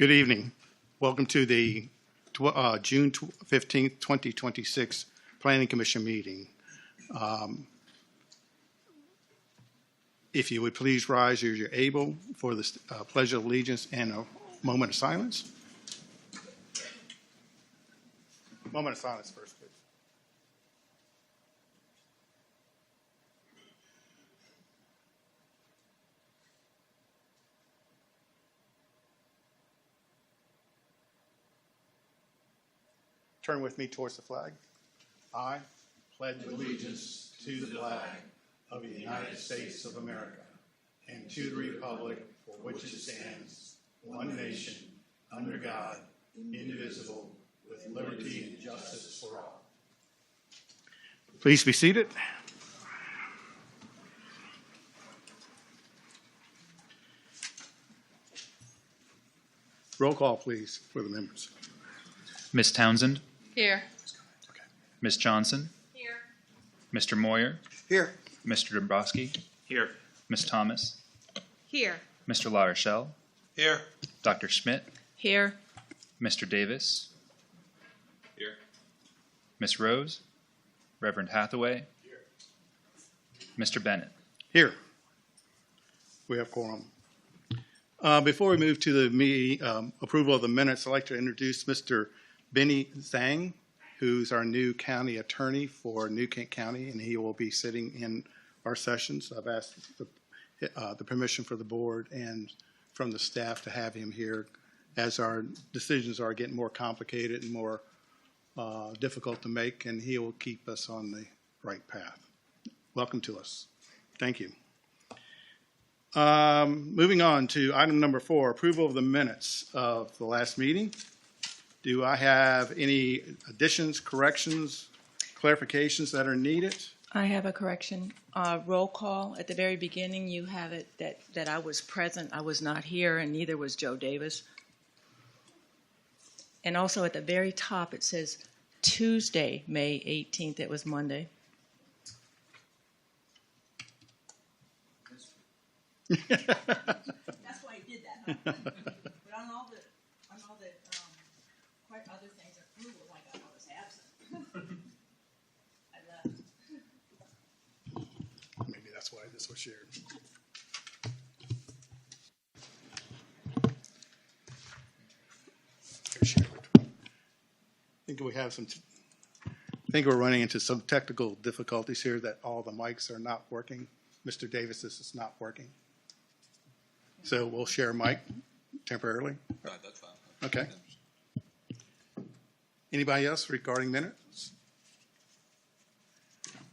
Good evening. Welcome to the June 15th, 2026 Planning Commission meeting. If you would please rise as you're able for the Pledge of Allegiance and a moment of silence. Moment of silence first, please. Turn with me towards the flag. I pledge allegiance to the flag of the United States of America and to the republic for which it stands, one nation, under God, indivisible, with liberty and justice for all. Please be seated. Roll call, please, for the members. Ms. Townsend? Here. Ms. Johnson? Here. Mr. Moyer? Here. Mr. Dombrowski? Here. Ms. Thomas? Here. Mr. La Rochelle? Here. Dr. Schmidt? Here. Mr. Davis? Here. Ms. Rose? Reverend Hathaway? Here. Mr. Bennett? Here. We have quorum. Before we move to the approval of the minutes, I'd like to introduce Mr. Benny Zhang, who's our new county attorney for New Kent County, and he will be sitting in our sessions. I've asked the permission for the board and from the staff to have him here as our decisions are getting more complicated and more difficult to make, and he will keep us on the right path. Welcome to us. Thank you. Moving on to item number 4, approval of the minutes of the last meeting. Do I have any additions, corrections, clarifications that are needed? I have a correction. Roll call. At the very beginning, you have it that I was present. I was not here, and neither was Joe Davis. And also at the very top, it says Tuesday, May 18th. It was Monday. That's why he did that. Huh? But on all the quite other things, approval, like I was absent. I left. Maybe that's why this was shared. I think we're running into some technical difficulties here that all the mics are not working. Mr. Davis, this is not working. So we'll share a mic temporarily. Right, that's fine. Okay. Anybody else regarding minutes?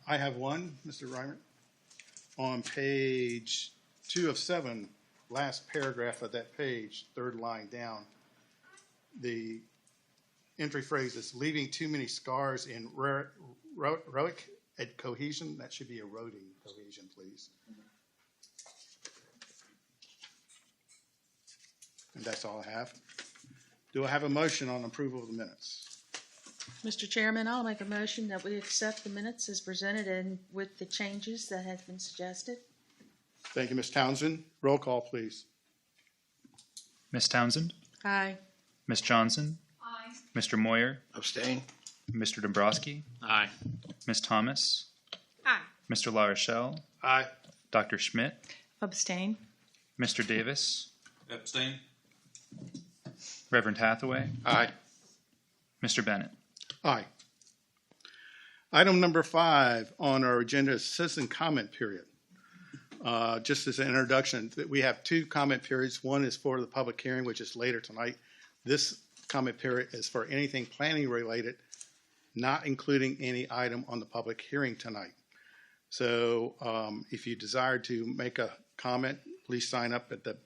I have one, Mr. Reimer. On page 2 of 7, last paragraph of that page, third line down, the entry phrase is leaving too many scars in relic at cohesion. That should be eroding cohesion, please. And that's all I have. Do I have a motion on approval of the minutes? Mr. Chairman, I'll make a motion that we accept the minutes as presented and with the changes that have been suggested. Thank you, Ms. Townsend. Roll call, please. Ms. Townsend? Aye. Ms. Johnson? Aye. Mr. Moyer? Abstain. Mr. Dombrowski? Aye. Ms. Thomas? Aye. Mr. La Rochelle? Aye. Dr. Schmidt? Abstain. Mr. Davis? Abstain. Reverend Hathaway? Aye. Mr. Bennett? Aye. Item number 5 on our agenda is citizen comment period. Just as an introduction, we have 2 comment periods. One is for the public hearing, which is later tonight. This comment period is for anything planning related, not including any item on the public hearing tonight. So if you desire to make a comment, please sign up at the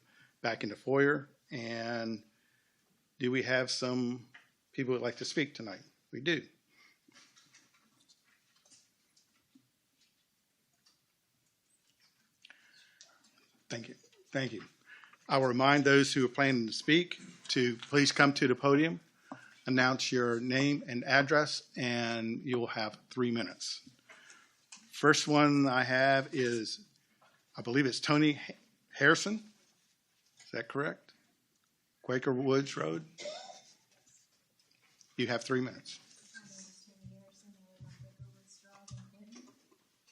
back in the foyer. And do we have some people who would like to speak tonight? We do. Thank you. Thank you. I will remind those who are planning to speak to please come to the podium, announce your name and address, and you will have 3 minutes. First one I have is, I believe it's Tony Harrison. Is that correct? Quaker Woods Road. You have 3 minutes. My name is Tammy Harrison. I live on Quaker Woods Drive in Clinton.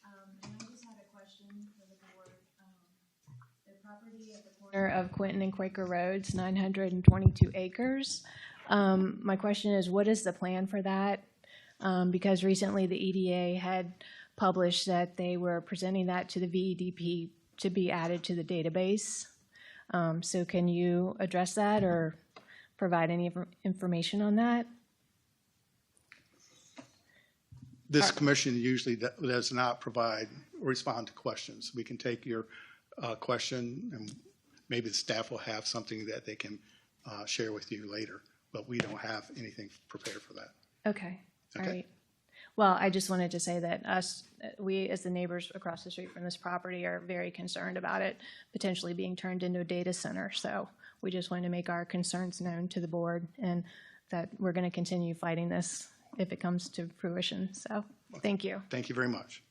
And I just had a question for the board. The property at the corner of Quinton and Quaker Roads, 922 acres. My question is, what is the plan for that? Because recently the EDA had published that they were presenting that to the VEDP to be added to the database. So can you address that or provide any information on that? This commission usually does not provide or respond to questions. We can take your question, and maybe the staff will have something that they can share with you later, but we don't have anything prepared for that. Okay, all Okay. right. Well, I just wanted to say that we as the neighbors across the street from this property are very concerned about it potentially being turned into a data center. So we just wanted to make our concerns known to the board and that we're going to continue fighting this if it comes to fruition. So thank you. Thank you very much.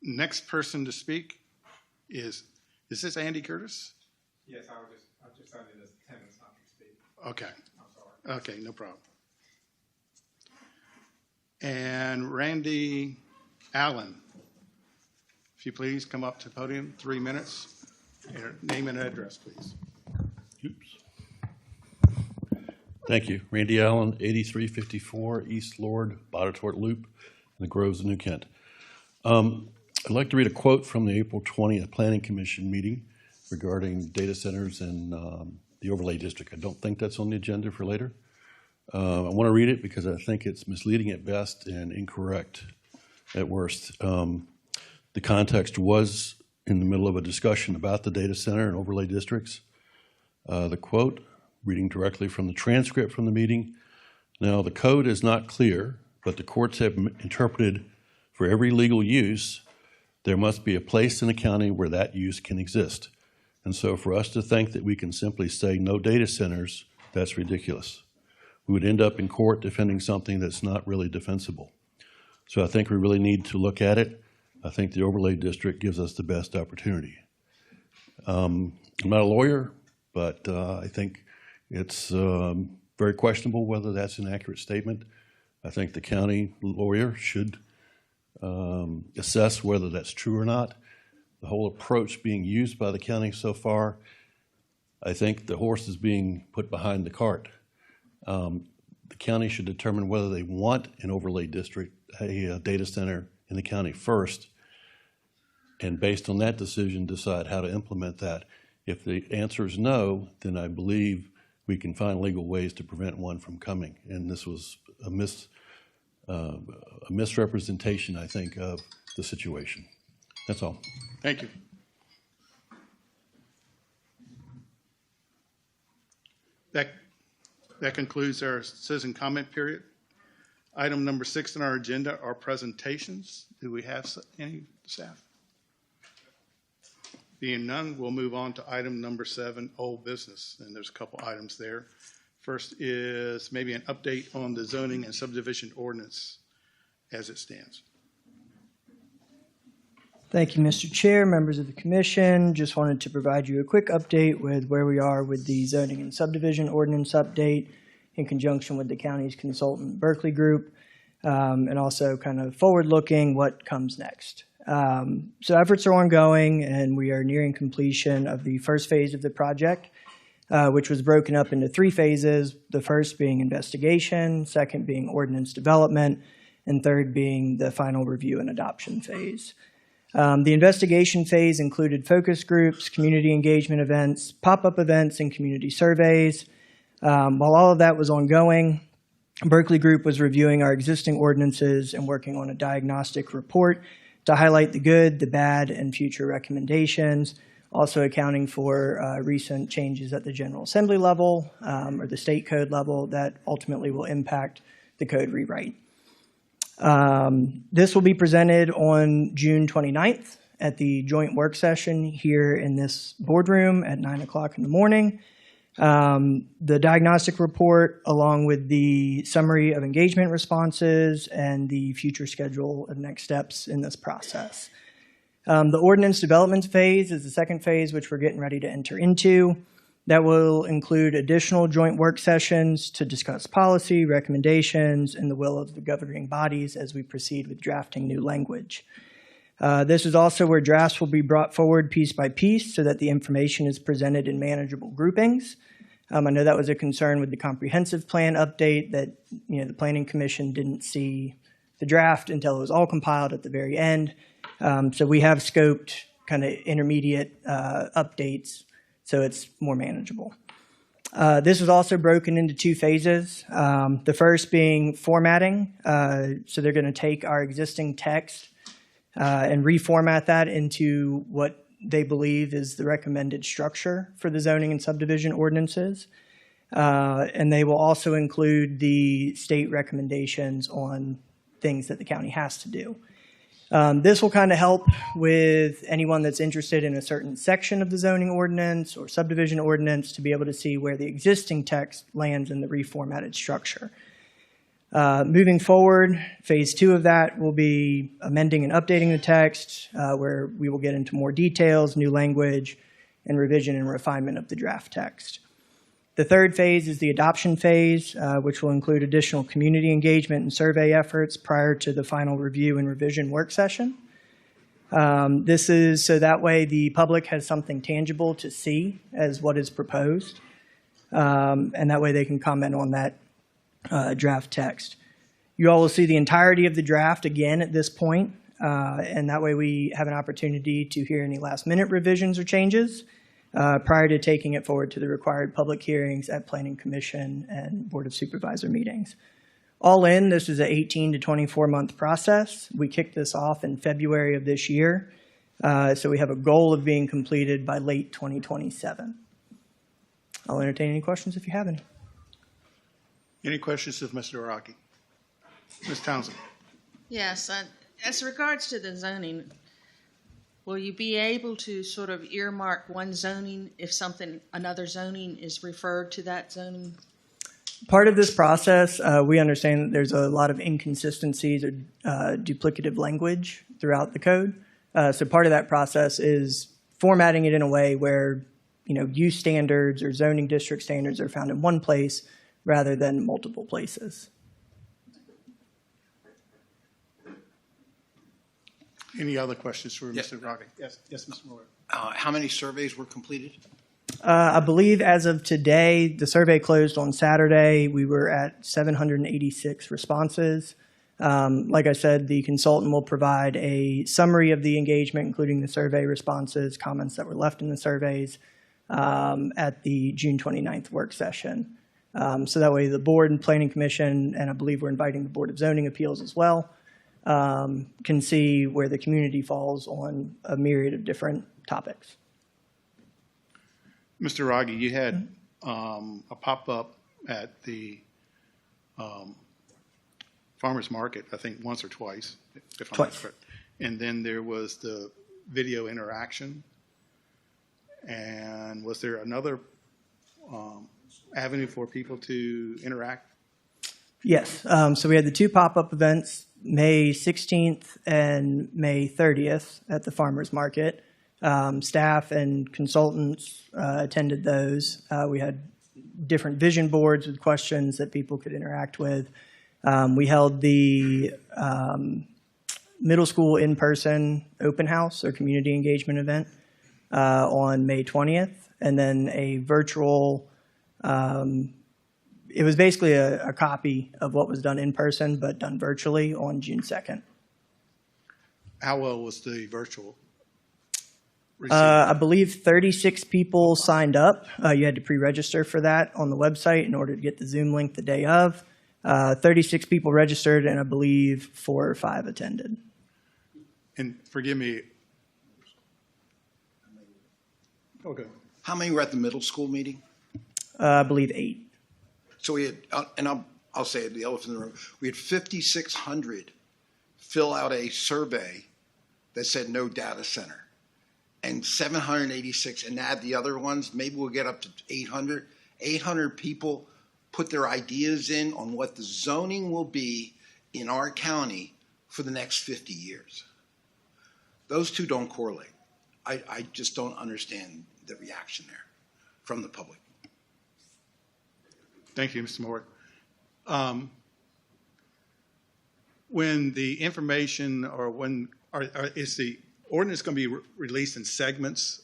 Next person to speak is this Andy Curtis? Yes, I just signed it as attendance, not to speak. Okay, I'm sorry. okay, no problem. And Randy Allen, if you please come up to the podium, 3 minutes. Your name and address, please. Oops. Thank you. Randy Allen, 8354 East Lord, Botetourt Loop, in the Groves of New Kent. I'd like to read a quote from the April 20th Planning Commission meeting regarding data centers in the overlay district. I don't think that's on the agenda for later. I want to read it because I think it's misleading at best and incorrect at worst. The context was in the middle of a discussion about the data center and overlay districts. The quote, reading directly from the transcript from the meeting. Now, the code is not clear, but the courts have interpreted for every legal use, there must be a place in the county where that use can exist. And so for us to think that we can simply say no data centers, that's ridiculous. We would end up in court defending something that's not really defensible. So I think we really need to look at it. I think the overlay district gives us the best opportunity. I'm not a lawyer, but I think it's very questionable whether that's an accurate statement. I think the county lawyer should assess whether that's true or not. The whole approach being used by the county so far, I think the horse is being put behind the cart. The county should determine whether they want an overlay district, a data center in the county first, and based on that decision, decide how to implement that. If the answer is no, then I believe we can find legal ways to prevent one from coming. And this was a misrepresentation, I think, of the situation. That's all. Thank you. That concludes our citizen comment period. Item number 6 on our agenda are presentations. Do we have any staff? Being none, we'll move on to item number 7, old business. And there's a couple items there. First is maybe an update on the zoning and subdivision ordinance as it stands. Thank you, Mr. Chair, members of the commission. Just wanted to provide you a quick update with where we are with the zoning and subdivision ordinance update in conjunction with the county's consultant Berkeley Group, and also kind of forward-looking what comes next. So efforts are ongoing, and we are nearing completion of the first phase of the project, which was broken up into 3 phases, the first being investigation, second being ordinance development, and third being the final review and adoption phase. The investigation phase included focus groups, community engagement events, pop-up events, and community surveys. While all of that was ongoing, Berkeley Group was reviewing our existing ordinances and working on a diagnostic report to highlight the good, the bad, and future recommendations, also accounting for recent changes at the General Assembly level or the state code level that ultimately will impact the code rewrite. This will be presented on June 29th at the joint work session here in this boardroom at 9 o'clock in the morning. The diagnostic report, along with the summary of engagement responses and the future schedule of next steps in this process. The ordinance development phase is the second phase, which we're getting ready to enter into. That will include additional joint work sessions to discuss policy, recommendations, and the will of the governing bodies as we proceed with drafting new language. This is also where drafts will be brought forward piece by piece so that the information is presented in manageable groupings. I know that was a concern with the comprehensive plan update that the Planning Commission didn't see the draft until it was all compiled at the very end. So we have scoped kind of intermediate updates so it's more manageable. This was also broken into two phases. The first being formatting. So they're going to take our existing text and reformat that into what they believe is the recommended structure for the zoning and subdivision ordinances. And they will also include the state recommendations on things that the county has to do. This will kind of help with anyone that's interested in a certain section of the zoning ordinance or subdivision ordinance to be able to see where the existing text lands in the reformatted structure. Moving forward, phase 2 of that will be amending and updating the text, where we will get into more details, new language, and revision and refinement of the draft text. The third phase is the adoption phase, which will include additional community engagement and survey efforts prior to the final review and revision work session. This is so that way the public has something tangible to see as what is proposed, and that way they can comment on that draft text. You all will see the entirety of the draft again at this point, and that way we have an opportunity to hear any last-minute revisions or changes prior to taking it forward to the required public hearings at Planning Commission and Board of Supervisor meetings. All in, this is an 18 to 24-month process. We kicked this off in February of this year, so we have a goal of being completed by late 2027. I'll entertain any questions if you have any. Any questions of Mr. Araki? Ms. Townsend? Yes, as regards to the zoning, will you be able to sort of earmark one zoning if another zoning is referred to that zoning? Part of this process, we understand that there's a lot of inconsistencies or duplicative language throughout the code. So part of that process is formatting it in a way where, use standards or zoning district standards are found in one place rather than multiple places. Any other questions for Mr. Araki? Yes, Mr. Miller. How many surveys were completed? I believe as of today, the survey closed on Saturday. We were at 786 responses. Like I said, the consultant will provide a summary of the engagement, including the survey responses, comments that were left in the surveys at the June 29th work session. So that way the board and planning commission, and I believe we're inviting the Board of Zoning Appeals as well, can see where the community falls on a myriad of different topics. Mr. Araki, you had a pop-up at the farmer's market, I think once or twice, if I'm not correct. And then there was the video interaction. And was there another avenue for people to interact? Yes. So we had the two pop-up events, May 16th and May 30th at the farmer's market. Staff and consultants attended those. We had different vision boards with questions that people could interact with. We held the middle school in-person open house or community engagement event on May 20th, and then a virtual, it was basically a copy of what was done in person, but done virtually on June 2nd. How well was the virtual? I believe 36 people signed up. You had to pre-register for that on the website in order to get the Zoom link the day of. 36 people registered, and I believe 4 or 5 attended. And forgive me. Okay. How many were at the middle school meeting? I believe 8. So we had, and I'll say it, the elephant in the room. We had 5,600 fill out a survey that said no data center. And 786, and add the other ones, maybe we'll get up to 800. 800 people put their ideas in on what the zoning will be in our county for the next 50 years. Those two don't correlate. I just don't understand the reaction there from the public. Thank you, Mr. Moore. When the information or is the ordinance going to be released in segments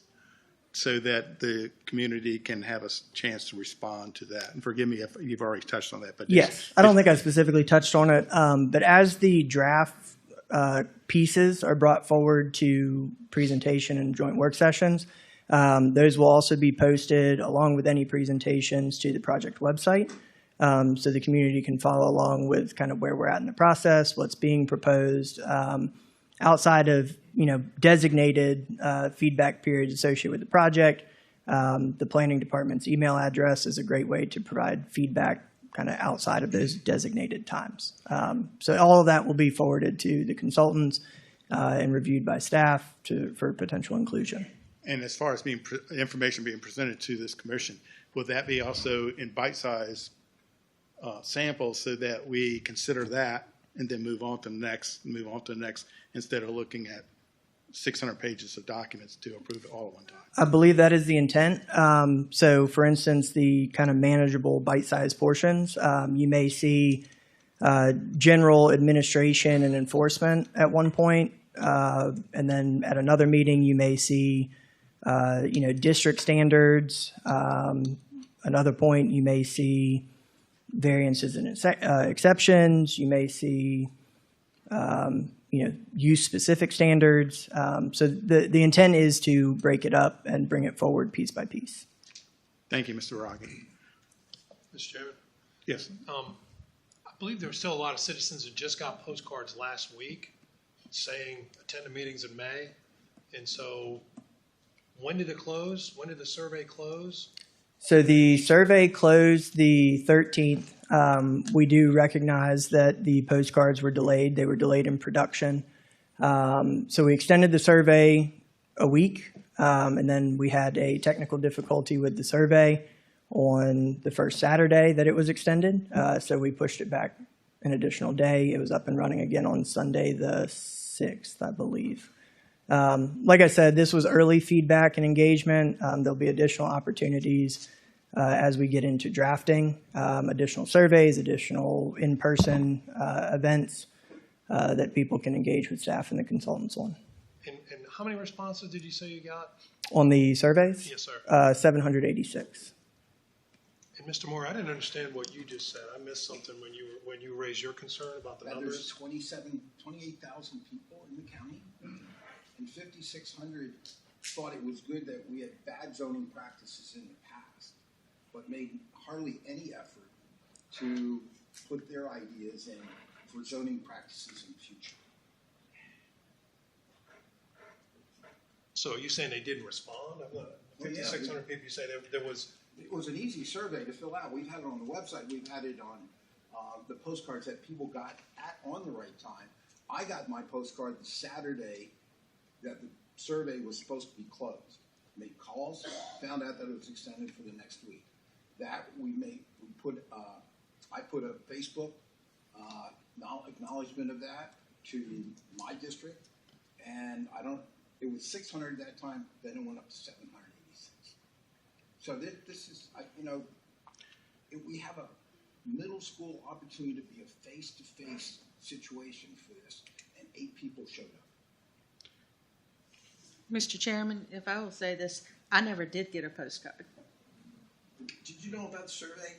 so that the community can have a chance to respond to that? And forgive me if you've already touched on that. But Yes, I don't think I specifically touched on it, but as the draft pieces are brought forward to presentation and joint work sessions, those will also be posted along with any presentations to the project website. So the community can follow along with kind of where we're at in the process, what's being proposed, outside of, designated feedback periods associated with the project. The planning department's email address is a great way to provide feedback kind of outside of those designated times. So all of that will be forwarded to the consultants and reviewed by staff for potential inclusion. And as far as information being presented to this commission, will that be also in bite-sized samples so that we consider that and then move on to the next, instead of looking at 600 pages of documents to approve it all at one time? I believe that is the intent. So for instance, the kind of manageable bite-sized portions, you may see general administration and enforcement at one point, and then at another meeting you may see district standards. Another point you may see variances and exceptions. You may see use-specific standards. So the intent is to break it up and bring it forward piece by piece. Thank you, Mr. Rogge. Mr. Chairman, Yes. I believe there were still a lot of citizens that just got postcards last week saying attend the meetings in May. And so when did it close? When did the survey close? So the survey closed the 13th. We do recognize that the postcards were delayed. They were delayed in production. So we extended the survey a week, and then we had a technical difficulty with the survey on the first Saturday that it was extended. So we pushed it back an additional day. It was up and running again on Sunday the 6th, I believe. Like I said, this was early feedback and engagement. There'll be additional opportunities as we get into drafting, additional surveys, additional in-person events that people can engage with staff and the consultants on. And how many responses did you say you got? On the surveys? Yes, sir. 786. And Mr. Moore, I didn't understand what you just said. I missed something when you raised your concern about the numbers. There's 28,000 people in the county, and 5,600 thought it was good that we had bad zoning practices in the past, but made hardly any effort to put their ideas in for zoning practices in the future. So you're saying they didn't respond? 5,600 people, you say there was... It was an easy survey to fill out. We've had it on the website. We've had it on the postcards that people got on the right time. I got my postcard the Saturday that the survey was supposed to be closed. Made calls, found out that it was extended for the next week. That I put a Facebook acknowledgement of that to my district, and it was 600 that time, then it went up to 786. So this is, we have a middle school opportunity to be a face-to-face situation for this, and 8 people showed up. Mr. Chairman, if I will say this, I never did get a postcard. Did you know about the survey?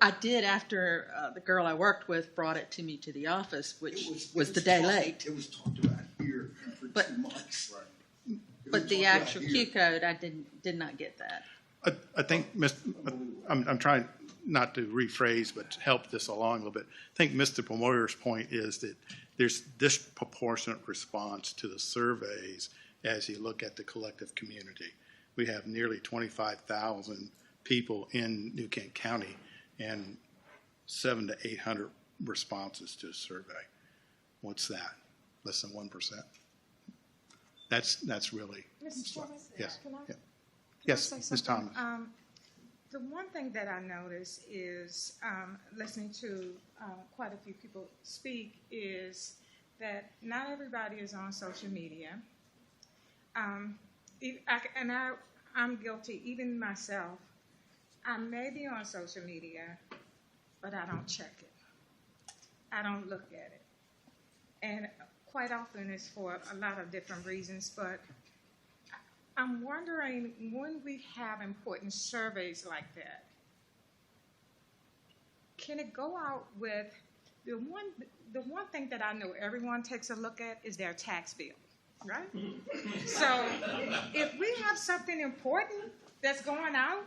I did after the girl I worked with brought it to me to the office, which was the day late. It was talked about here for 2 months. Right. But the actual Q code, I did not get that. I think, I'm trying not to rephrase, but to help this along a little bit. I think Mr. Pomoyer's point is that there's disproportionate response to the surveys as you look at the collective community. We have nearly 25,000 people in New Kent County and 700 to 800 responses to a survey. What's that? Less than 1%? That's really. Mr. Chairman, Yes. Can I Yes, say Ms. something? Thomas. The one thing that I notice is listening to quite a few people speak is that not everybody is on social media. I'm guilty, even myself. I may be on social media, but I don't check it. I don't look at it. And quite often it's for a lot of different reasons, but I'm wondering when we have important surveys like that, can it go out with the one thing that I know everyone takes a look at is their tax bill, right? So if we have something important that's going out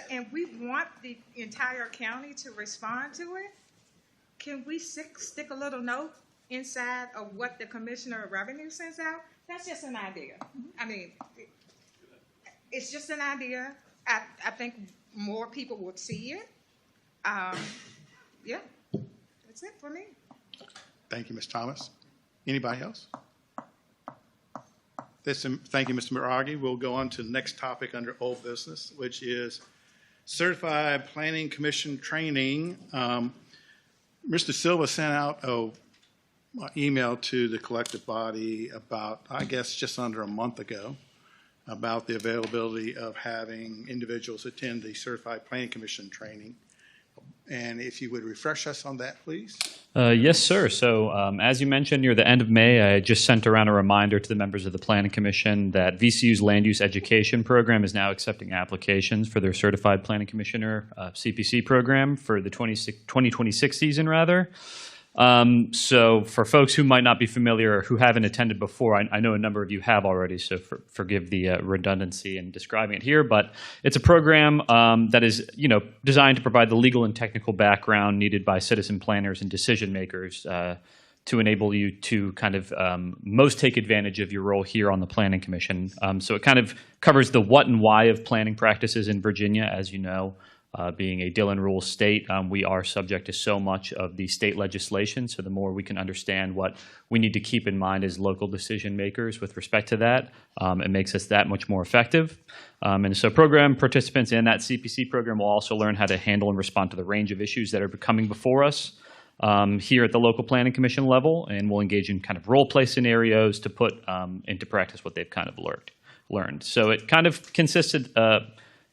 and we want the entire county to respond to it, can we stick a little note inside of what the Commissioner of Revenue sends out? That's just an idea. I mean, it's just an idea. I think more people would see it. Yeah, that's it for me. Thank you, Ms. Thomas. Anybody else? Thank you, Mr. Miragi. We'll go on to the next topic under old business, which is Certified Planning Commission training. Mr. Silva sent out an email to the collective body about, I guess, just under a month ago, about the availability of having individuals attend the Certified Planning Commission training. And if you would refresh us on that, please. Yes, sir. So as you mentioned, near the end of May, I just sent around a reminder to the members of the Planning Commission that VCU's Land Use Education Program is now accepting applications for their Certified Planning Commissioner CPC program for the 2026 season, rather. So for folks who might not be familiar or who haven't attended before, I know a number of you have already, so forgive the redundancy in describing it here, but it's a program that is, designed to provide the legal and technical background needed by citizen planners and decision makers to enable you to kind of most take advantage of your role here on the Planning Commission. So it kind of covers the what and why of planning practices in Virginia, as you know. Being a Dillon Rule state, we are subject to so much of the state legislation, so the more we can understand what we need to keep in mind as local decision makers with respect to that, it makes us that much more effective. And so program participants in that CPC program will also learn how to handle and respond to the range of issues that are coming before us here at the local Planning Commission level, and we'll engage in kind of role play scenarios to put into practice what they've kind of learned. So it kind of consisted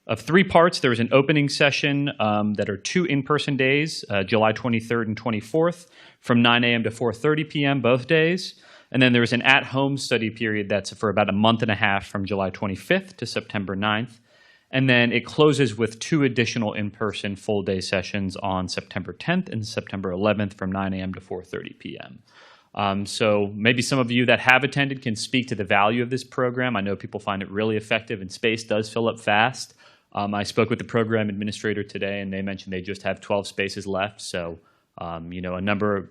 of 3 parts. There was an opening session that are 2 in-person days, July 23rd and 24th, from 9 a.m. to 4:30 p.m. both days. And then there was an at-home study period that's for about a month and a half from July 25th to September 9th. And then it closes with 2 additional in-person full-day sessions on September 10th and September 11th from 9 a.m. to 4:30 p.m. So maybe some of you that have attended can speak to the value of this program. I know people find it really effective, and space does fill up fast. I spoke with the program administrator today, and they mentioned they just have 12 spaces left. So, a number of,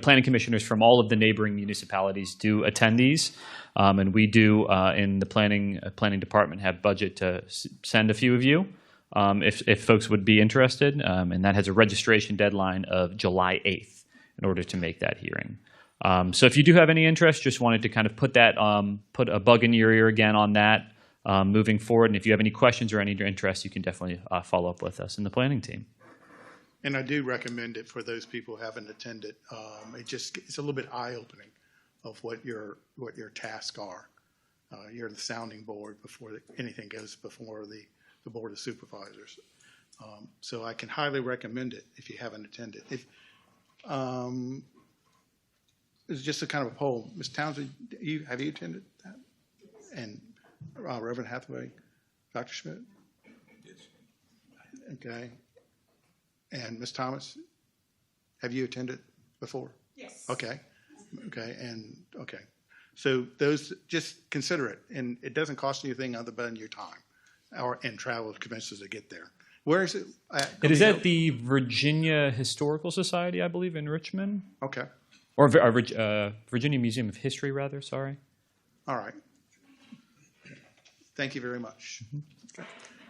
planning commissioners from all of the neighboring municipalities do attend these. And we do, in the planning department, have budget to send a few of you if folks would be interested. And that has a registration deadline of July 8th in order to make that hearing. So if you do have any interest, just wanted to kind of put a bug in your ear again on that. Moving forward, and if you have any questions or any interest, you can definitely follow up with us in the planning team. And I do recommend it for those people who haven't attended. It's a little bit eye-opening of what your tasks are. You're the sounding board before anything goes before the Board of Supervisors. So I can highly recommend it if you haven't attended. It's just a kind of a poll. Ms. Townsend, have you attended that? And Reverend Hathaway, Dr. Schmidt? Yes. Okay. And Ms. Thomas, have you attended before? Yes. Okay. Okay. So those, just consider it. And it doesn't cost you anything other than your time and travel expenses to get there. Where is it? It is at the Virginia Historical Society, I believe, in Richmond. Okay. Or Virginia Museum of History, rather, sorry. All right. Thank you very much. Okay.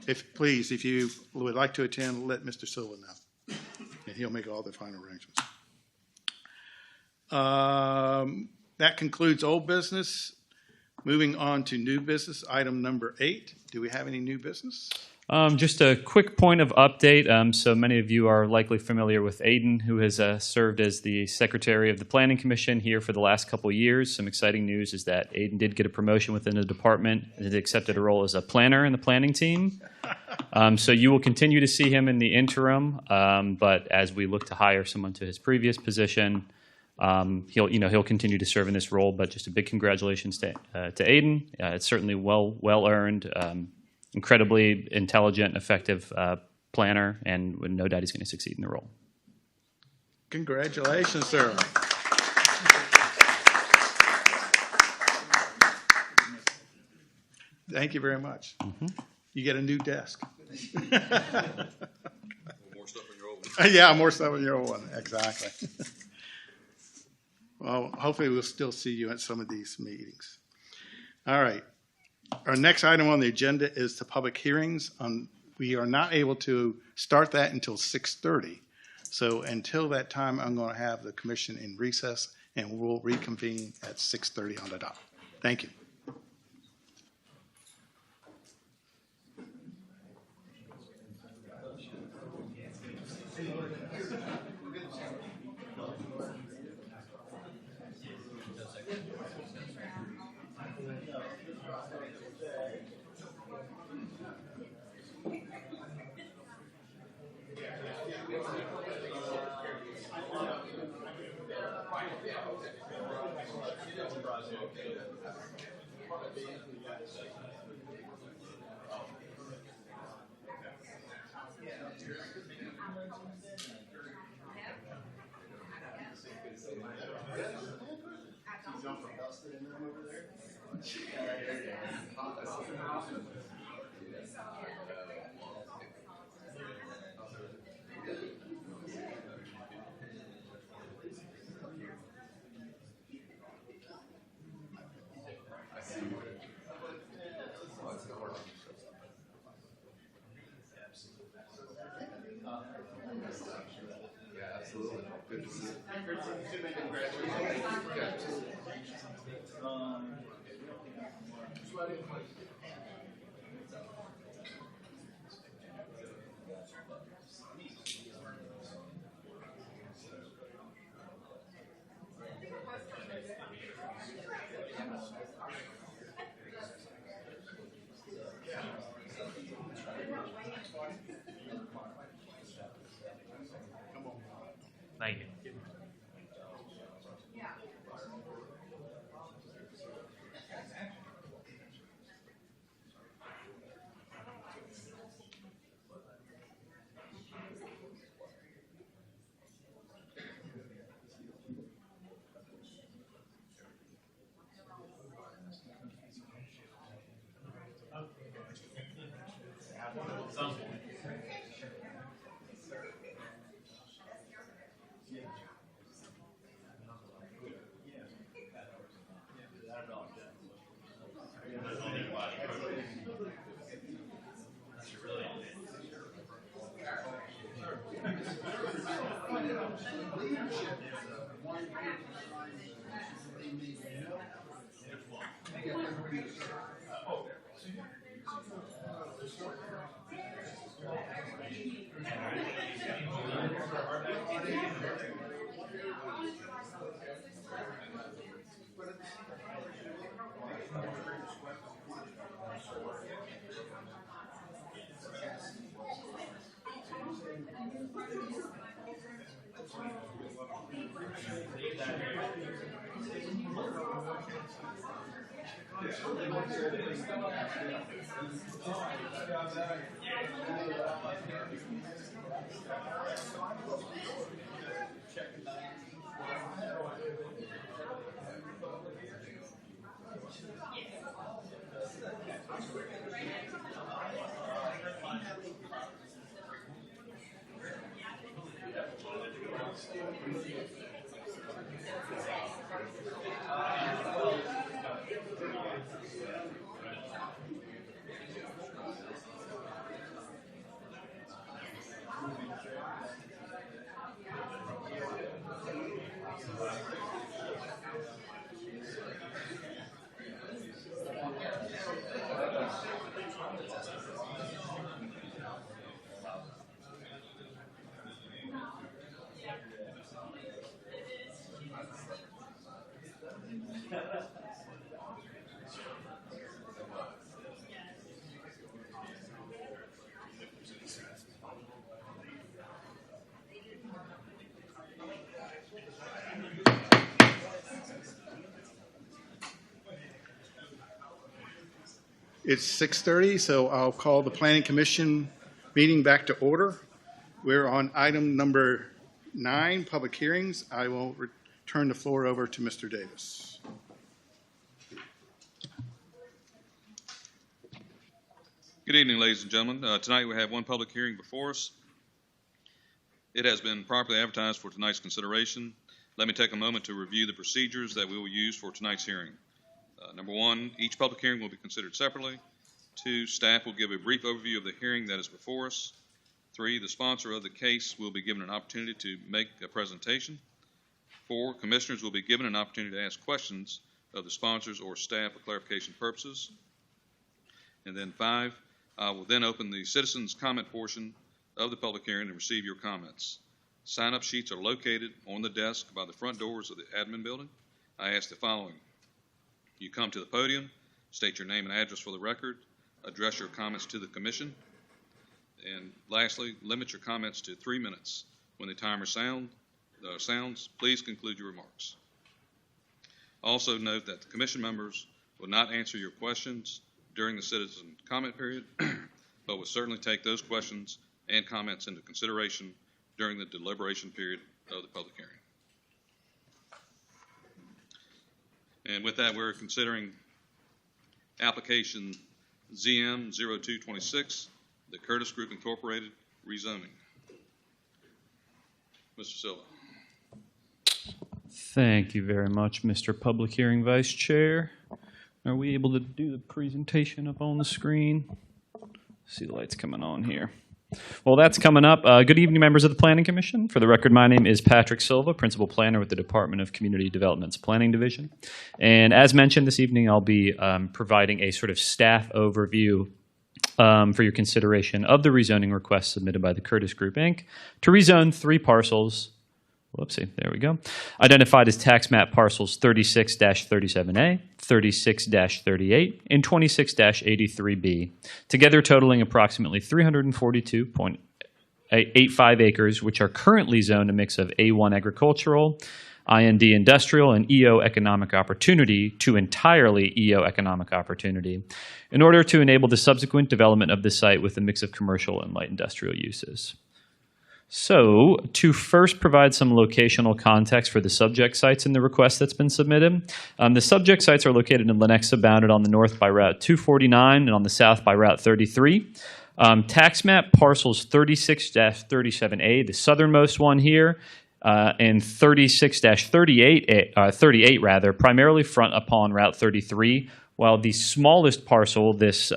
If you would like to attend, let Mr. Silva know, and he'll make all the final arrangements. That concludes old business. Moving on to new business, item number 8. Do we have any new business? Just a quick point of update. So many of you are likely familiar with Aiden, who has served as the Secretary of the Planning Commission here for the last couple of years. Some exciting news is that Aiden did get a promotion within the department and accepted a role as a planner in the planning team. So you will continue to see him in the interim, but as we look to hire someone to his previous position, he'll continue to serve in this role. But just a big congratulations to Aiden. It's certainly well earned. Incredibly intelligent, effective planner, and with no doubt he's going to succeed in the role. Congratulations, sir. Thank you very much. You get a new desk. More stuff in your old one. Yeah, more stuff in your old one. Exactly. Well, hopefully we'll still see you at some of these meetings. All right. Our next item on the agenda is the public hearings. We are not able to start that until 6:30. So until that time, I'm going to have the commission in recess, and we'll reconvene at 6:30 on the dot. Thank you. Thank you. It's 6:30, so I'll call the Planning Commission meeting back to order. We're on item number 9, public hearings. I will turn the floor over to Mr. Davis. Good evening, ladies and gentlemen. Tonight we have one public hearing before us. It has been properly advertised for tonight's consideration. Let me take a moment to review the procedures that we will use for tonight's hearing. Number 1, each public hearing will be considered separately. 2, staff will give a brief overview of the hearing that is before us. 3, the sponsor of the case will be given an opportunity to make a presentation. 4, commissioners will be given an opportunity to ask questions of the sponsors or staff for clarification purposes. And then 5, I will then open the citizens' comment portion of the public hearing and receive your comments. Sign-up sheets are located on the desk by the front doors of the admin building. I ask the following. You come to the podium, state your name and address for the record, address your comments to the commission, and lastly, limit your comments to 3 minutes. When the timer sounds, please conclude your remarks. Also note that the commission members will not answer your questions during the citizen comment period, but will certainly take those questions and comments into consideration during the deliberation period of the public hearing. And with that, we're considering application ZM 0226, the Curtis Group Incorporated rezoning. Mr. Silva. Thank you very much, Mr. Public Hearing Vice Chair. Are we able to do the presentation up on the screen? See the lights coming on here. Well, that's coming up. Good evening, members of the Planning Commission. For the record, my name is Patrick Silva, Principal Planner with the Department of Community Development's Planning Division. And as mentioned this evening, I'll be providing a sort of staff overview for your consideration of the rezoning request submitted by the Curtis Group, Inc. to rezone 3 parcels, whoopsie, there we go, identified as tax map parcels 36-37A, 36-38, and 26-83B, together totaling approximately 342.85 acres, which are currently zoned a mix of A1 agricultural, IND industrial, and EO economic opportunity to entirely EO economic opportunity, in order to enable the subsequent development of the site with a mix of commercial and light industrial uses. So, to first provide some locational context for the subject sites in the request that's been submitted, the subject sites are located in Lenexa, bounded on the north by Route 249 and on the south by Route 33. Tax map parcels 36-37A, the southernmost one here, and 36-38 rather, primarily front upon Route 33, while the smallest parcel, this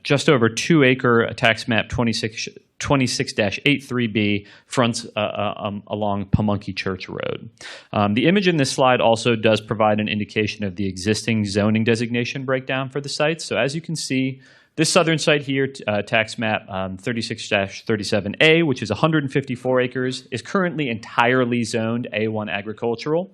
just over 2-acre tax map 26-83B, fronts along Pamunkey Church Road. The image in this slide also does provide an indication of the existing zoning designation breakdown for the sites. So as you can see, this southern site here, tax map 36-37A, which is 154 acres, is currently entirely zoned A1 agricultural.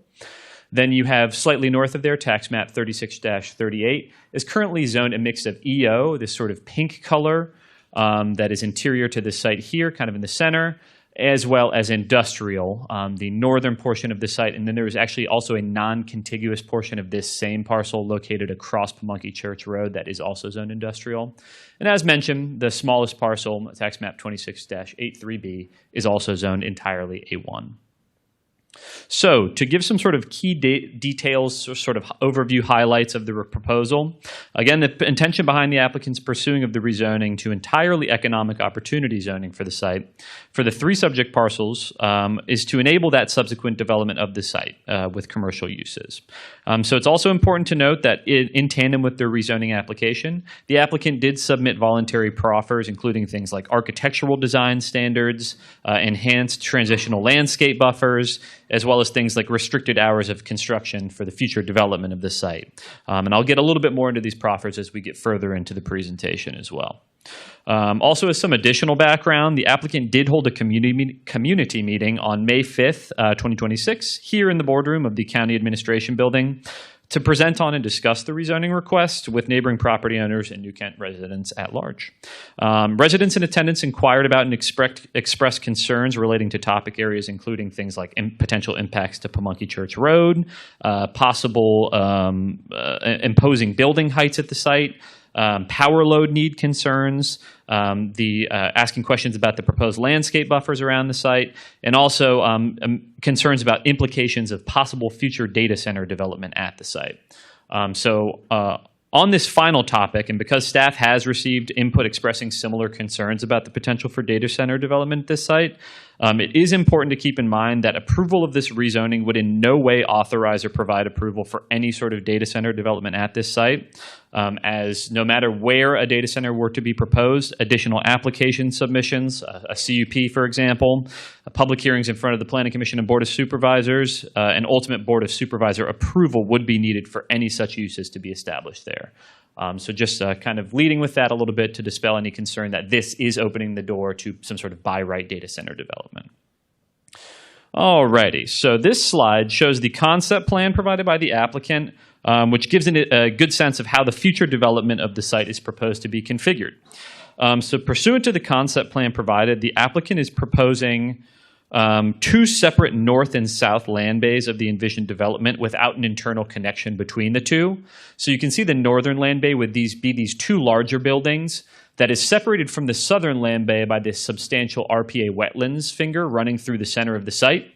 Then you have slightly north of there, tax map 36-38, is currently zoned a mix of EO, this sort of pink color that is interior to the site here, kind of in the center, as well as industrial, the northern portion of the site. And then there is actually also a non-contiguous portion of this same parcel located across Pamunkey Church Road that is also zoned industrial. And as mentioned, the smallest parcel, tax map 26-83B, is also zoned entirely A1. So, to give some sort of key details, or sort of overview highlights of the proposal, again, the intention behind the applicant's pursuing of the rezoning to entirely economic opportunity zoning for the site, for the 3 subject parcels, is to enable that subsequent development of the site with commercial uses. So it's also important to note that in tandem with the rezoning application, the applicant did submit voluntary proffers, including things like architectural design standards, enhanced transitional landscape buffers, as well as things like restricted hours of construction for the future development of the site. And I'll get a little bit more into these proffers as we get further into the presentation as well. Also, as some additional background, the applicant did hold a community meeting on May 5th, 2026, here in the boardroom of the County Administration Building, to present on and discuss the rezoning request with neighboring property owners and New Kent residents at large. Residents in attendance inquired about and expressed concerns relating to topic areas including things like potential impacts to Pamunkey Church Road, possible imposing building heights at the site, power load need concerns, asking questions about the proposed landscape buffers around the site, and also concerns about implications of possible future data center development at the site. On this final topic, and because staff has received input expressing similar concerns about the potential for data center development at this site, it is important to keep in mind that approval of this rezoning would in no way authorize or provide approval for any sort of data center development at this site, as no matter where a data center were to be proposed, additional application submissions, a CUP, for example, public hearings in front of the Planning Commission and Board of Supervisors, and ultimate Board of Supervisor approval would be needed for any such uses to be established there. So just kind of leading with that a little bit to dispel any concern that this is opening the door to some sort of by right data center development. Alrighty, so this slide shows the concept plan provided by the applicant, which gives it a good sense of how the future development of the site is proposed to be configured. So pursuant to the concept plan provided, the applicant is proposing two separate north and south land bays of the envisioned development without an internal connection between the two. So you can see the northern land bay would be these two larger buildings that is separated from the southern land bay by this substantial RPA wetlands finger running through the center of the site.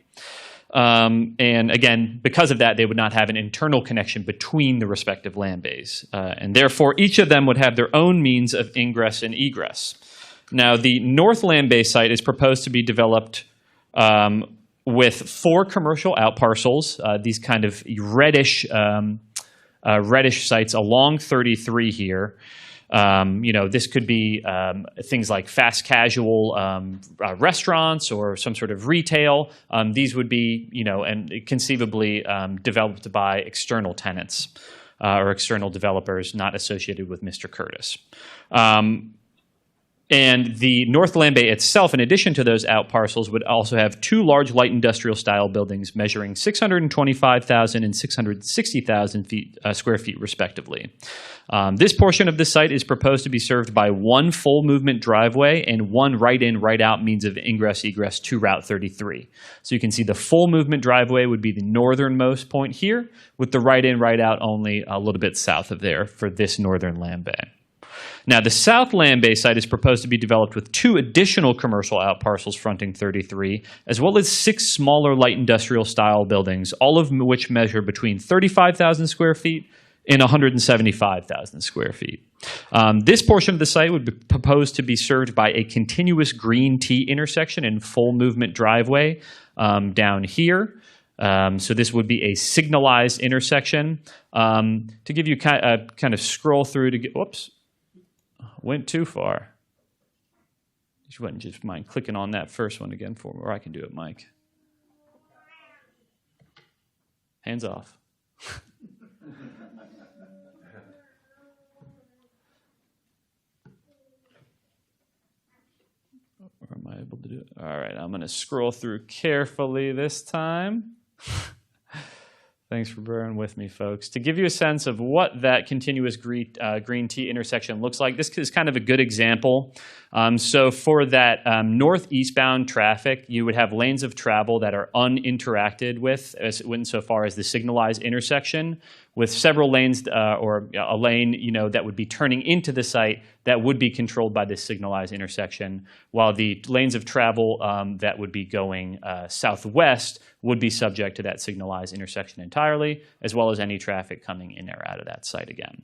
And again, because of that, they would not have an internal connection between the respective land bays. And therefore, each of them would have their own means of ingress and egress. Now, the North Land Bay site is proposed to be developed with 4 commercial outparcels, these kind of reddish sites along 33 here. This could be things like fast casual restaurants or some sort of retail. These would be, and conceivably developed by external tenants or external developers not associated with Mr. Curtis. And the North Land Bay itself, in addition to those outparcels, would also have 2 large light industrial style buildings measuring 625,000 and 660,000 square feet respectively. This portion of the site is proposed to be served by 1 full movement driveway and 1 right-in, right-out means of ingress-egress to Route 33. So you can see the full movement driveway would be the northernmost point here, with the right-in, right-out only a little bit south of there for this Northern Land Bay. Now, the South Land Bay site is proposed to be developed with 2 additional commercial outparcels fronting 33, as well as 6 smaller light industrial style buildings, all of which measure between 35,000 square feet and 175,000 square feet. This portion of the site would be proposed to be served by a continuous green T intersection and full movement driveway down here. So this would be a signalized intersection. To give you kind of scroll through to get, whoops. Went too far. You wouldn't just mind clicking on that first one again for me, or I can do it, Mike. Hands off. Or am I able to do it? All right, I'm going to scroll through carefully this time. Thanks for bearing with me, folks. To give you a sense of what that continuous green T intersection looks like, this is kind of a good example. So for that northeastbound traffic, you would have lanes of travel that are uninteracted with insofar as the signalized intersection, with several lanes or a lane that would be turning into the site that would be controlled by this signalized intersection, while the lanes of travel that would be going southwest would be subject to that signalized intersection entirely, as well as any traffic coming in or out of that site again.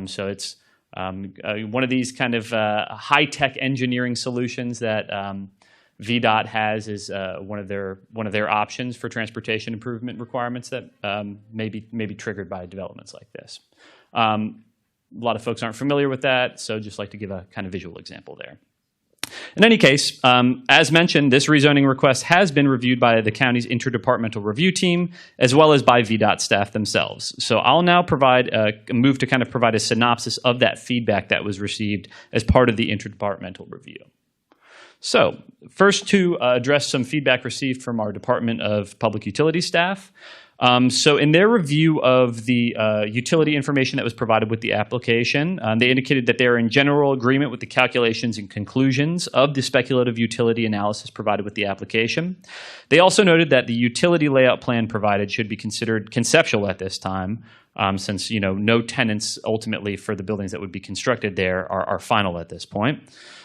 So it's one of these kind of high-tech engineering solutions that VDOT has is one of their options for transportation improvement requirements that may be triggered by developments like this. A lot of folks aren't familiar with that, so just like to give a kind of visual example there. In any case, as mentioned, this rezoning request has been reviewed by the county's interdepartmental review team, as well as by VDOT staff themselves. So I'll now move to kind of provide a synopsis of that feedback that was received as part of the interdepartmental review. So first, to address some feedback received from our Department of Public Utility staff. So in their review of the utility information that was provided with the application, they indicated that they are in general agreement with the calculations and conclusions of the speculative utility analysis provided with the application. They also noted that the utility layout plan provided should be considered conceptual at this time, since no tenants ultimately for the buildings that would be constructed there are final at this point.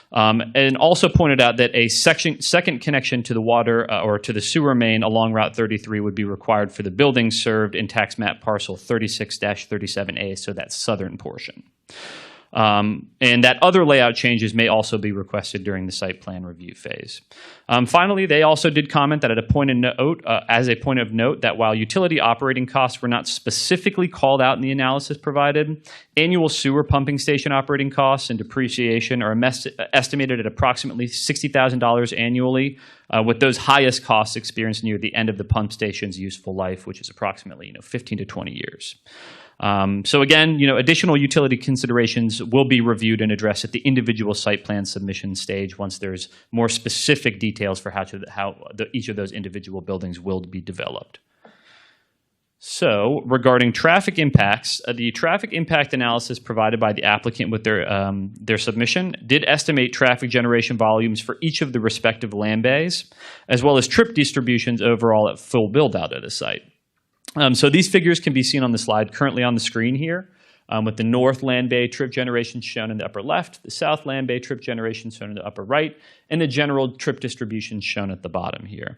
And also pointed out that a second connection to the water or to the sewer main along Route 33 would be required for the buildings served in tax map parcel 36-37A, so that southern portion. And that other layout changes may also be requested during the site plan review phase. Finally, they also did comment that as a point of note, that while utility operating costs were not specifically called out in the analysis provided, annual sewer pumping station operating costs and depreciation are estimated at approximately $60,000 annually, with those highest costs experienced near the end of the pump station's useful life, which is approximately 15 to 20 years. So again, additional utility considerations will be reviewed and addressed at the individual site plan submission stage once there's more specific details for how each of those individual buildings will be developed. So regarding traffic impacts, the traffic impact analysis provided by the applicant with their submission did estimate traffic generation volumes for each of the respective land bays, as well as trip distributions overall at full build-out of the site. So these figures can be seen on the slide currently on the screen here, with the North Land Bay trip generation shown in the upper left, the South Land Bay trip generation shown in the upper right, and the general trip distribution shown at the bottom here.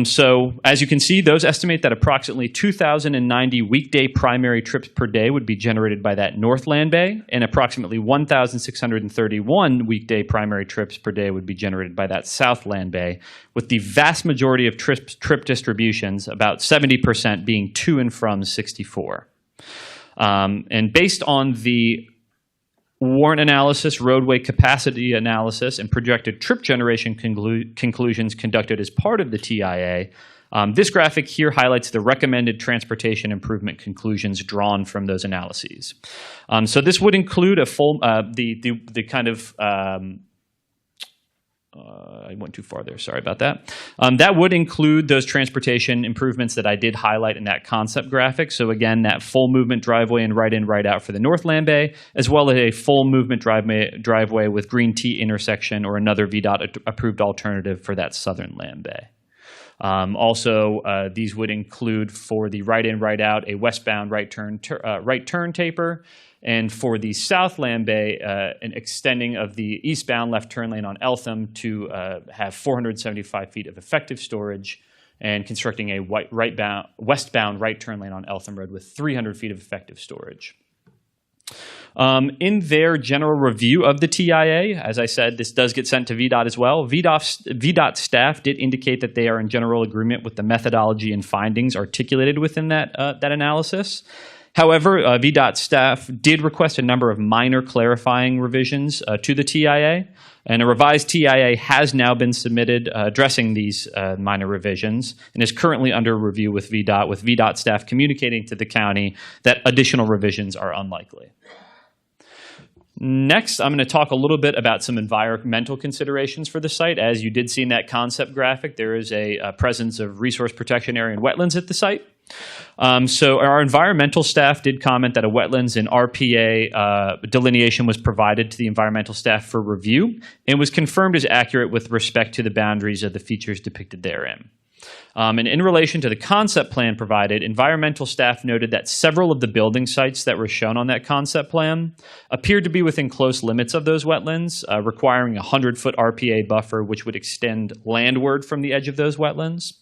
So as you can see, those estimate that approximately 2,090 weekday primary trips per day would be generated by that North Land Bay, and approximately 1,631 weekday primary trips per day would be generated by that South Land Bay, with the vast majority of trip distributions, about 70%, being to and from 64. And based on the warrant analysis, roadway capacity analysis, and projected trip generation conclusions conducted as part of the TIA, this graphic here highlights the recommended transportation improvement conclusions drawn from those analyses. So this would include a full, the kind of, I went too far there, sorry about that. That would include those transportation improvements that I did highlight in that concept graphic. So again, that full movement driveway and right in, right out for the North Land Bay, as well as a full movement driveway with green T intersection or another VDOT approved alternative for that Southern Land Bay. Also, these would include for the right in, right out, a westbound right turn taper, and for the South Land Bay, an extending of the eastbound left turn lane on Eltham to have 475 feet of effective storage, and constructing a westbound right turn lane on Eltham Road with 300 feet of effective storage. In their general review of the TIA, as I said, this does get sent to VDOT as well. VDOT staff did indicate that they are in general agreement with the methodology and findings articulated within that analysis. However, VDOT staff did request a number of minor clarifying revisions to the TIA, and a revised TIA has now been submitted addressing these minor revisions and is currently under review with VDOT staff communicating to the county that additional revisions are unlikely. Next, I'm going to talk a little bit about some environmental considerations for the site. As you did see in that concept graphic, there is a presence of resource protection area and wetlands at the site. So our environmental staff did comment that a wetlands and RPA delineation was provided to the environmental staff for review and was confirmed as accurate with respect to the boundaries of the features depicted therein. And in relation to the concept plan provided, environmental staff noted that several of the building sites that were shown on that concept plan appeared to be within close limits of those wetlands, requiring a 100-foot RPA buffer, which would extend landward from the edge of those wetlands.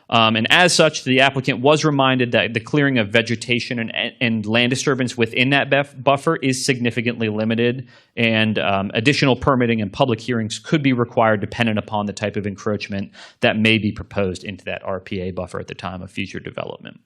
And as such, the applicant was reminded that the clearing of vegetation and land disturbance within that buffer is significantly limited, and additional permitting and public hearings could be required dependent upon the type of encroachment that may be proposed into that RPA buffer at the time of future development.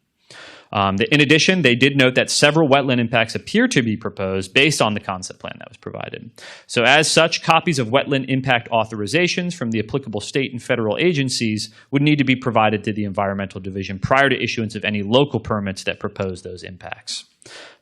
In addition, they did note that several wetland impacts appear to be proposed based on the concept plan that was provided. So as such, copies of wetland impact authorizations from the applicable state and federal agencies would need to be provided to the Environmental Division prior to issuance of any local permits that propose those impacts.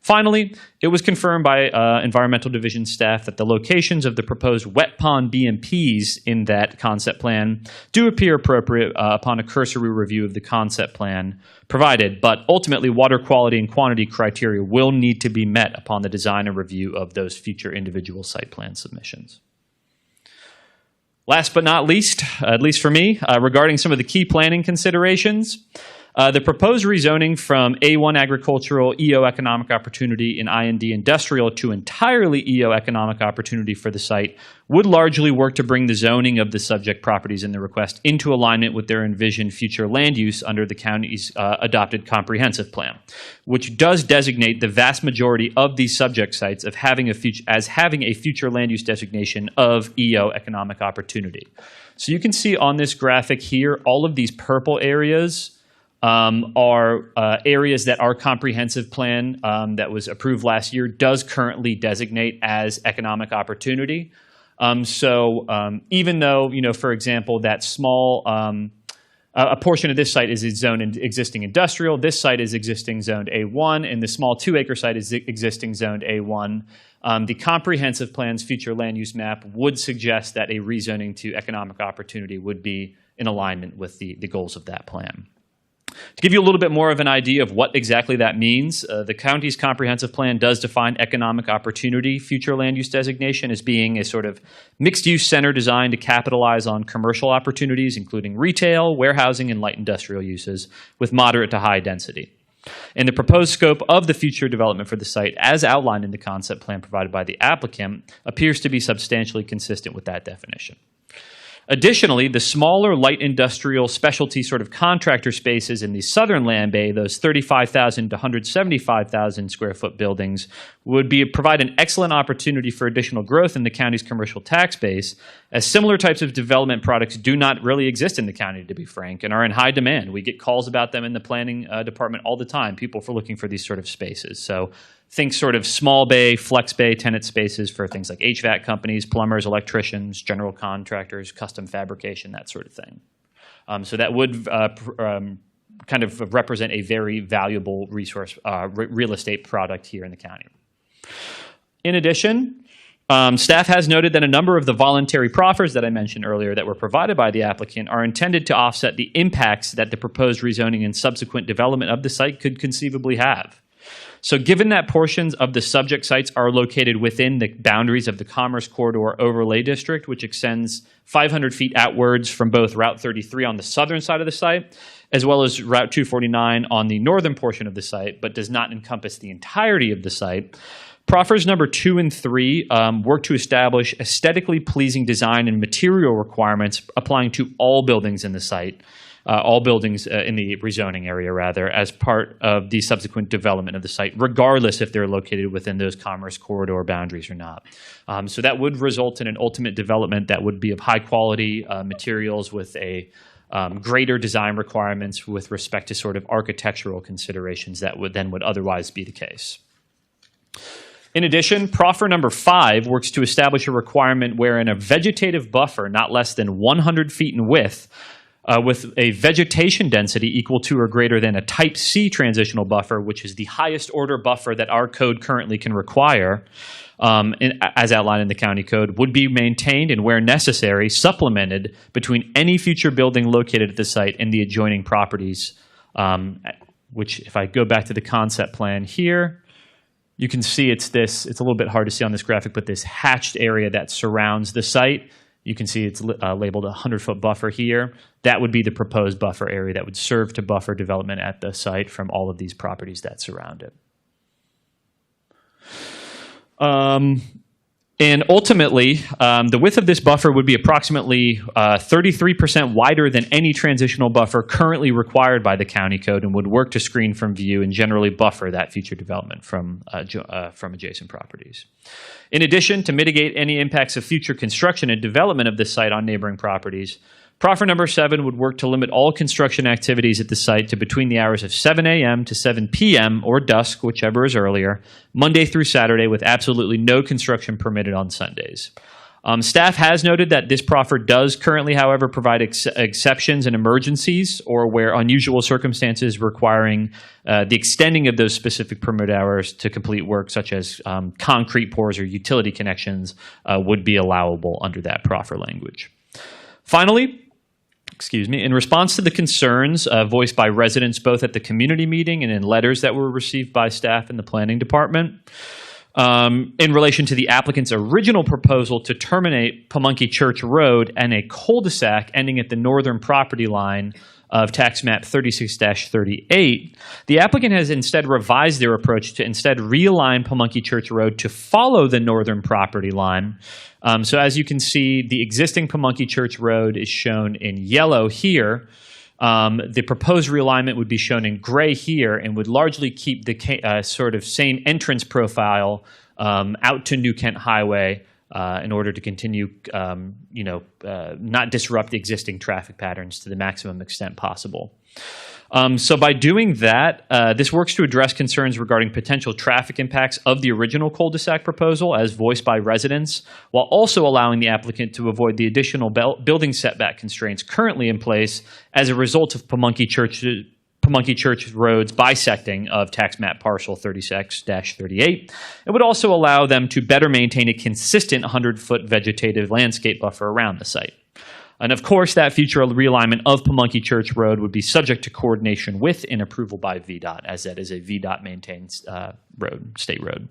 Finally, it was confirmed by Environmental Division staff that the locations of the proposed wet pond BMPs in that concept plan do appear appropriate upon a cursory review of the concept plan provided, but ultimately water quality and quantity criteria will need to be met upon the design and review of those future individual site plan submissions. Last but not least, at least for me, regarding some of the key planning considerations, the proposed rezoning from A1 agricultural EO economic opportunity and IND industrial to entirely EO economic opportunity for the site would largely work to bring the zoning of the subject properties in the request into alignment with their envisioned future land use under the county's adopted comprehensive plan, which does designate the vast majority of these subject sites of having a future land use designation of EO economic opportunity. So you can see on this graphic here, all of these purple areas are areas that our comprehensive plan that was approved last year does currently designate as economic opportunity. Even though, for example, that small, a portion of this site is zoned in existing industrial, this site is existing zoned A1, and the small 2-acre site is existing zoned A1. The comprehensive plan's future land use map would suggest that a rezoning to economic opportunity would be in alignment with the goals of that plan. To give you a little bit more of an idea of what exactly that means, the county's comprehensive plan does define economic opportunity future land use designation as being a sort of mixed-use center designed to capitalize on commercial opportunities, including retail, warehousing, and light industrial uses, with moderate to high density. And the proposed scope of the future development for the site, as outlined in the concept plan provided by the applicant, appears to be substantially consistent with that definition. Additionally, the smaller light industrial specialty sort of contractor spaces in the southern land bay, those 35,000 to 175,000 square foot buildings, would provide an excellent opportunity for additional growth in the county's commercial tax base, as similar types of development products do not really exist in the county, to be frank, and are in high demand. We get calls about them in the planning department all the time, people for looking for these sort of spaces. So think sort of small bay, flex bay tenant spaces for things like HVAC companies, plumbers, electricians, general contractors, custom fabrication, that sort of thing. So that would kind of represent a very valuable resource, real estate product here in the county. In addition, staff has noted that a number of the voluntary proffers that I mentioned earlier that were provided by the applicant are intended to offset the impacts that the proposed rezoning and subsequent development of the site could conceivably have. So given that portions of the subject sites are located within the boundaries of the Commerce Corridor Overlay District, which extends 500 feet outwards from both Route 33 on the southern side of the site, as well as Route 249 on the northern portion of the site, but does not encompass the entirety of the site, proffers number 2 and 3 work to establish aesthetically pleasing design and material requirements applying to all buildings in the site, all buildings in the rezoning area, rather, as part of the subsequent development of the site, regardless if they're located within those Commerce Corridor boundaries or not. So that would result in an ultimate development that would be of high quality materials with a greater design requirements with respect to sort of architectural considerations that would otherwise be the case. In addition, proffer number 5 works to establish a requirement wherein a vegetative buffer not less than 100 feet in width with a vegetation density equal to or greater than a type C transitional buffer, which is the highest order buffer that our code currently can require, as outlined in the county code, would be maintained and, where necessary, supplemented between any future building located at the site and the adjoining properties, which, if I go back to the concept plan here, you can see it's a little bit hard to see on this graphic, but this hatched area that surrounds the site, you can see it's labeled a 100-foot buffer here. That would be the proposed buffer area that would serve to buffer development at the site from all of these properties that surround it. And ultimately, the width of this buffer would be approximately 33% wider than any transitional buffer currently required by the county code and would work to screen from view and generally buffer that future development from adjacent properties. In addition, to mitigate any impacts of future construction and development of this site on neighboring properties, proffer number 7 would work to limit all construction activities at the site to between the hours of 7 a.m. to 7 p.m. or dusk, whichever is earlier, Monday through Saturday, with absolutely no construction permitted on Sundays. Staff has noted that this proffer does currently, however, provide exceptions in emergencies or where unusual circumstances requiring the extending of those specific permit hours to complete work such as concrete pours or utility connections would be allowable under that proffer language. Finally, in response to the concerns voiced by residents both at the community meeting and in letters that were received by staff in the planning department, in relation to the applicant's original proposal to terminate Pamunkey Church Road and a cul-de-sac ending at the northern property line of tax map 36-38, the applicant has instead revised their approach to instead realign Pamunkey Church Road to follow the northern property line. So as you can see, the existing Pamunkey Church Road is shown in yellow here. The proposed realignment would be shown in gray here and would largely keep the sort of same entrance profile out to New Kent Highway in order to continue, not disrupt the existing traffic patterns to the maximum extent possible. So by doing that, this works to address concerns regarding potential traffic impacts of the original cul-de-sac proposal as voiced by residents, while also allowing the applicant to avoid the additional building setback constraints currently in place as a result of Pamunkey Church Road's bisecting of tax map parcel 36-38. It would also allow them to better maintain a consistent 100-foot vegetative landscape buffer around the site. And of course, that future realignment of Pamunkey Church Road would be subject to coordination with and approval by VDOT, as that is a VDOT-maintained state road.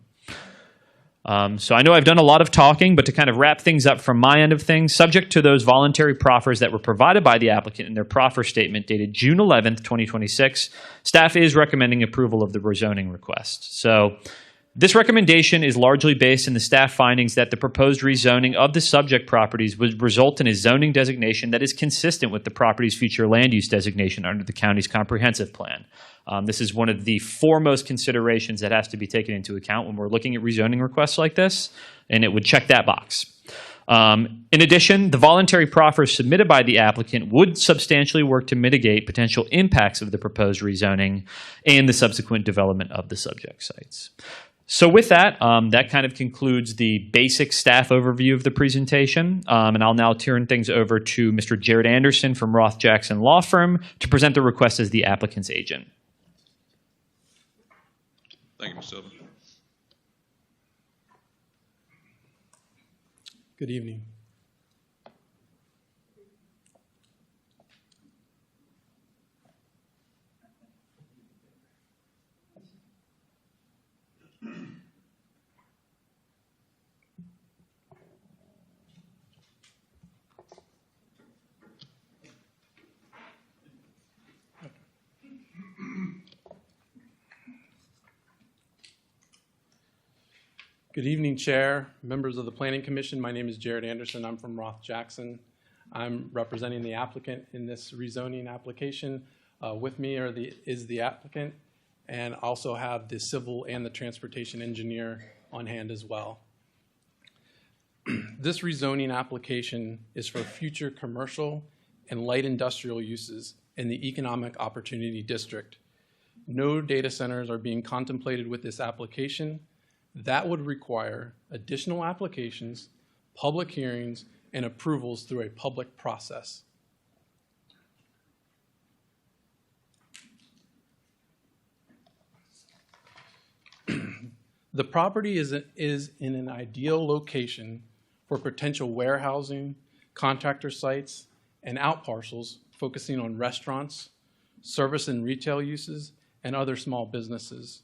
So I know I've done a lot of talking, but to kind of wrap things up from my end of things, subject to those voluntary proffers that were provided by the applicant in their proffer statement dated June 11th, 2026, staff is recommending approval of the rezoning request. So this recommendation is largely based in the staff findings that the proposed rezoning of the subject properties would result in a zoning designation that is consistent with the property's future land use designation under the county's comprehensive plan. This is one of the foremost considerations that has to be taken into account when we're looking at rezoning requests like this, and it would check that box. In addition, the voluntary proffers submitted by the applicant would substantially work to mitigate potential impacts of the proposed rezoning and the subsequent development of the subject sites. So with that, that kind of concludes the basic staff overview of the presentation. And I'll now turn things over to Mr. Jared Anderson from Roth Jackson Law Firm to present the request as the applicant's agent. Thank you, Mr. Silva. Good evening. Good evening, Chair, members of the Planning Commission. My name is Jared Anderson. I'm from Roth Jackson. I'm representing the applicant in this rezoning application. With me is the applicant, and also have the civil and the transportation engineer on hand as well. This rezoning application is for future commercial and light industrial uses in the Economic Opportunity District. No data centers are being contemplated with this application. That would require additional applications, public hearings, and approvals through a public process. The property is in an ideal location for potential warehousing, contractor sites, and out parcels focusing on restaurants, service and retail uses, and other small businesses.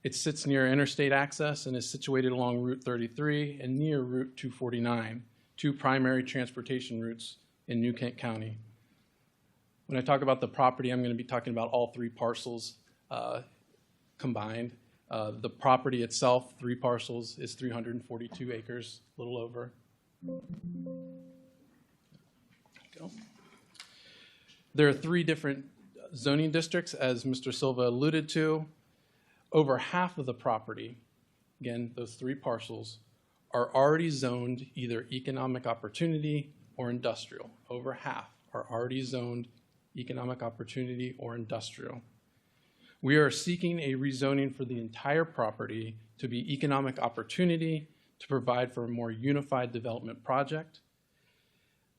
It sits near interstate access and is situated along Route 33 and near Route 249, two primary transportation routes in New Kent County. When I talk about the property, I'm going to be talking about all three parcels combined. The property itself, three parcels, is 342 acres, a little over. There are three different zoning districts, as Mr. Silva alluded to. Over half of the property, again, those three parcels, are already zoned either economic opportunity or industrial. Over half are already zoned economic opportunity or industrial. We are seeking a rezoning for the entire property to be economic opportunity to provide for a more unified development project.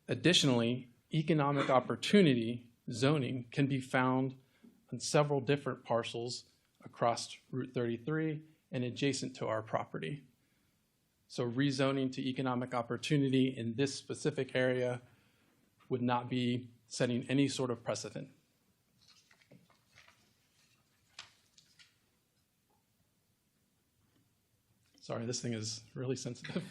Additionally, economic opportunity zoning can be found on several different parcels across Route 33 and adjacent to our property. So rezoning to economic opportunity in this specific area would not be setting any sort of precedent. Sorry, this thing is really sensitive.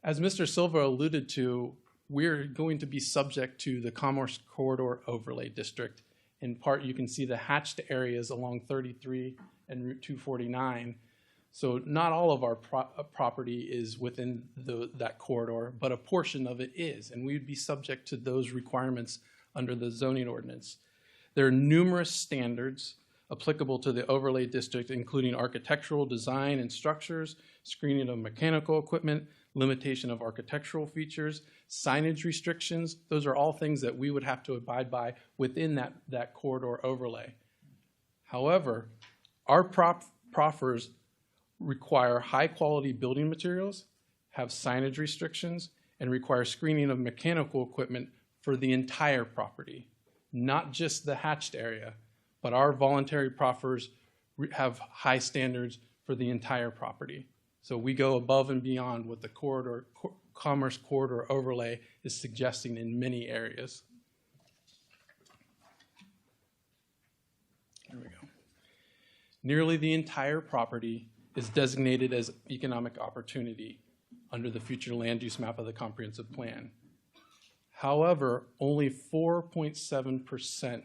As Mr. Silva alluded to, we're going to be subject to the Commerce Corridor Overlay District. In part, you can see the hatched areas along 33 and Route 249. So not all of our property is within that corridor, but a portion of it is, and we'd be subject to those requirements under the zoning ordinance. There are numerous standards applicable to the overlay district, including architectural design and structures, screening of mechanical equipment, limitation of architectural features, signage restrictions. Those are all things that we would have to abide by within that corridor overlay. However, our proffers require high-quality building materials, have signage restrictions, and require screening of mechanical equipment for the entire property, not just the hatched area, but our voluntary proffers have high standards for the entire property. So we go above and beyond what the Commerce Corridor Overlay is suggesting in many areas. There we go. Nearly the entire property is designated as economic opportunity under the future land use map of the comprehensive plan. However, only 4.7%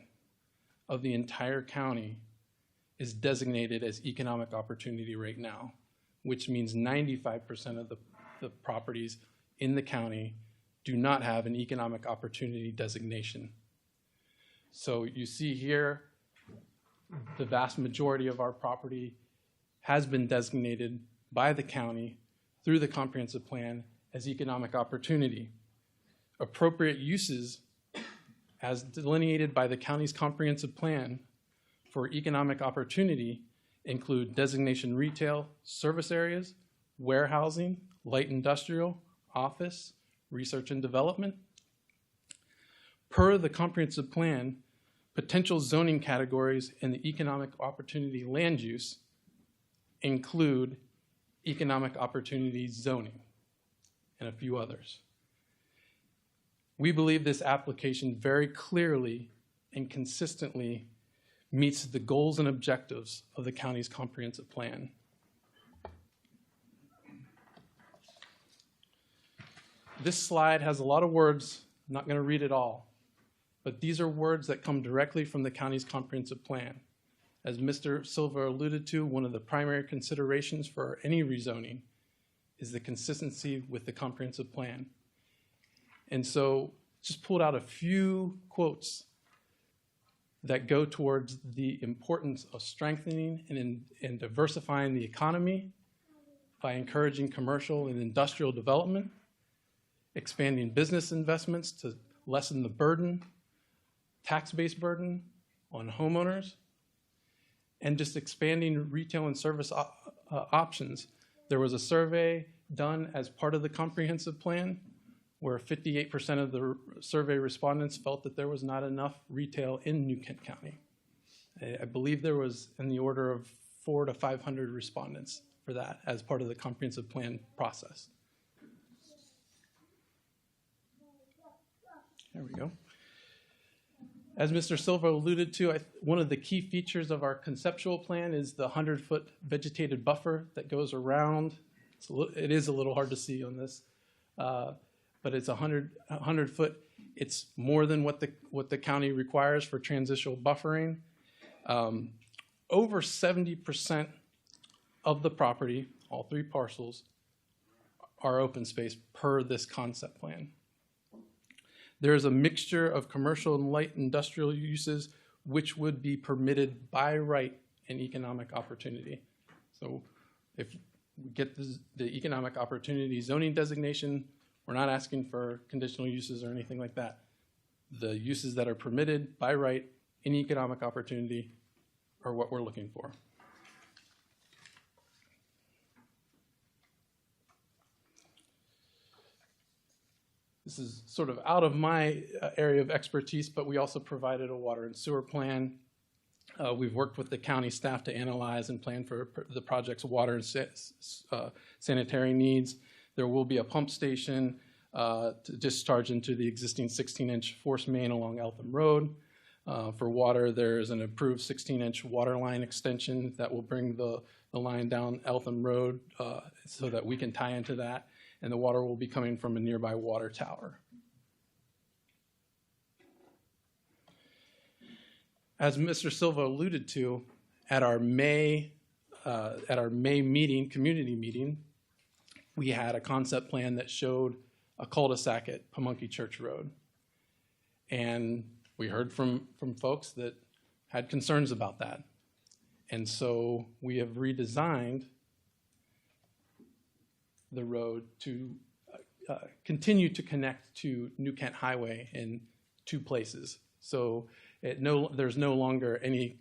of the entire county is designated as economic opportunity right now, which means 95% of the properties in the county do not have an economic opportunity designation. So you see here, the vast majority of our property has been designated by the county through the comprehensive plan as economic opportunity. Appropriate uses as delineated by the county's comprehensive plan for economic opportunity include designation retail, service areas, warehousing, light industrial, office, research and development. Per the comprehensive plan, potential zoning categories in the economic opportunity land use include economic opportunity zoning and a few others. We believe this application very clearly and consistently meets the goals and objectives of the county's comprehensive plan. This slide has a lot of words. I'm not going to read it all, but these are words that come directly from the county's comprehensive plan. As Mr. Silva alluded to, one of the primary considerations for any rezoning is the consistency with the comprehensive plan. And so just pulled out a few quotes that go towards the importance of strengthening and diversifying the economy by encouraging commercial and industrial development, expanding business investments to lessen the burden, tax-based burden on homeowners, and just expanding retail and service options. There was a survey done as part of the comprehensive plan where 58% of the survey respondents felt that there was not enough retail in New Kent County. I believe there was in the order of 400 to 500 respondents for that as part of the comprehensive plan process. There we go. As Mr. Silva alluded to, one of the key features of our conceptual plan is the 100-foot vegetated buffer that goes around. It is a little hard to see on this, but it's 100 foot. It's more than what the county requires for transitional buffering. Over 70% of the property, all three parcels, are open space per this concept plan. There is a mixture of commercial and light industrial uses which would be permitted by right in economic opportunity. So if we get the economic opportunity zoning designation, we're not asking for conditional uses or anything like that. The uses that are permitted by right in economic opportunity are what we're looking for. This is sort of out of my area of expertise, but we also provided a water and sewer plan. We've worked with the county staff to analyze and plan for the project's water and sanitary needs. There will be a pump station to discharge into the existing 16-inch force main along Eltham Road. For water, there is an approved 16-inch water line extension that will bring the line down Eltham Road so that we can tie into that, and the water will be coming from a nearby water tower. As Mr. Silva alluded to, at our May meeting, community meeting, we had a concept plan that showed a cul-de-sac at Pamunkey Church Road. And we heard from folks that had concerns about that. And so we have redesigned the road to continue to connect to New Kent Highway in 2 places. So there's no longer any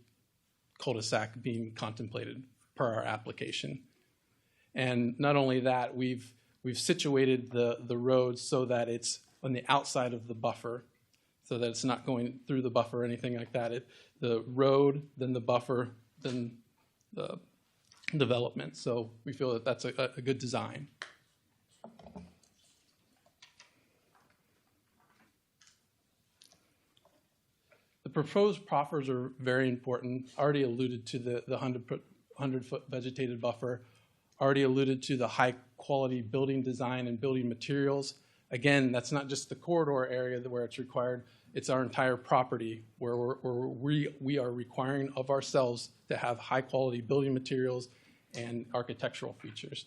cul-de-sac being contemplated per our application. And not only that, we've situated the road so that it's on the outside of the buffer, so that it's not going through the buffer or anything like that. The road, then the buffer, then the development. So we feel that that's a good design. The proposed proffers are very important. Already alluded to the 100-foot vegetated buffer. Already alluded to the high-quality building design and building materials. Again, that's not just the corridor area where it's required. It's our entire property where we are requiring of ourselves to have high-quality building materials and architectural features.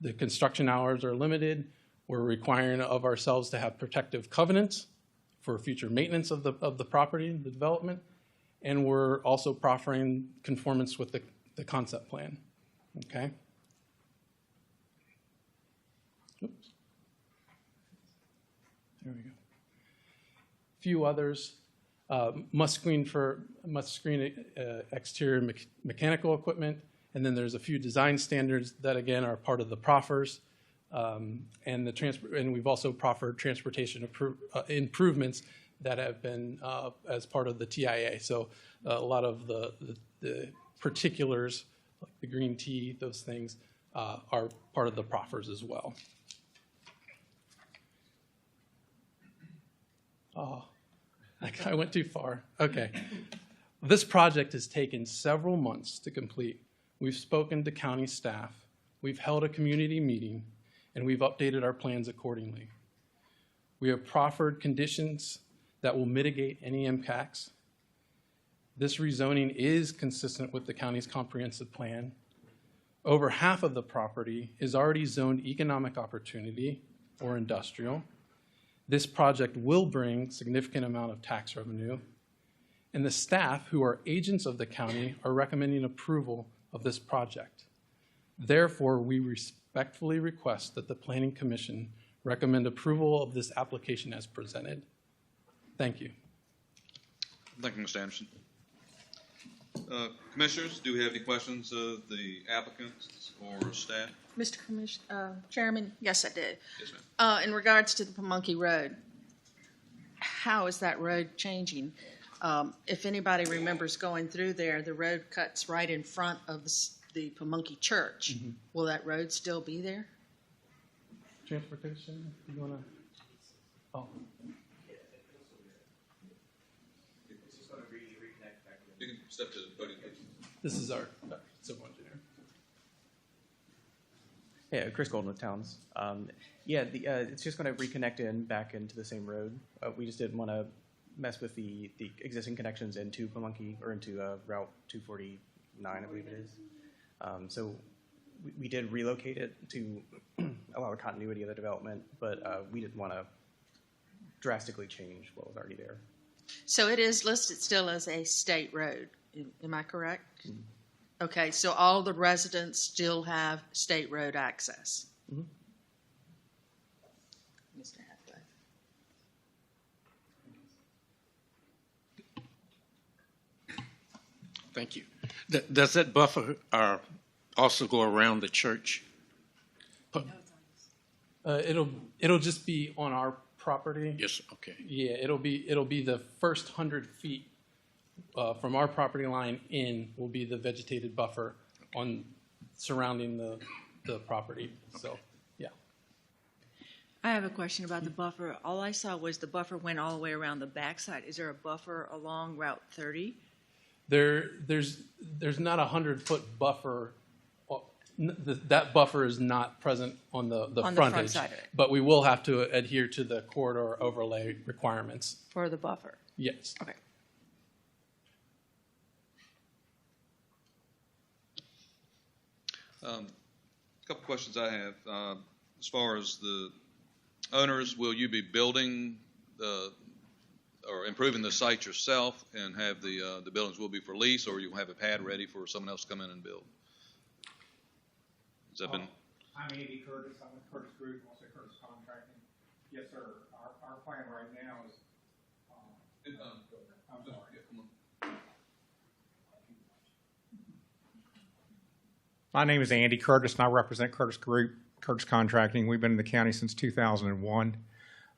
The construction hours are limited. We're requiring of ourselves to have protective covenants for future maintenance of the property, the development, and we're also proffering conformance with the concept plan. Okay. Oops. There we go. Few others. Must screen exterior mechanical equipment, and then there's a few design standards that again are part of the proffers, and we've also proffered transportation improvements that have been as part of the TIA. So a lot of the particulars, like the green tea, those things are part of the proffers as well. Oh, I went too far. Okay. This project has taken several months to complete. We've spoken to county staff, we've held a community meeting, and we've updated our plans accordingly. We have proffered conditions that will mitigate any impacts. This rezoning is consistent with the county's comprehensive plan. Over half of the property is already zoned economic opportunity or industrial. This project will bring significant amount of tax revenue, and the staff, who are agents of the county, are recommending approval of this project. Therefore, we respectfully request that the Planning Commission recommend approval of this application as presented. Thank you. Thank you, Mr. Anderson. Commissioners, do we have any questions of the applicants or staff? Mr. Chairman, yes, I did. Yes, ma'am. In regards to the Pamunkey Road, how is that road changing? If anybody remembers going through there, the road cuts right in front of the Pamunkey Church. Mm-hmm. Will that road still be there? Transportation, you want to? Oh. You can step to the podium, please. This is our civil engineer. Yeah, Chris Golden with Towns. It's just going to reconnect back into the same road. We just didn't want to mess with the existing connections into Pamunkey or into Route 249, I believe it is. So we did relocate it to allow the continuity of the development, but we didn't want to drastically change what was already there. So it is listed still as a state road. Am I correct? Mm-hmm. Okay, so all the residents still have state road access. Mm-hmm. Mr. Hathaway. Thank you. Does that buffer also go around the church? It'll just be on our property. Yes, okay. Yeah, it'll be the first 100 feet from our property line in will be the vegetated buffer on surrounding the property. So, yeah. I have a question about the buffer. All I saw was the buffer went all the way around the backside. Is there a buffer along Route 30? There's not a 100-foot buffer. That buffer is not present on the On the frontage, front side of it. but we will have to adhere to the corridor overlay requirements. For the buffer? Yes. Okay. A couple questions I have. As far as the owners, will you be building or improving the site yourself and have the buildings will be for lease, or you'll have a pad ready for someone else to come in and build? Has that been? I'm Andy Curtis. I'm with Curtis Group, also Curtis Contracting. Yes, sir. Our plan right now is. I'm sorry. Come on. My name is Andy Curtis, and I represent Curtis Group, Curtis Contracting. We've been in the county since 2001.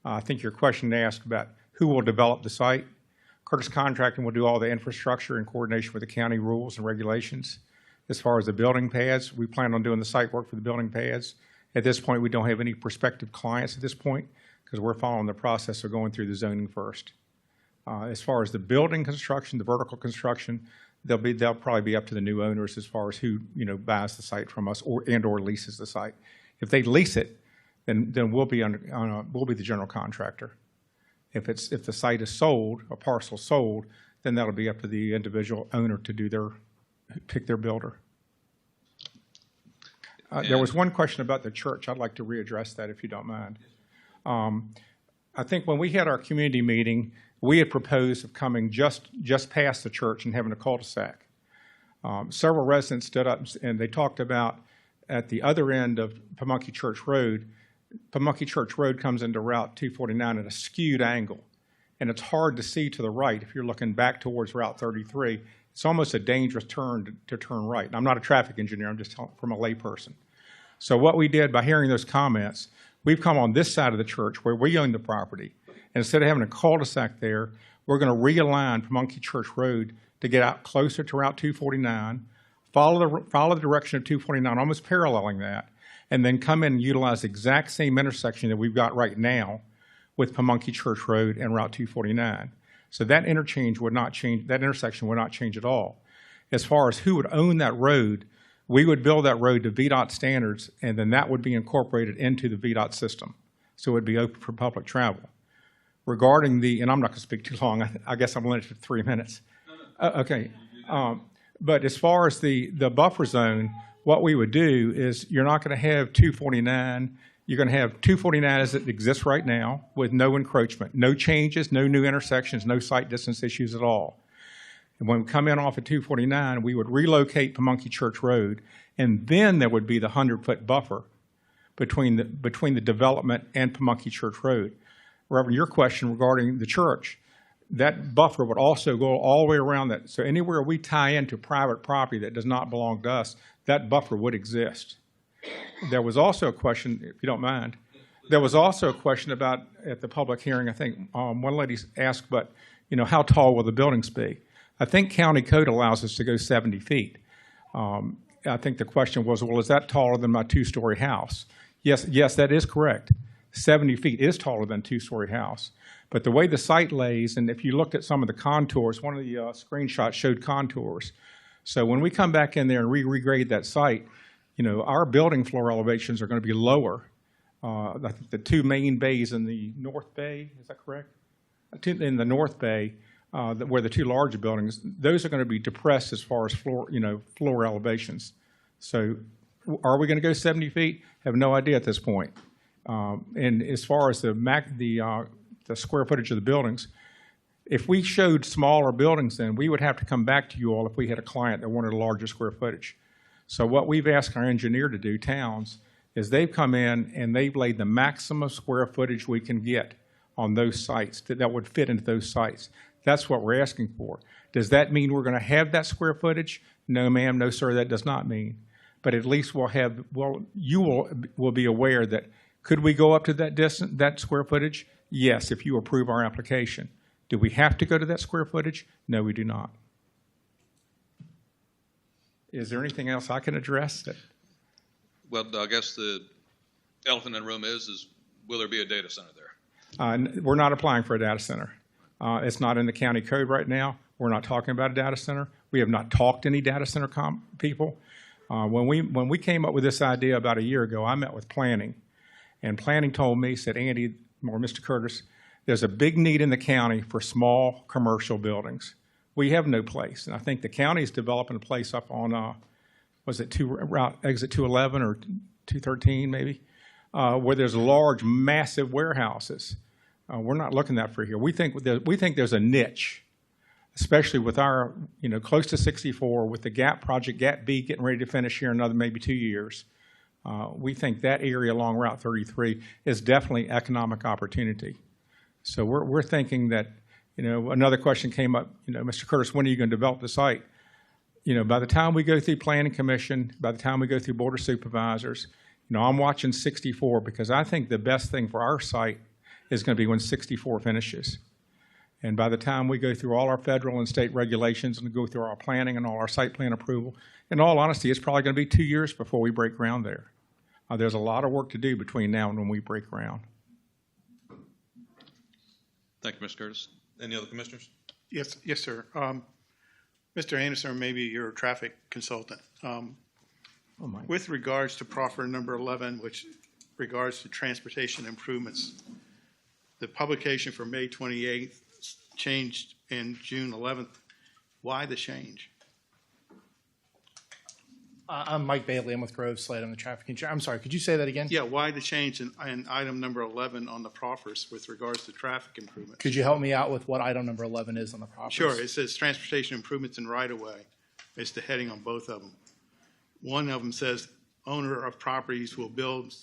I think your question asked about who will develop the site. Curtis Contracting will do all the infrastructure in coordination with the county rules and regulations. As far as the building pads, we plan on doing the site work for the building pads. At this point, we don't have any prospective clients at this point because we're following the process of going through the zoning first. As far as the building construction, the vertical construction, they'll probably be up to the new owners as far as who buys the site from us or leases the site. If they lease it, then we'll be the general contractor. If the site is sold, a parcel sold, then that'll be up to the individual owner to pick their builder. There was one question about the church. I'd like to readdress that if you don't mind. I think when we had our community meeting, we had proposed of coming just past the church and having a cul-de-sac. Several residents stood up and they talked about at the other end of Pamunkey Church Road. Pamunkey Church Road comes into Route 249 at a skewed angle, and it's hard to see to the right if you're looking back towards Route 33. It's almost a dangerous turn to turn right. And I'm not a traffic engineer, I'm just from a layperson. So what we did by hearing those comments, we've come on this side of the church where we own the property. And instead of having a cul-de-sac there, we're going to realign Pamunkey Church Road to get out closer to Route 249, follow the direction of 249, almost paralleling that, and then come in and utilize the exact same intersection that we've got right now with Pamunkey Church Road and Route 249. So that interchange would not change, that intersection would not change at all. As far as who would own that road, we would build that road to VDOT standards, and then that would be incorporated into the VDOT system. So it would be open for public travel. Regarding and I'm not going to speak too long, I guess I'm limited to 3 minutes. Okay. But as far as the buffer zone, what we would do is you're not going to have 249. You're going to have 249 as it exists right now with no encroachment, no changes, no new intersections, no site distance issues at all. And when we come in off of 249, we would relocate Pamunkey Church Road, and then there would be the 100-foot buffer between the development and Pamunkey Church Road. Reverend, your question regarding the church, that buffer would also go all the way around that. So anywhere we tie into private property that does not belong to us, that buffer would exist. There was also a question, if you don't mind, there was also a question about, at the public hearing, I think one lady asked, but how tall will the buildings be? I think county code allows us to go 70 feet. I think the question was, well, is that taller than my two-story house? Yes, that is correct. 70 feet is taller than a two-story house. But the way the site lays, and if you looked at some of the contours, one of the screenshots showed contours. So when we come back in there and regrade that site, our building floor elevations are going to be lower. I think the two main bays in the north bay, is that correct? In the north bay, where the two larger buildings, those are going to be depressed as far as floor elevations. So are we going to go 70 feet? Have no idea at this point. And as far as the square footage of the buildings, if we showed smaller buildings, then we would have to come back to you all if we had a client that wanted a larger square footage. So what we've asked our engineer to do, Towns, is they've come in and they've laid the maximum square footage we can get on those sites that would fit into those sites. That's what we're asking for. Does that mean we're going to have that square footage? No, ma'am, no, sir, that does not mean. But at least you will be aware that Could we go up to that distance, that square footage? Yes, if you approve our application. Do we have to go to that square footage? No, we do not. Is there anything else I can address? Well, I guess the elephant in the room is will there be a data center there? We're not applying for a data center. It's not in the county code right now. We're not talking about a data center. We have not talked to any data center people. When we came up with this idea about a year ago, I met with planning, and planning told me, said, Andy, or Mr. Curtis, there's a big need in the county for small commercial buildings. We have no place, and I think the county is developing a place up on, was it route exit 211 or 213 maybe, where there's large, massive warehouses. We're not looking at that for here. We think there's a niche, especially with our, close to 64, with the GAP project, GAP B, getting ready to finish here in another maybe 2 years. We think that area along Route 33 is definitely economic opportunity. So we're thinking that, another question came up, Mr. Curtis, when are you going to develop the site? By the time we go through Planning Commission, by the time we go through Board of Supervisors, I'm watching 64 because I think the best thing for our site is going to be when 64 finishes. And by the time we go through all our federal and state regulations and go through our planning and all our site plan approval, in all honesty, it's probably going to be 2 years before we break ground there. There's a lot of work to do between now and when we break ground. Thank you, Mr. Curtis. Any other commissioners? Yes, sir. Mr. Anderson, maybe you're a traffic consultant. With regards to proffer number 11, which regards to transportation improvements, the publication for May 28th changed in June 11th. Why the change? I'm Mike Bailey. I'm with Grove Slate. I'm the traffic engineer. I'm sorry, could you say that again? Yeah, why the change in item number 11 on the proffers with regards to traffic improvements? Could you help me out with what item number 11 is on the property? Sure. It says transportation improvements in right-of-way. It's the heading on both of them. One of them says owner of properties will build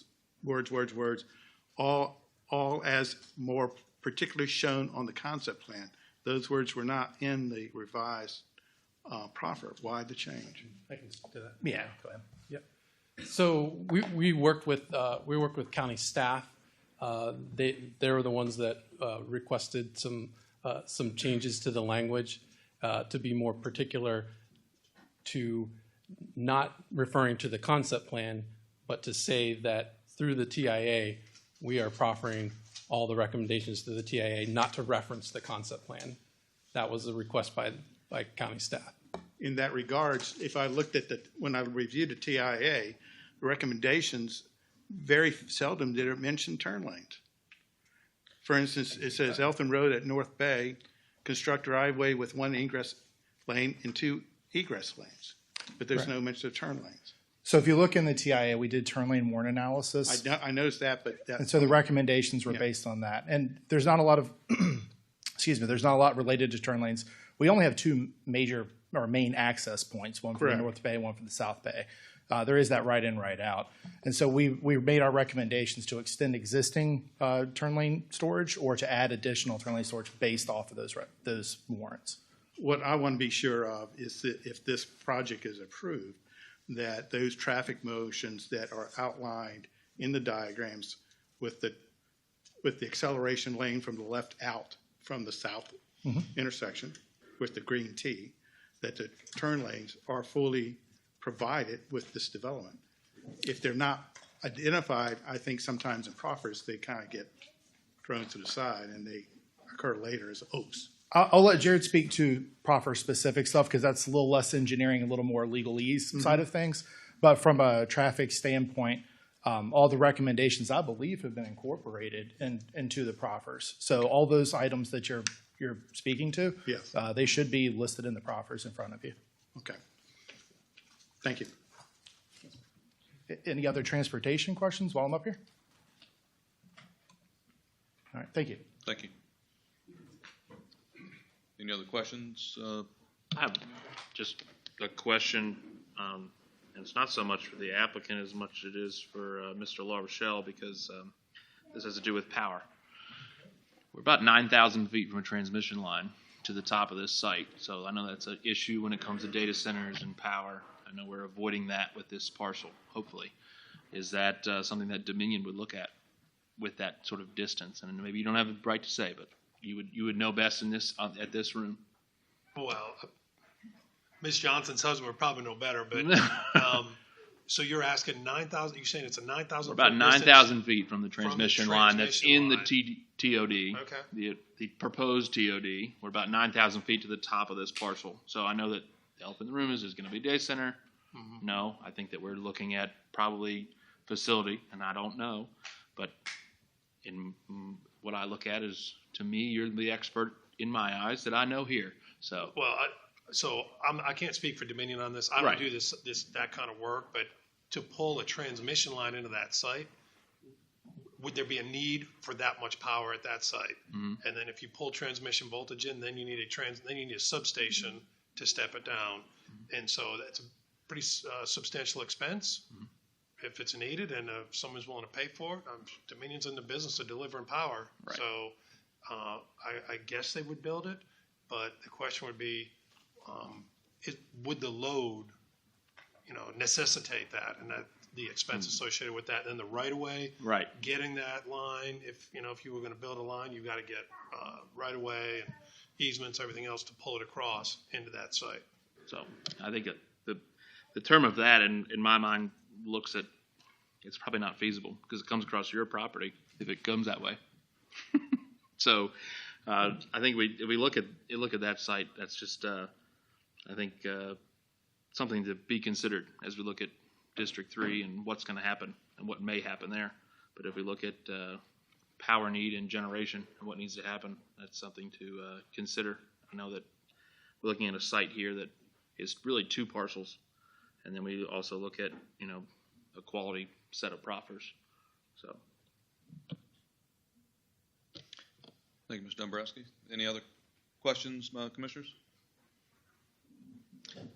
words, all as more particularly shown on the concept plan. Those words were not in the revised proffer. Why the change? I can do that. Yeah, go ahead. Yep. So we worked with county staff. They were the ones that requested some changes to the language to be more particular, to not referring to the concept plan, but to say that through the TIA we are proffering all the recommendations to the TIA, not to reference the concept plan. That was a request by county staff. In that regards, if I looked at when I reviewed the TIA, the recommendations, very seldom did it mention turn lanes. For instance, it says Eltham Road at North Bay, construct a driveway with one ingress lane and two egress lanes, but there's no mention of turn lanes. So if you look in the TIA, we did turn lane warrant analysis. I noticed that, but and so the recommendations were based on that. And there's not a lot of, there's not a lot related to turn lanes. We only have two major or main access points, one for the North Bay, one for the South Bay. There is that right in, right out. And so we made our recommendations to extend existing turn lane storage or to add additional turn lane storage based off of those warrants. What I want to be sure of is that if this project is approved, that those traffic motions that are outlined in the diagrams with the acceleration lane from the left out from the south intersection with the green T, that the turn lanes are fully provided with this development. If they're not identified, I think sometimes in proffers, they kind of get thrown to the side and they occur later as oops. I'll let Jared speak to proffer specific stuff because that's a little less engineering, a little more legalese side of things. But from a traffic standpoint, all the recommendations, I believe, have been incorporated into the proffers. So all those items that you're speaking to, yes, they should be listed in the proffers in front of you. Okay. Thank you. Any other transportation questions while I'm up here? All right, thank you. Thank you. Any other questions? I have just a question, and it's not so much for the applicant as much as it is for Mr. LaRochelle, because this has to do with power. We're about 9,000 feet from a transmission line to the top of this site, so I know that's an issue when it comes to data centers and power. I know we're avoiding that with this parcel, hopefully. Is that something that Dominion would look at? with that sort of distance. And maybe you don't have the right to say, but you would know best in this at this room. Well, Ms. Johnson's husband would probably know better, but so you're asking 9,000. You're saying it's a 9,000. About 9,000 feet from the transmission line that's in the transmission TOD. Okay. The proposed TOD. We're about 9,000 feet to the top of this parcel. So I know that the elephant in the room is going to be day center. Mm-hmm. No, I think that we're looking at probably facility, and I don't know, but in what I look at is, to me, you're the expert in my eyes that I know here. So Well, I can't speak for Dominion on this. I don't Right. do that kind of work, but to pull a transmission line into that site, would there be a need for that much power at that site? Mhm. And then if you pull transmission voltage in, then you need a substation to step it down. And so that's a pretty substantial expense if it's needed, and if someone's willing to pay for it. Dominion's in the business of delivering power. Right. So I guess they would build it, but the question would be, would the load, necessitate that, and that the expense associated with that, and then the right of way, Right. getting that line. If you were going to build a line, you got to get right of way and easements, everything else to pull it across into that site. So I think the term of that, in my mind, looks at it's probably not feasible because it comes across your property if it comes that way. So I think if we look at that site, that's just I think something to be considered as we look at District 3 and what's going to happen and what may happen there. But if we look at power need and generation and what needs to happen, that's something to consider. I know that we're looking at a site here that is really two parcels, and then we also look at a quality set of proffers. So. Thank you, Mr. Dombrowski. Any other questions, commissioners?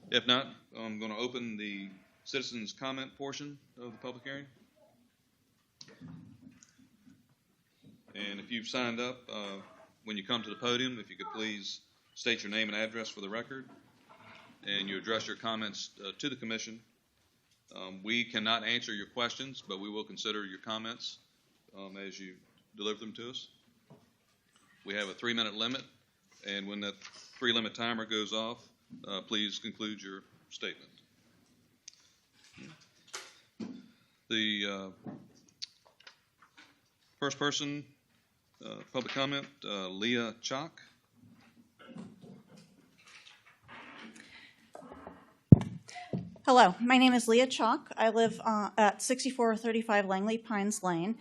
If not, I'm going to open the citizens' comment portion of the public hearing. And if you've signed up, when you come to the podium, if you could please state your name and address for the record, and you address your comments to the commission. We cannot answer your questions, but we will consider your comments as you deliver them to us. We have a 3-minute limit, and when that 3-minute timer goes off, please conclude your statement. The first person, public comment, Leah Chalk. Hello, my name is Leah Chalk. I live at 6435 Langley Pines Lane.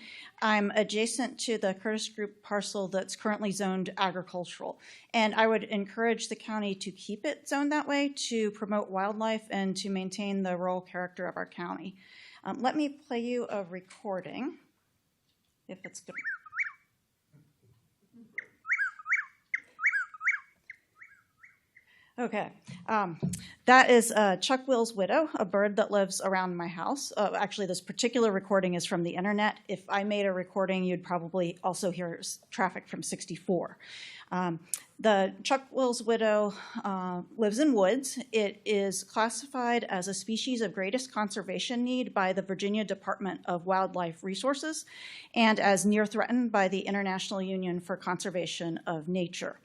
I'm adjacent to the Curtis Group parcel that's currently zoned agricultural. And I would encourage the county to keep it zoned that way to promote wildlife and to maintain the rural character of our county. Let me play you a recording, if it's good. Okay, that is Chuck Will's widow, a bird that lives around my house. Actually, this particular recording is from the internet. If I made a recording, you'd probably also hear traffic from 64. The Chuck Will's widow lives in woods. It is classified as a species of greatest conservation need by the Virginia Department of Wildlife Resources and as near threatened by the International Union for Conservation of Nature.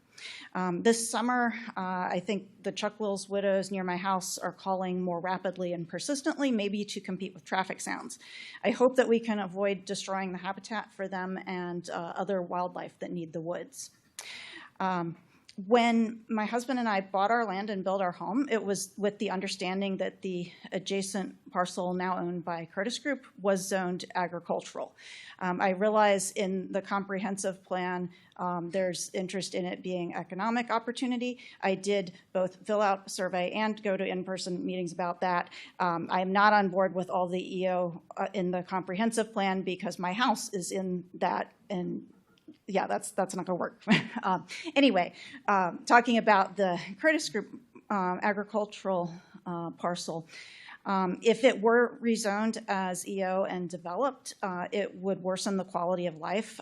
This summer, I think the Chuck Will's widows near my house are calling more rapidly and persistently, maybe to compete with traffic sounds. I hope that we can avoid destroying the habitat for them and other wildlife that need the woods. When my husband and I bought our land and built our home, it was with the understanding that the adjacent parcel now owned by Curtis Group was zoned agricultural. I realize in the comprehensive plan there's interest in it being economic opportunity. I did both fill out a survey and go to in-person meetings about that. I am not on board with all the EO in the comprehensive plan because my house is in that, and yeah, that's not going to work. Anyway, talking about the Curtis Group agricultural parcel, if it were rezoned as EO and developed, it would worsen the quality of life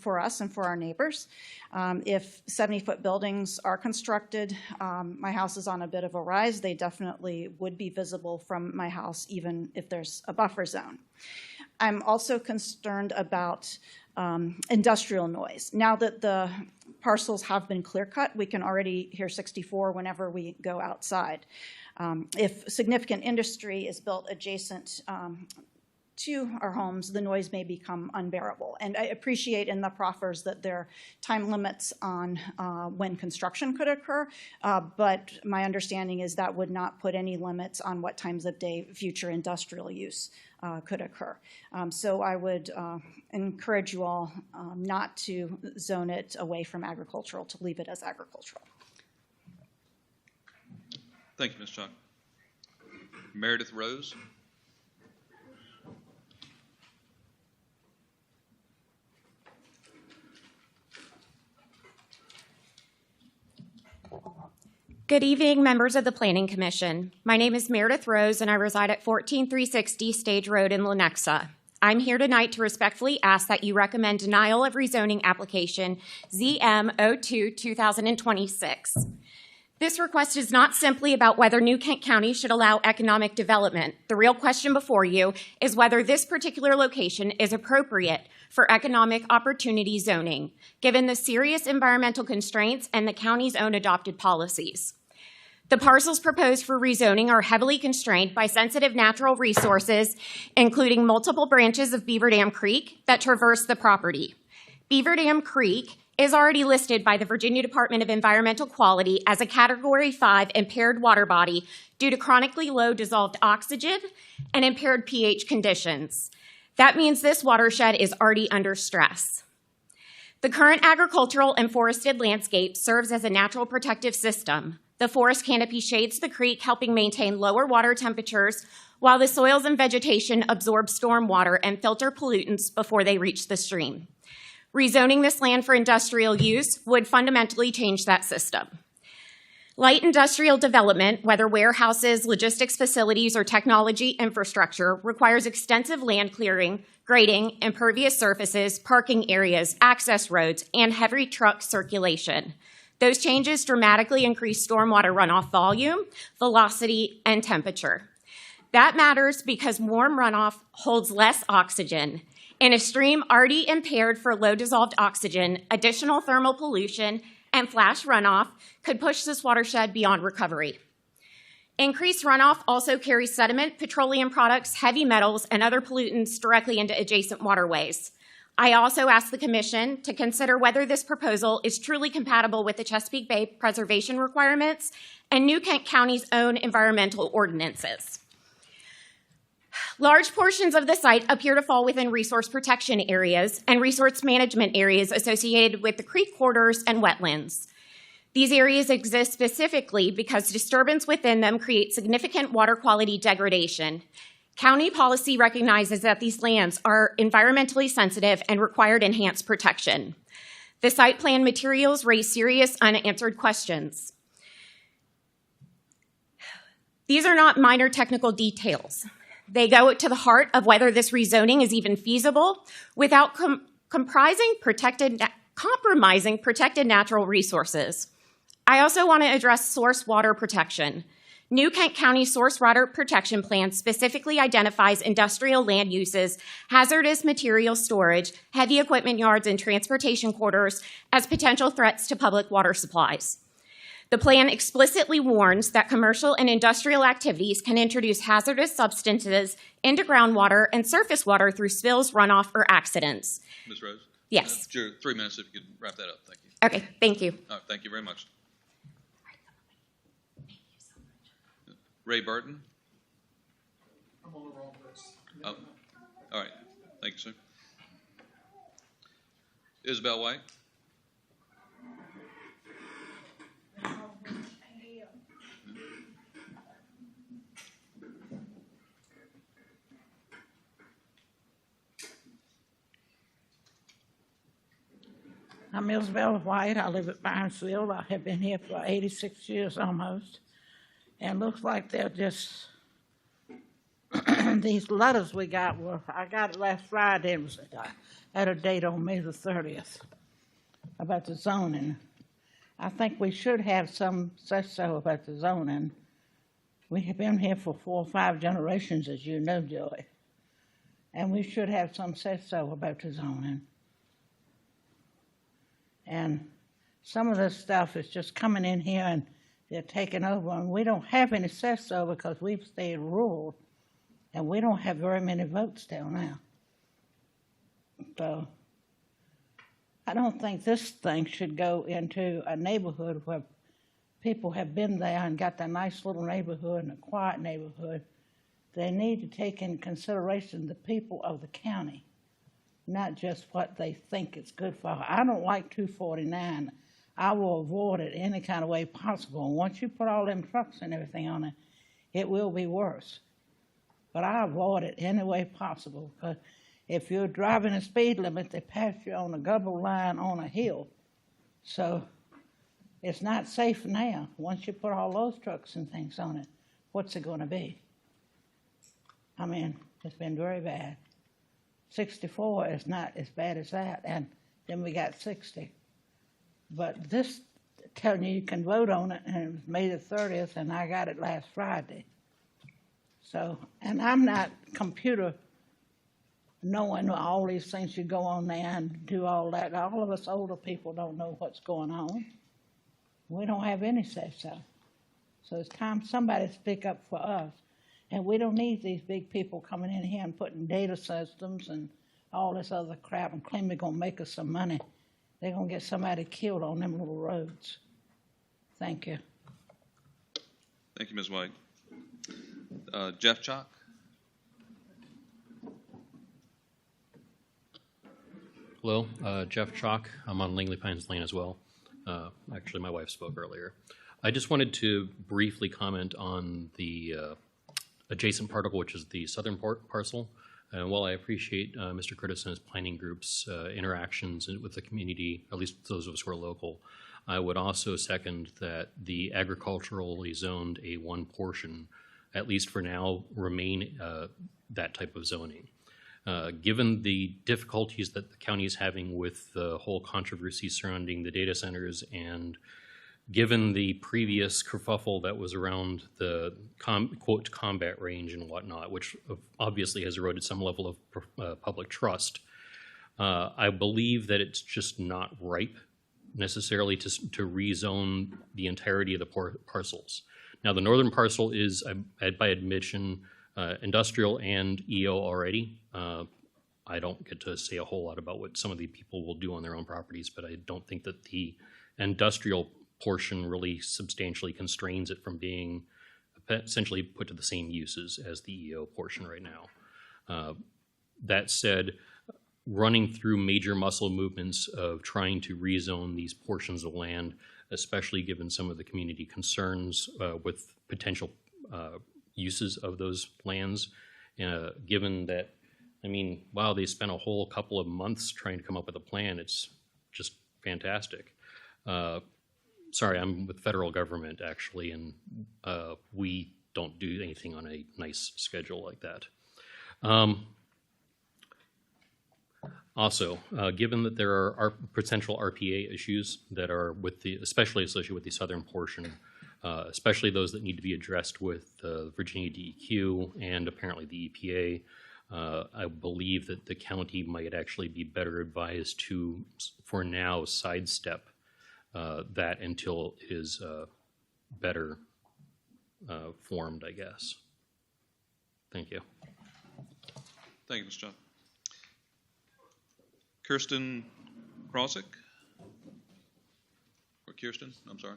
for us and for our neighbors. If 70-foot buildings are constructed, my house is on a bit of a rise. They definitely would be visible from my house, even if there's a buffer zone. I'm also concerned about industrial noise. Now that the parcels have been clear cut, we can already hear 64 whenever we go outside. If significant industry is built adjacent to our homes, the noise may become unbearable. And I appreciate in the proffers that there are time limits on when construction could occur, but my understanding is that would not put any limits on what times of day future industrial use could occur. So I would encourage you all not to zone it away from agricultural, to leave it as agricultural. Thank you, Ms. Chalk. Meredith Rose. Good evening, members of the Planning Commission. My name is Meredith Rose, and I reside at 14360 Stage Road in Lenexa. I'm here tonight to respectfully ask that you recommend denial of rezoning application ZM02-2026. This request is not simply about whether New Kent County should allow economic development. The real question before you is whether this particular location is appropriate for economic opportunity zoning, given the serious environmental constraints and the county's own adopted policies. The parcels proposed for rezoning are heavily constrained by sensitive natural resources, including multiple branches of Beaver Dam Creek that traverse the property. Beaver Dam Creek is already listed by the Virginia Department of Environmental Quality as a Category 5 impaired water body due to chronically low dissolved oxygen and impaired pH conditions. That means this watershed is already under stress. The current agricultural and forested landscape serves as a natural protective system. The forest canopy shades the creek, helping maintain lower water temperatures, while the soils and vegetation absorb storm water and filter pollutants before they reach the stream. Rezoning this land for industrial use would fundamentally change that system. Light industrial development, whether warehouses, logistics facilities, or technology infrastructure, requires extensive land clearing, grading, impervious surfaces, parking areas, access roads, and heavy truck circulation. Those changes dramatically increase stormwater runoff volume, velocity, and temperature. That matters because warm runoff holds less oxygen. In a stream already impaired for low dissolved oxygen, additional thermal pollution and flash runoff could push this watershed beyond recovery. Increased runoff also carries sediment, petroleum products, heavy metals, and other pollutants directly into adjacent waterways. I also ask the Commission to consider whether this proposal is truly compatible with the Chesapeake Bay preservation requirements and New Kent County's own environmental ordinances. Large portions of the site appear to fall within resource protection areas and resource management areas associated with the creek corridors and wetlands. These areas exist specifically because disturbance within them creates significant water quality degradation. County policy recognizes that these lands are environmentally sensitive and required enhanced protection. The site plan materials raise serious unanswered questions. These are not minor technical details. They go to the heart of whether this rezoning is even feasible without compromising protected natural resources. I also want to address source water protection. New Kent County Source Water Protection Plan specifically identifies industrial land uses, hazardous material storage, heavy equipment yards, and transportation corridors as potential threats to public water supplies. The plan explicitly warns that commercial and industrial activities can introduce hazardous substances into groundwater and surface water through spills, runoff, or accidents. Ms. Rose? Yes. Your 3 minutes, if you could wrap that up. Thank you. Okay, thank you. All right, thank you very much. Ray Burton? I'm on the wrong list. Oh, all right. Thank you, sir. Isabel White? I'm Isabel White. I live at Barnesville. I have been here for 86 years almost. And looks like they're just, these letters we got were, I got it last Friday, it was at a date on May the 30th about the zoning. I think we should have some say-so about the zoning. We have been here for 4 or 5 generations, as you know, Joey. and we should have some say-so about the zoning. And some of this stuff is just coming in here and they're taking over, and we don't have any say-so because we've stayed rural, and we don't have very many votes down there. So I don't think this thing should go into a neighborhood where people have been there and got a nice little neighborhood and a quiet neighborhood. They need to take into consideration the people of the county, not just what they think is good for. I don't like 249. I will avoid it any kind of way possible. And once you put all them trucks and everything on it, it will be worse. But I avoid it any way possible, because if you're driving a speed limit, they pass you on a double line on a hill. So it's not safe now. Once you put all those trucks and things on it, what's it going to be? I mean, it's been very bad. 64 is not as bad as that, and then we got 60. But this telling you can vote on it, and it was May the 30th, and I got it last Friday. So, and I'm not computer knowing all these things. You go on there and do all that. All of us older people don't know what's going on. We don't have any say-so. So it's time somebody speak up for us. And we don't need these big people coming in here and putting data systems and all this other crap and claim they're going to make us some money. They're going to get somebody killed on them little roads. Thank you. Thank you, Ms. White. Jeff Chalk. Hello, Jeff Chalk. I'm on Langley Pines Lane as well. Actually, my wife spoke earlier. I just wanted to briefly comment on the adjacent particle, which is the southern parcel. And while I appreciate Mr. Curtis and his planning group's interactions with the community, at least those of us who are local, I would also second that the agriculturally zoned A1 portion, at least for now, remain that type of zoning. Given the difficulties that the county is having with the whole controversy surrounding the data centers, and given the previous kerfuffle that was around the quote combat range and whatnot, which obviously has eroded some level of public trust, I believe that it's just not ripe necessarily to rezone the entirety of the parcels. Now, the northern parcel is, by admission, industrial and EO already. I don't get to say a whole lot about what some of the people will do on their own properties, but I don't think that the industrial portion really substantially constrains it from being essentially put to the same uses as the EO portion right now. That said, running through major muscle movements of trying to rezone these portions of land, especially given some of the community concerns with potential uses of those lands, given that, I mean, wow, they spent a whole couple of months trying to come up with a plan. It's just fantastic. Sorry, I'm with federal government, actually, and we don't do anything on a nice schedule like that. Also, given that there are potential RPA issues that are especially associated with the southern portion, especially those that need to be addressed with the Virginia DEQ and apparently the EPA, I believe that the county might actually be better advised to, for now, sidestep that until it is better formed, I guess. Thank you. Thank you, Mr. John. Kirsten Krosick? Or Kirsten, I'm sorry.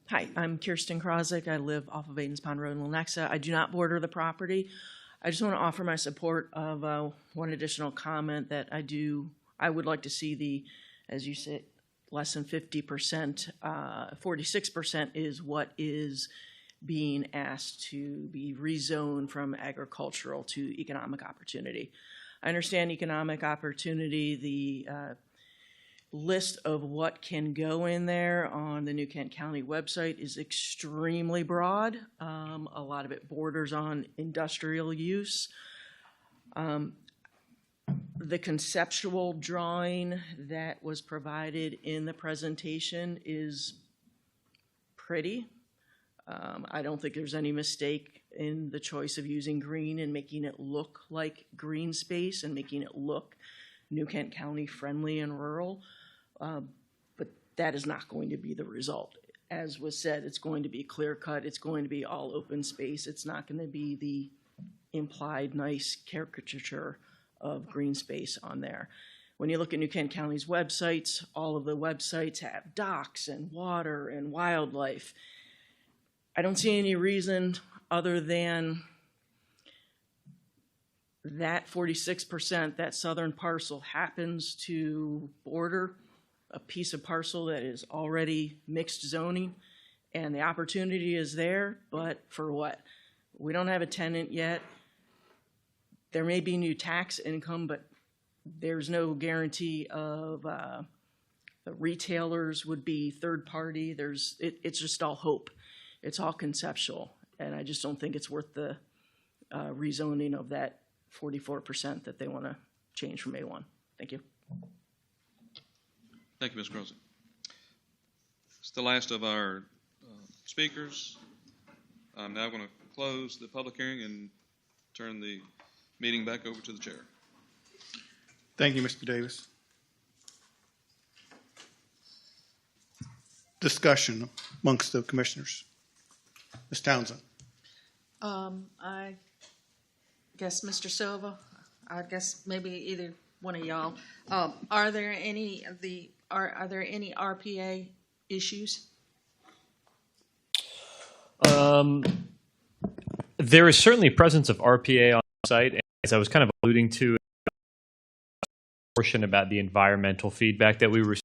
Hi, I'm Kirsten Krosick. I live off of Aidens Pond Road in Lenexa. I do not border the property. I just want to offer my support of one additional comment that I would like to see the, as you said, less than 50%, 46% is what is being asked to be rezoned from agricultural to economic opportunity. I understand economic opportunity, the list of what can go in there on the New Kent County website is extremely broad. A lot of it borders on industrial use. The conceptual drawing that was provided in the presentation is pretty. I don't think there's any mistake in the choice of using green and making it look like green space and making it look New Kent County friendly and rural. But that is not going to be the result. As was said, it's going to be clear cut. It's going to be all open space. It's not going to be the implied nice caricature of green space on there. When you look at New Kent County's websites, all of the websites have docks and water and wildlife. I don't see any reason other than that 46%, that southern parcel happens to border a piece of parcel that is already mixed zoning, and the opportunity is there, but for what? We don't have a tenant yet. There may be new tax income, but there's no guarantee of the retailers would be third party. It's just all hope. It's all conceptual, and I just don't think it's worth the rezoning of that 44% that they want to change from A1. Thank you. Thank you, Ms. Crozier. It's the last of our speakers. I'm now going to close the public hearing and turn the meeting back over to the chair. Thank you, Mr. Davis. Discussion amongst the commissioners. Ms. Townsend. I guess Mr. Silva, I guess maybe either one of y'all, are there any of the, are there any RPA issues? There is certainly presence of RPA on the site, and as I was kind of alluding to, portion about the environmental feedback that we received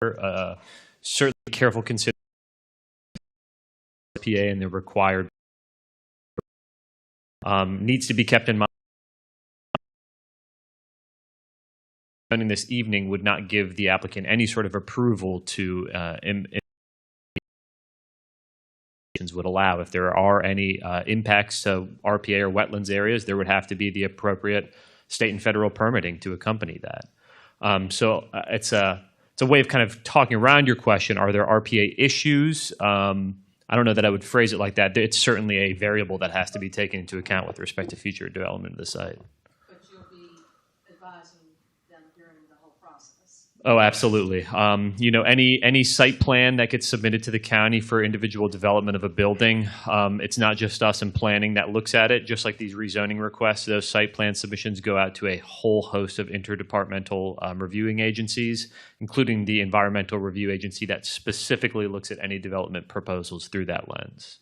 earlier, certainly careful consideration of RPA and the required needs to be kept in mind. This evening would not give the applicant any sort of approval to would allow. If there are any impacts to RPA or wetlands areas, there would have to be the appropriate state and federal permitting to accompany that. So it's a way of kind of talking around your question. Are there RPA issues? I don't know that I would phrase it like that. It's certainly a variable that has to be taken into account with respect to future development of the site. But you'll be advising them during the whole process. Oh, absolutely. You know, any site plan that gets submitted to the county for individual development of a building, it's not just us in planning that looks at it. Just like these rezoning requests, those site plan submissions go out to a whole host of interdepartmental reviewing agencies, including the environmental review agency that specifically looks at any development proposals through that lens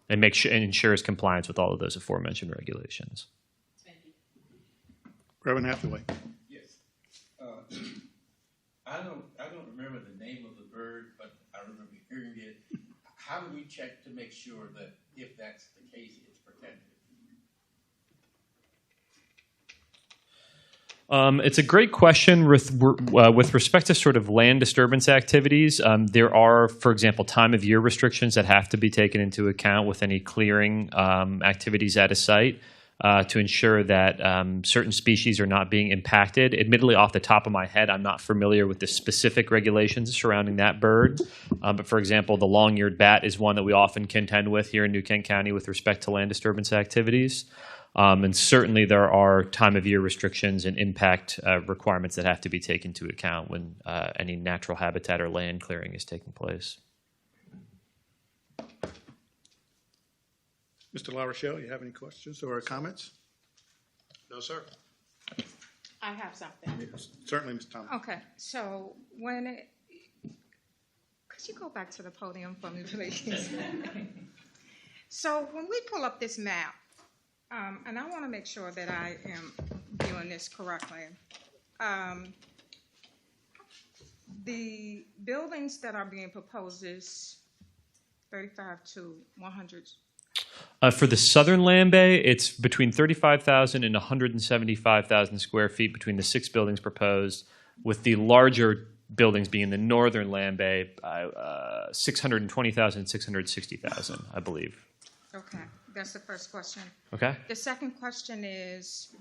and makes sure and ensures compliance with all of those aforementioned regulations. Thank you. Reverend Hathaway. Yes. I don't remember the name of the bird, but I remember hearing it. How do we check to make sure that if that's the case, it's protected? It's a great question with respect to sort of land disturbance activities. There are, for example, time of year restrictions that have to be taken into account with any clearing activities at a site to ensure that certain species are not being impacted. Admittedly, off the top of my head, I'm not familiar with the specific regulations surrounding that bird. But for example, the long-eared bat is one that we often contend with here in New Kent County with respect to land disturbance activities. And certainly there are time of year restrictions and impact requirements that have to be taken into account when any natural habitat or land clearing is taking place. Mr. LaRochelle, you have any questions or comments? No, sir. I have something. Yes, certainly, Ms. Thomas. Okay, so could you go back to the podium for me, please? So when we pull up this map, and I want to make sure that I am doing this correctly. The buildings that are being proposed is 35 to 100. For the southern land bay, it's between 35,000 and 175,000 square feet between the 6 buildings proposed, with the larger buildings being the northern land bay, 620,000 and 660,000, I believe. Okay, that's the first question. Okay. The second question is,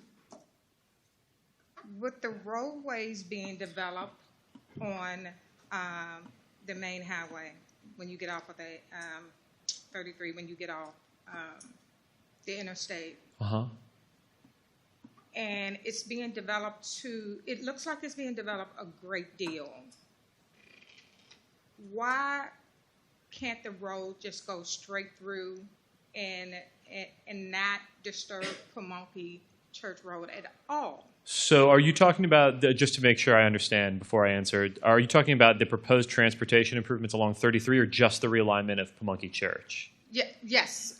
with the roadways being developed on the main highway, when you get off of the 33, when you get off the interstate. Uh-huh. And it's being developed it looks like it's being developed a great deal. Why can't the road just go straight through and not disturb Pamunkey Church Road at all? So are you talking about, just to make sure I understand before I answer, are you talking about the proposed transportation improvements along 33 or just the realignment of Pamunkey Church? Yes,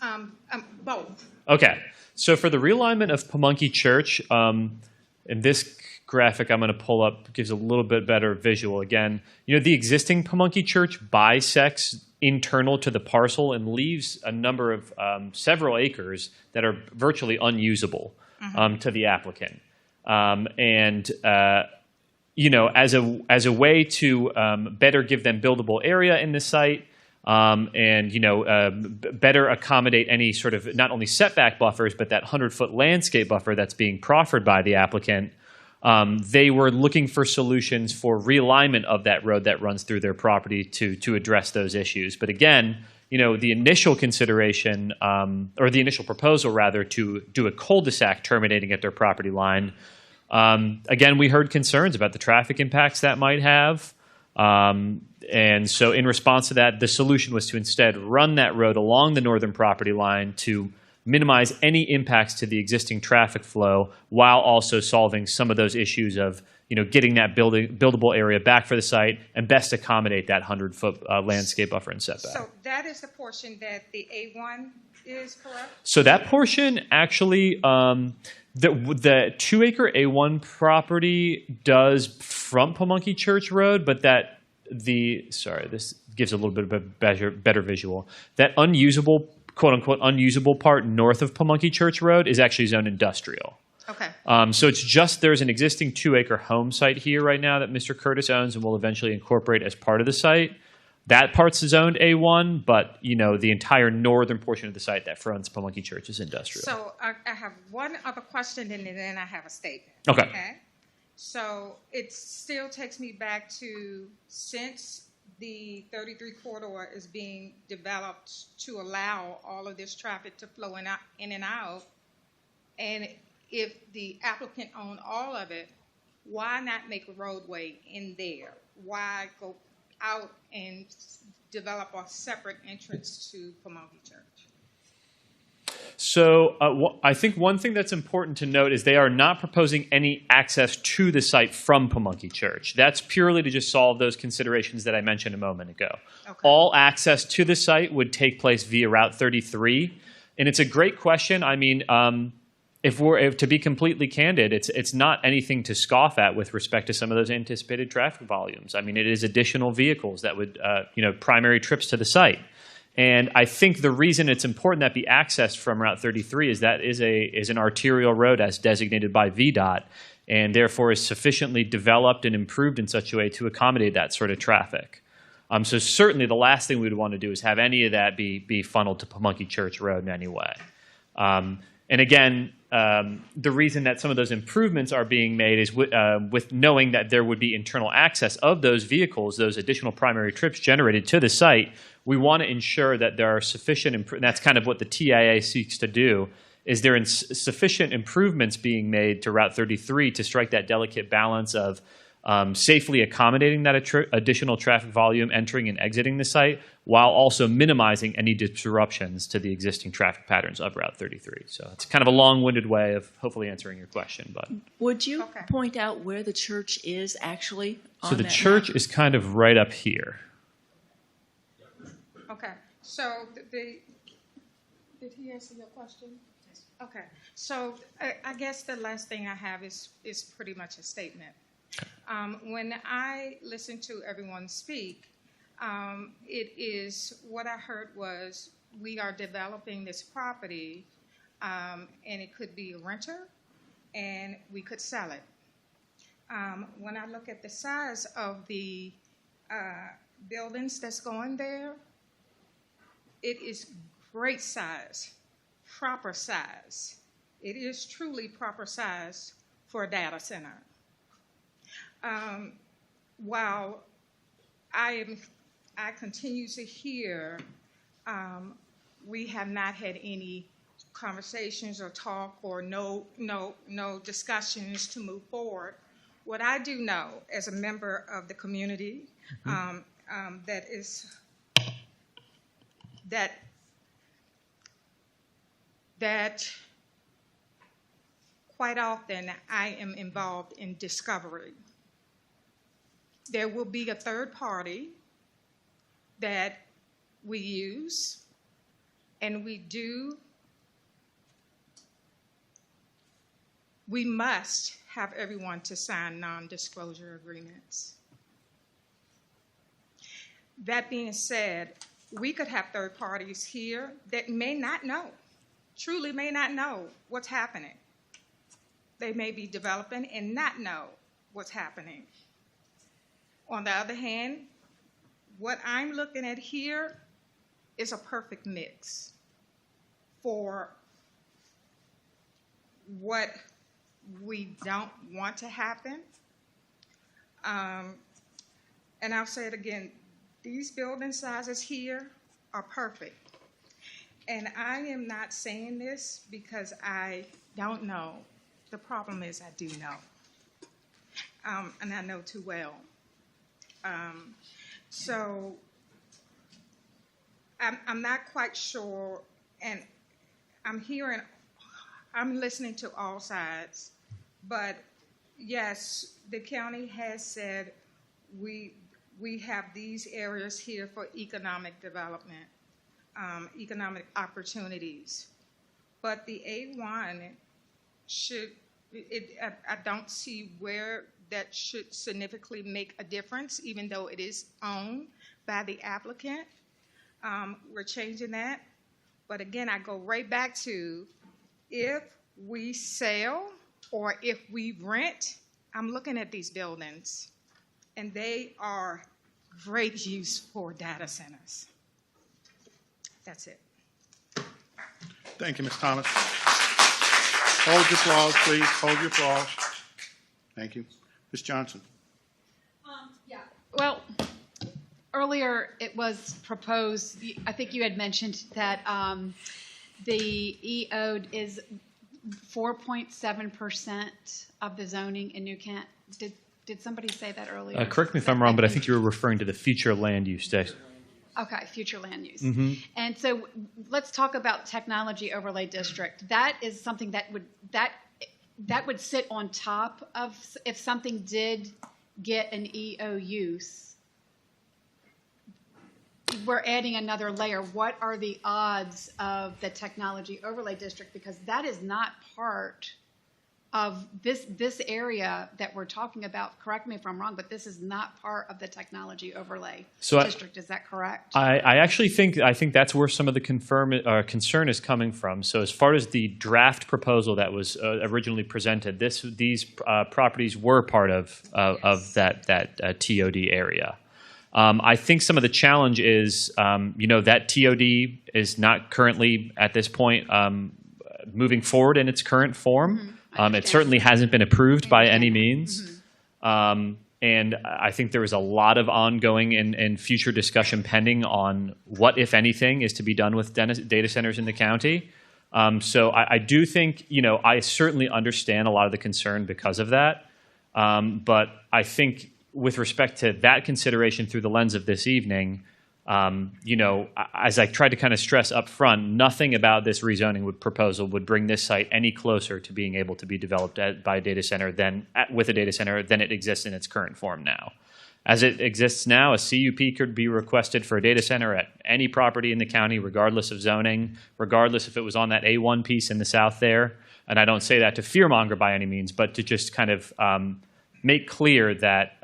both. Okay. So for the realignment of Pamunkey Church, and this graphic I'm going to pull up gives a little bit better visual. Again, the existing Pamunkey Church bisects internal to the parcel and leaves a number of several acres that are virtually unusable to the applicant. As a way to better give them buildable area in the site, better accommodate any sort of not only setback buffers, but that 100-foot landscape buffer that's being proffered by the applicant, they were looking for solutions for realignment of that road that runs through their property to address those issues. But again, the initial consideration, or the initial proposal rather, to do a cul-de-sac terminating at their property line, again, we heard concerns about the traffic impacts that might have. And so in response to that, the solution was to instead run that road along the northern property line to minimize any impacts to the existing traffic flow while also solving some of those issues of getting that buildable area back for the site and best accommodate that 100-foot landscape buffer and setback. So that is the portion that the A1 is correct? So that portion actually, the 2-acre A1 property does front Pamunkey Church Road, but this gives a little bit of a better visual. That unusable, quote unquote, unusable part north of Pamunkey Church Road is actually zoned industrial. Okay. So it's just there's an existing 2-acre home site here right now that Mr. Curtis owns and will eventually incorporate as part of the site. That part's zoned A1, but the entire northern portion of the site that fronts Pamunkey Church is industrial. So I have one other question and then I have a statement. Okay. So it still takes me back to, since the 33 corridor is being developed to allow all of this traffic to flow in and out, and if the applicant owned all of it, why not make a roadway in there? Why go out and develop a separate entrance to Pamunkey Church? So I think one thing that's important to note is they are not proposing any access to the site from Pamunkey Church. That's purely to just solve those considerations that I mentioned a moment ago. Okay. All access to the site would take place via Route 33. And it's a great question. I mean, if to be completely candid, it's not anything to scoff at with respect to some of those anticipated traffic volumes. I mean, it is additional vehicles that would, primary trips to the site. And I think the reason it's important that be accessed from Route 33 is that is an arterial road as designated by VDOT, and therefore is sufficiently developed and improved in such a way to accommodate that sort of traffic. So certainly the last thing we would want to do is have any of that be funneled to Pamunkey Church Road in any way. And again, the reason that some of those improvements are being made is with knowing that there would be internal access of those vehicles, those additional primary trips generated to the site. We want to ensure that there are sufficient, that's kind of what the TIA seeks to do, is there sufficient improvements being made to Route 33 to strike that delicate balance of safely accommodating that additional traffic volume entering and exiting the site, while also minimizing any disruptions to the existing traffic patterns of Route 33. So it's kind of a long-winded way of hopefully answering your question. But would you point out where the church is actually on so the that church map? is kind of right up here. Okay, so did he answer your question? Yes. Okay, so I guess the last thing I have is pretty much a statement. When I listen to everyone speak, what I heard was we are developing this property, and it could be a renter, and we could sell it. When I look at the size of the buildings that's going there, it is great size, proper size. It is truly proper size for a data center. While I continue to hear we have not had any conversations or talk or no discussions to move forward. What I do know as a member of the community, that quite often I am involved in discovery. There will be a third party that we use, and we must have everyone to sign non-disclosure agreements. That being said, we could have third parties here that may not know, truly may not know what's happening. They may be developing and not know what's happening. On the other hand, what I'm looking at here is a perfect mix for what we don't want to happen. And I'll say it again, these building sizes here are perfect. And I am not saying this because I don't know. The problem is I do know. And I know too well. So I'm not quite sure, and I'm listening to all sides, but yes, the county has said we have these areas here for economic development, economic opportunities, but the A1 I don't see where that should significantly make a difference, even though it is owned by the applicant. We're changing that. But again, I go right back to if we sell or if we rent, I'm looking at these buildings, and they are great use for data centers. That's it. Thank you, Ms. Thomas. Hold your applause, please. Hold your applause. Thank you. Ms. Johnson. Yeah. Well, earlier it was proposed, I think you had mentioned that the EOD is 4.7% of the zoning in New Kent. Did somebody say that earlier? Correct me if I'm wrong, but I think you were referring to the future land use text. Okay, future land use. Mm-hmm. And so let's talk about technology overlay district. That is something that would sit on top of, if something did get an EO use, we're adding another layer. What are the odds of the technology overlay district? Because that is not part of this area that we're talking about. Correct me if I'm wrong, but this is not part of the technology overlay district. Is that correct? I actually think that's where some of the concern is coming from. So as far as the draft proposal that was originally presented, these properties were part of that TOD area. I think some of the challenge is, that TOD is not currently at this point moving forward in its current form. It certainly hasn't been approved by any means. And I think there is a lot of ongoing and future discussion pending on what, if anything, is to be done with data centers in the county. So I do think, I certainly understand a lot of the concern because of that. But I think with respect to that consideration through the lens of this evening, as I tried to kind of stress up front, nothing about this rezoning proposal would bring this site any closer to being able to be developed by a data center than it exists in its current form now. As it exists now, a CUP could be requested for a data center at any property in the county, regardless of zoning, regardless if it was on that A1 piece in the south there. And I don't say that to fearmonger by any means, but to just kind of make clear that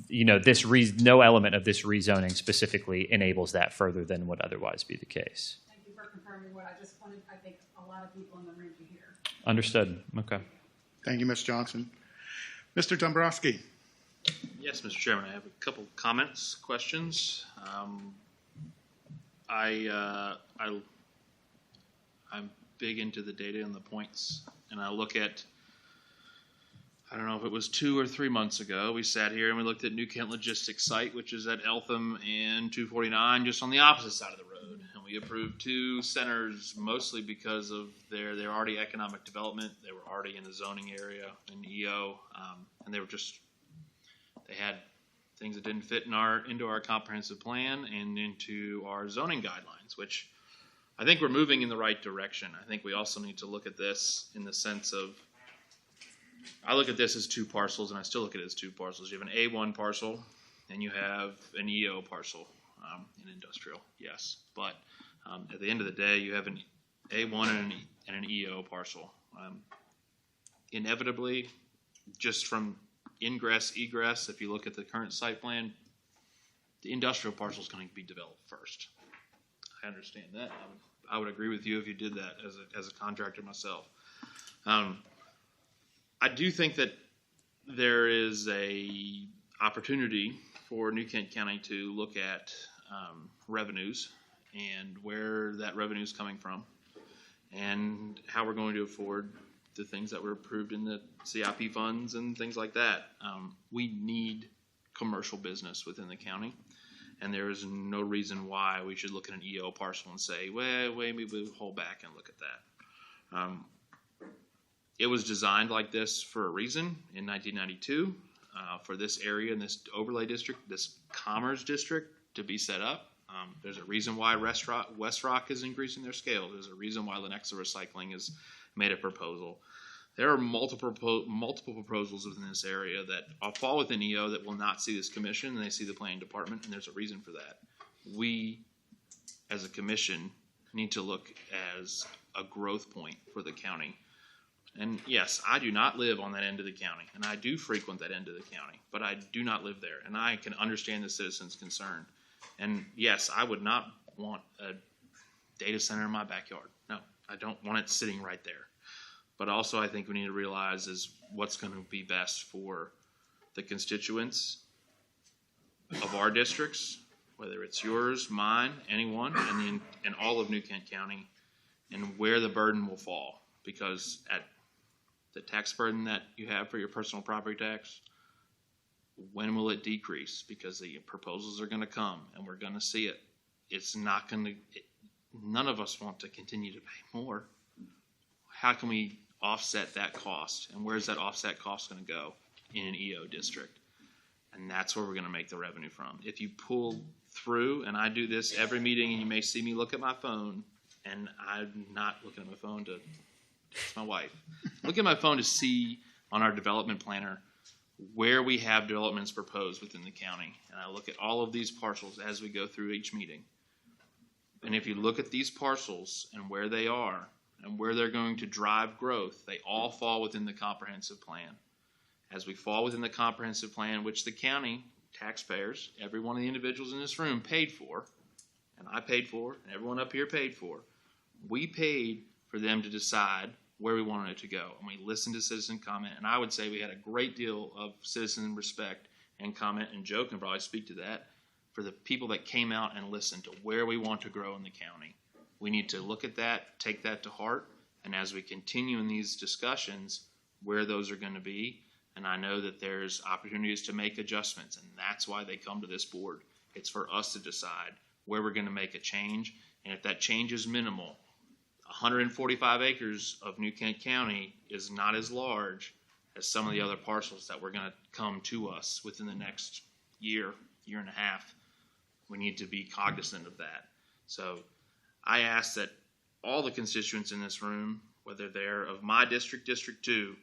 no element of this rezoning specifically enables that further than would otherwise be the case. Thank you for confirming what I just wanted, I think, a lot of people in the room to hear. Understood. Okay. Thank you, Ms. Johnson. Mr. Dombrowski. Yes, Mr. Chairman, I have a couple comments, questions. I'm big into the data and the points, and I look at, I don't know if it was 2 or 3 months ago, we sat here and we looked at New Kent Logistics site, which is at Eltham and 249, just on the opposite side of the road. And we approved 2 centers mostly because of their already economic development. They were already in the zoning area in EO, and they had things that didn't fit into our comprehensive plan and into our zoning guidelines, which I think we're moving in the right direction. I think we also need to look at this in the sense of, I look at this as 2 parcels, and I still look at it as 2 parcels. You have an A1 parcel, and you have an EO parcel in industrial, yes. But at the end of the day, you have an A1 and an EO parcel. Inevitably, just from ingress, egress, if you look at the current site plan, the industrial parcel is going to be developed first. I understand that. I would agree with you if you did that as a contractor myself. I do think that there is a opportunity for New Kent County to look at revenues and where that revenue is coming from and how we're going to afford the things that were approved in the CIP funds and things like that. We need commercial business within the county, and there is no reason why we should look at an EO parcel and say, well, maybe we'll hold back and look at that. It was designed like this for a reason in 1992 for this area in this overlay district, this commerce district to be set up. There's a reason why West Rock is increasing their scale. There's a reason why Lenexa Recycling has made a proposal. There are multiple proposals within this area that fall within EO that will not see this commission, and they see the planning department, and there's a reason for that. We, as a commission, need to look as a growth point for the county. And yes, I do not live on that end of the county, and I do frequent that end of the county, but I do not live there, and I can understand the citizens' concern. And yes, I would not want a data center in my backyard. No, I don't want it sitting right there. But also I think we need to realize is what's going to be best for the constituents of our districts, whether it's yours, mine, anyone, and all of New Kent County, and where the burden will fall. Because at the tax burden that you have for your personal property tax, when will it decrease? Because the proposals are going to come, and we're going to see it. It's not going to, none of us want to continue to pay more. How can we offset that cost? And where's that offset cost going to go? In an EO district. And that's where we're going to make the revenue from. If you pull through, and I do this every meeting, and you may see me look at my phone, and I'm not looking at my phone to, it's my wife. Look at my phone to see on our development planner where we have developments proposed within the county. And I look at all of these parcels as we go through each meeting. And if you look at these parcels and where they are and where they're going to drive growth, they all fall within the comprehensive plan. As we fall within the comprehensive plan, which the county taxpayers, every one of the individuals in this room paid for, and I paid for, and everyone up here paid for, we paid for them to decide where we wanted it to go. And we listened to citizen comment, and I would say we had a great deal of citizen respect and comment, and Joe can probably speak to that, for the people that came out and listened to where we want to grow in the county. We need to look at that, take that to heart, and as we continue in these discussions, where those are going to be, and I know that there's opportunities to make adjustments, and that's why they come to this board. It's for us to decide where we're going to make a change, and if that change is minimal, 145 acres of New Kent County is not as large as some of the other parcels that were going to come to us within the next year, year and a half. We need to be cognizant of that. So I ask that all the constituents in this room, whether they're of my district, District 2,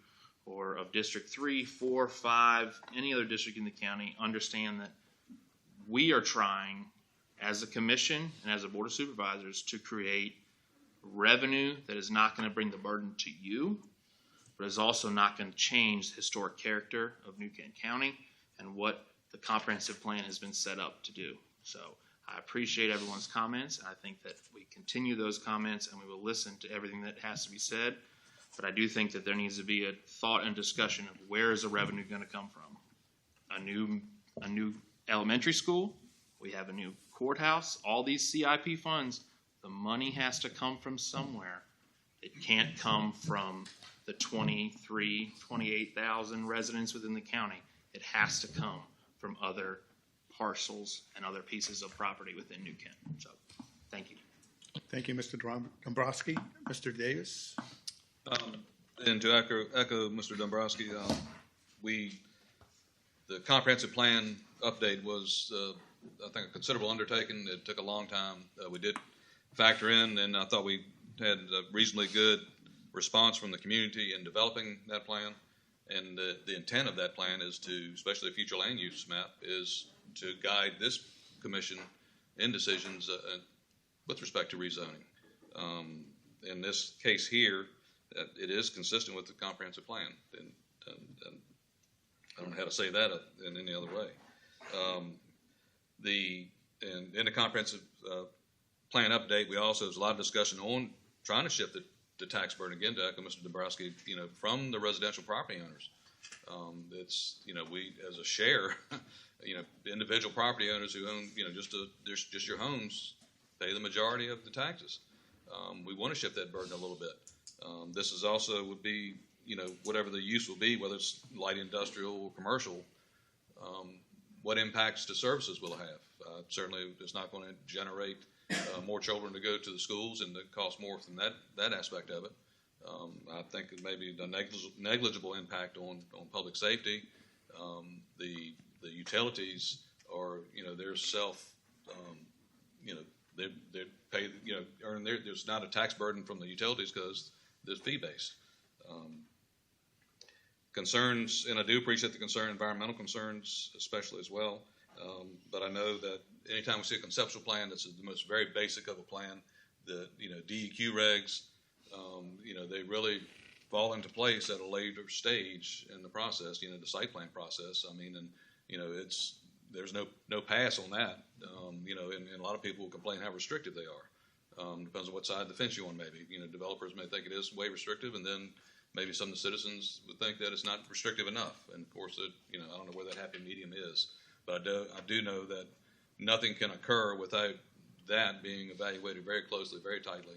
or of District 3, 4, 5, any other district in the county, understand that we are trying as a commission and as a board of supervisors to create revenue that is not going to bring the burden to you, but is also not going to change the historic character of New Kent County and what the comprehensive plan has been set up to do. So I appreciate everyone's comments. I think that we continue those comments and we will listen to everything that has to be said. But I do think that there needs to be a thought and discussion of where is the revenue going to come from. A new elementary school, we have a new courthouse, all these CIP funds, the money has to come from somewhere. It can't come from the 28,000 residents within the county. It has to come from other parcels and other pieces of property within New Kent. So, thank you. Thank you, Mr. Dombrowski. Mr. Davis? And to echo Mr. Dombrowski, the comprehensive plan update was, I think, a considerable undertaking. It took a long time. We did factor in, and I thought we had a reasonably good response from the community in developing that plan. And the intent of that plan is to, especially the future land use map, is to guide this commission in decisions with respect to rezoning. In this case here, it is consistent with the comprehensive plan, and I don't know how to say that in any other way. In the comprehensive plan update, we also, there's a lot of discussion on trying to shift the tax burden, again, to echo Mr. Dombrowski, from the residential property owners. It's, we, as a share, the individual property owners who own, just your homes pay the majority of the taxes. We want to shift that burden a little bit. This is also would be, whatever the use will be, whether it's light industrial or commercial, what impacts to services will it have? Certainly, it's not going to generate more children to go to the schools and it costs more from that aspect of it. I think it may be a negligible impact on public safety. The utilities are, they're self, they pay, earn there's not a tax burden from the utilities because there's fee-based. Concerns, and I do appreciate the concern, environmental concerns especially as well. But I know that anytime we see a conceptual plan, that's the most very basic of a plan. The DEQ regs, they really fall into place at a later stage in the process. The site plan process. I mean, and there's no pass on that. And a lot of people complain how restrictive they are. Depends on what side of the fence you're on. Maybe developers may think it is way restrictive, and then maybe some of the citizens would think that it's not restrictive enough. And of course, I don't know where that happy medium is. But I do know that nothing can occur without that being evaluated very closely, very tightly.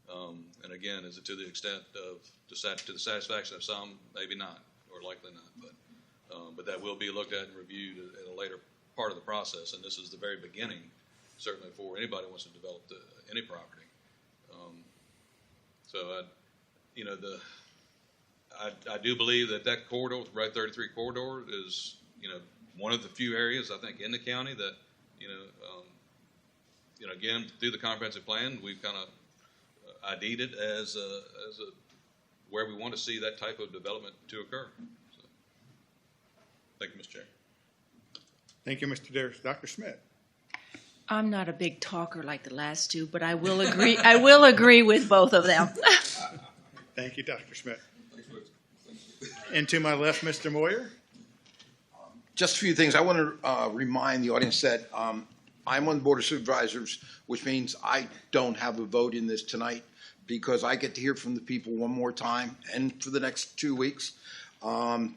And again, is it to the extent of to the satisfaction of some? Maybe not, or likely not. But that will be looked at and reviewed at a later part of the process. And this is the very beginning, certainly for anybody who wants to develop any property. I do believe that corridor, the Route 33 corridor, is one of the few areas I think in the county that again through the comprehensive plan we've kind of ID'd it as where we want to see that type of development to occur. So, thank you, Mr. Chair. Thank you, Mr. Davis. Dr. Schmidt. I'm not a big talker like the last two, but I will agree. I will agree with both of them. Thank you, Dr. Schmidt. And to my left, Mr. Moyer. Just a few things. I want to remind the audience that I'm on the Board of Supervisors, which means I don't have a vote in this tonight because I get to hear from the people one more time and for the next 2 weeks. I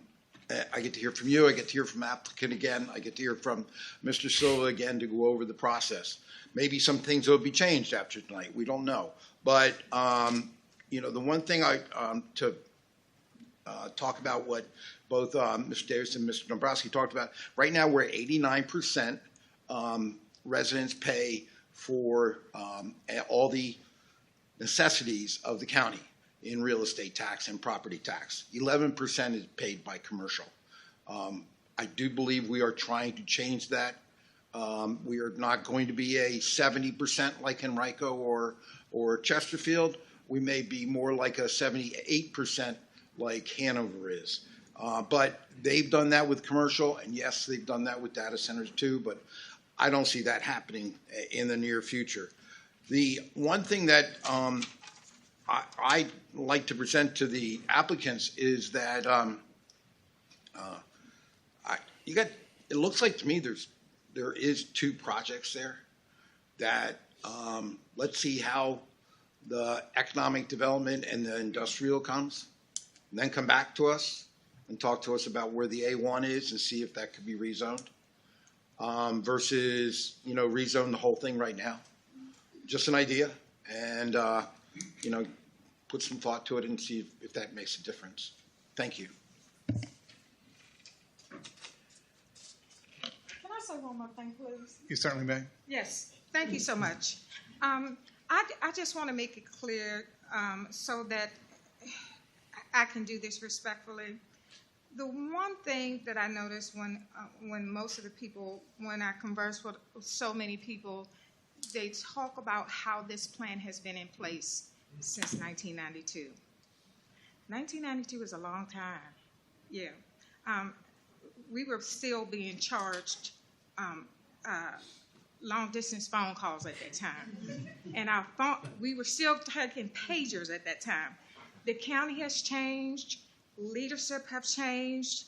get to hear from you. I get to hear from the applicant again. I get to hear from Mr. Silva again to go over the process. Maybe some things will be changed after tonight. We don't know. But, the one thing to talk about what both Mr. Davis and Mr. Dombrowski talked about. Right now, we're at 89% residents pay for all the necessities of the county in real estate tax and property tax. 11% is paid by commercial. I do believe we are trying to change that. We are not going to be a 70% like Henrico or Chesterfield. We may be more like a 78% like Hanover is. But they've done that with commercial, and yes, they've done that with data centers too, but I don't see that happening in the near future. The one thing that I'd like to present to the applicants is that it looks like to me there is 2 projects there that let's see how the economic development and the industrial comes, and then come back to us and talk to us about where the A1 is and see if that could be rezoned versus, rezone the whole thing right now. Just an idea, and, put some thought to it and see if that makes a difference. Thank you. Can I say one more thing, please? You certainly may. Yes, thank you so much. I just want to make it clear so that I can do this respectfully. The one thing that I noticed when most of the people, when I converse with so many people, they talk about how this plan has been in place since 1992. 1992 is a long time. Yeah. We were still being charged long-distance phone calls at that time. And we were still taking pagers at that time. The county has changed. Leadership have changed.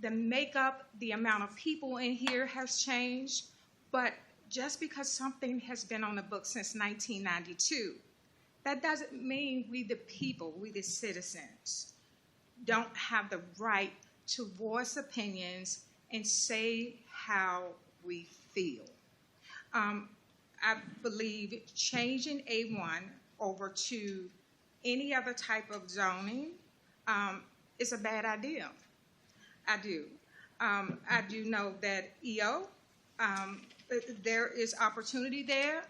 The makeup, the amount of people in here has changed. But just because something has been on the books since 1992, that doesn't mean we the people, we the citizens, don't have the right to voice opinions and say how we feel. I believe changing A1 over to any other type of zoning is a bad idea. I do. I do know that EO, there is opportunity there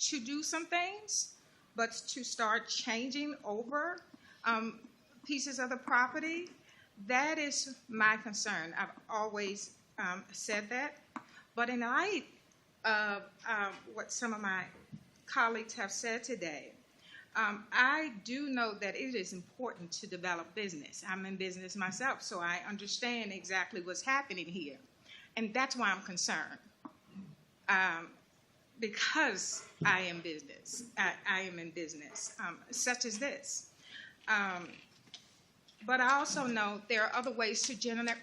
to do some things, but to start changing over pieces of the property, that is my concern. I've always said that. But in light of what some of my colleagues have said today, I do know that it is important to develop business. I'm in business myself, so I understand exactly what's happening here. And that's why I'm concerned. Because I am business. I am in business, such as this. But I also know there are other ways to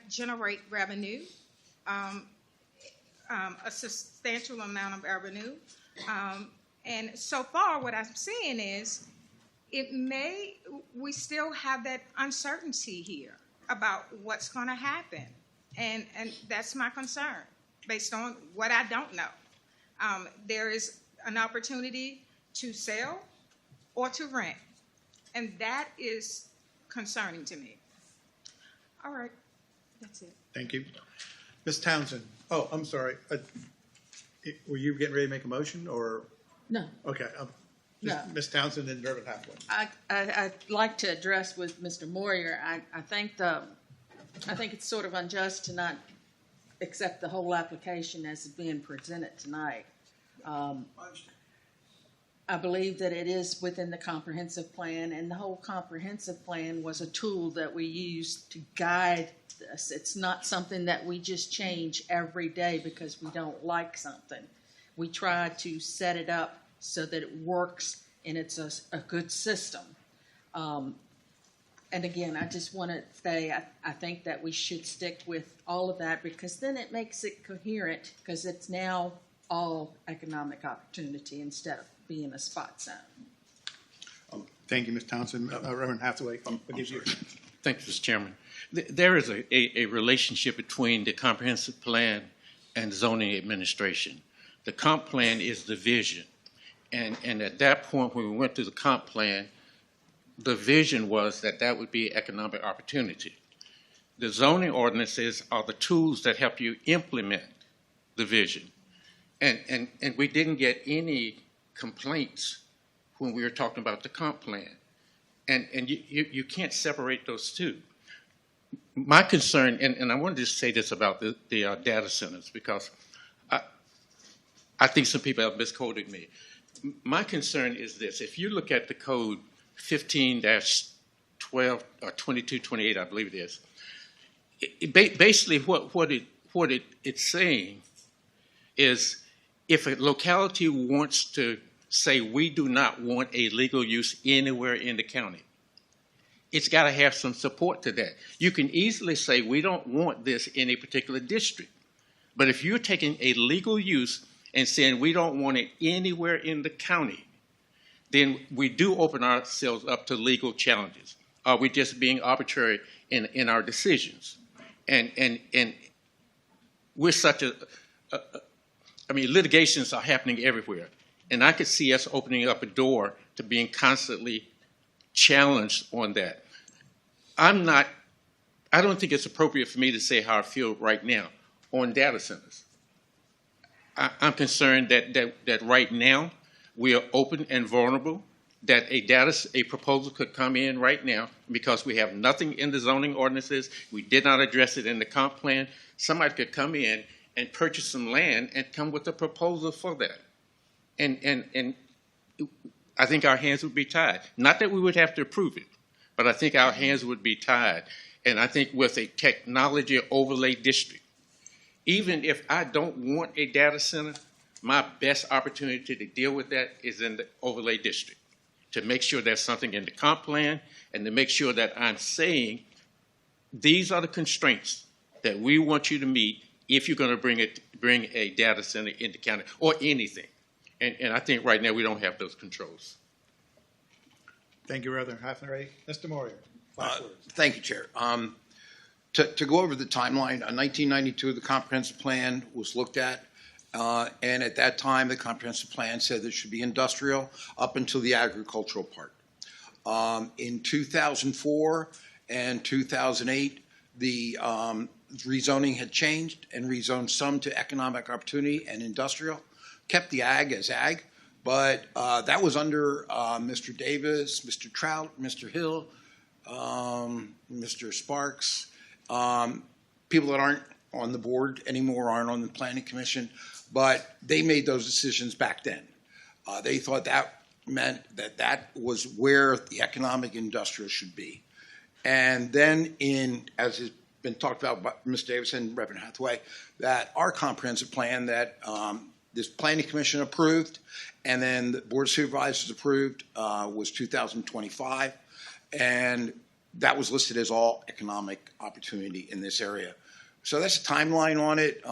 generate revenue, a substantial amount of revenue. And so far, what I'm seeing is we still have that uncertainty here about what's going to happen. And that's my concern, based on what I don't know. There is an opportunity to sell or to rent, and that is concerning to me. All right, that's it. Thank you. Ms. Townsend. Oh, I'm sorry. Were you getting ready to make a motion, or? No. Okay. No. Ms. Townsend and Durbin Hathaway. I'd like to address with Mr. Moyer. I think it's sort of unjust to not accept the whole application as being presented tonight. I believe that it is within the comprehensive plan, and the whole comprehensive plan was a tool that we used to guide us. It's not something that we just change every day because we don't like something. We try to set it up so that it works and it's a good system. And again, I just want to say I think that we should stick with all of that, because then it makes it coherent, because it's now all economic opportunity instead of being a spot zone. Thank you, Ms. Townsend. Reverend Hathaway, I'll give you. Thank you, Mr. Chairman. There is a relationship between the comprehensive plan and zoning administration. The comp plan is the vision. And at that point, when we went through the comp plan, the vision was that would be economic opportunity. The zoning ordinances are the tools that help you implement the vision. And we didn't get any complaints when we were talking about the comp plan. And you can't separate those two. My concern, and I wanted to say this about the data centers, because I think some people have misquoted me. My concern is this: if you look at the code 15-12 or 2228, I believe it is, basically what it's saying is, if a locality wants to say we do not want a legal use anywhere in the county, it's got to have some support to that. You can easily say we don't want this in a particular district, but if you're taking a legal use and saying we don't want it anywhere in the county, then we do open ourselves up to legal challenges. Are we just being arbitrary in our decisions? And we're such litigations are happening everywhere. And I could see us opening up a door to being constantly challenged on that. I don't think it's appropriate for me to say how I feel right now on data centers. I'm concerned that right now We are open and vulnerable, that a proposal could come in right now because we have nothing in the zoning ordinances. We did not address it in the comp plan. Somebody could come in and purchase some land and come with a proposal for that. And I think our hands would be tied. Not that we would have to approve it, but I think our hands would be tied. And I think with a technology overlay district, even if I don't want a data center, my best opportunity to deal with that is in the overlay district, to make sure there's something in the comp plan and to make sure that I'm saying these are the constraints that we want you to meet if you're going to bring a data center into county or anything. And I think right now we don't have those controls. Thank you, Reverend Hathaway. Mr. Moyer. Thank you, Chair. To go over the timeline, 1992, the comprehensive plan was looked at, and at that time, the comprehensive plan said there should be industrial up until the agricultural part. In 2004 and 2008, the rezoning had changed and rezoned some to economic opportunity and industrial, kept the ag as ag, but that was under Mr. Davis, Mr. Trout, Mr. Hill, Mr. Sparks, people that aren't on the board anymore, aren't on the planning commission, but they made those decisions back then. They thought that meant that that was where the economic industrial should be. And then as has been talked about by Ms. Davis and Reverend Hathaway, that our comprehensive plan that this planning commission approved and then the board of supervisors approved was 2025. And that was listed as all economic opportunity in this area. So that's a timeline on it.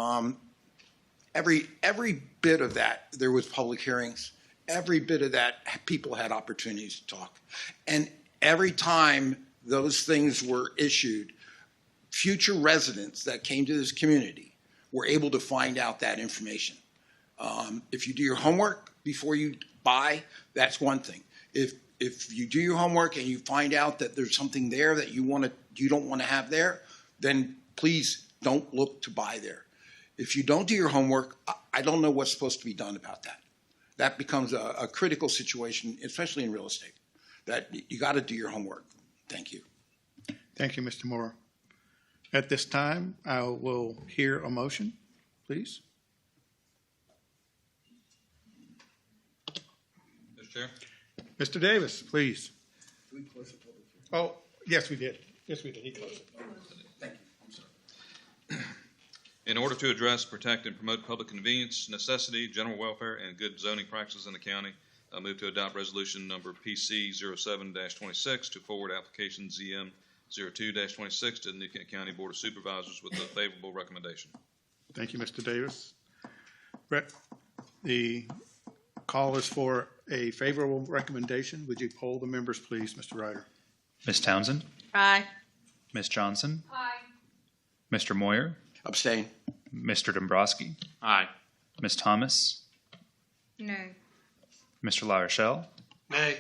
Every bit of that, there was public hearings. Every bit of that, people had opportunities to talk. And every time those things were issued, future residents that came to this community were able to find out that information. If you do your homework before you buy, that's one thing. If you do your homework and you find out that there's something there that you don't want to have there, then please don't look to buy there. If you don't do your homework, I don't know what's supposed to be done about that. That becomes a critical situation, especially in real estate, that you got to do your homework. Thank you. Thank you, Mr. Moore. At this time, I will hear a motion, please. Mr. Chair. Mr. Davis, please. Oh, yes, we did. Yes, we did. He closed it. Thank you. I'm sorry. In order to address, protect, and promote public convenience, necessity, general welfare, and good zoning practices in the county, I move to adopt resolution number PC 07-26 to forward application ZM 02-26 to the New Kent County Board of Supervisors with a favorable recommendation. Thank you, Mr. Davis. Brett, the call is for a favorable recommendation. Would you poll the members, please, Mr. Ryder? Ms. Townsend? Aye. Ms. Johnson? Aye. Mr. Moyer? Abstain. Mr. Dombrowski? Aye. Ms. Thomas? No. Mr. La Rochelle? Nay.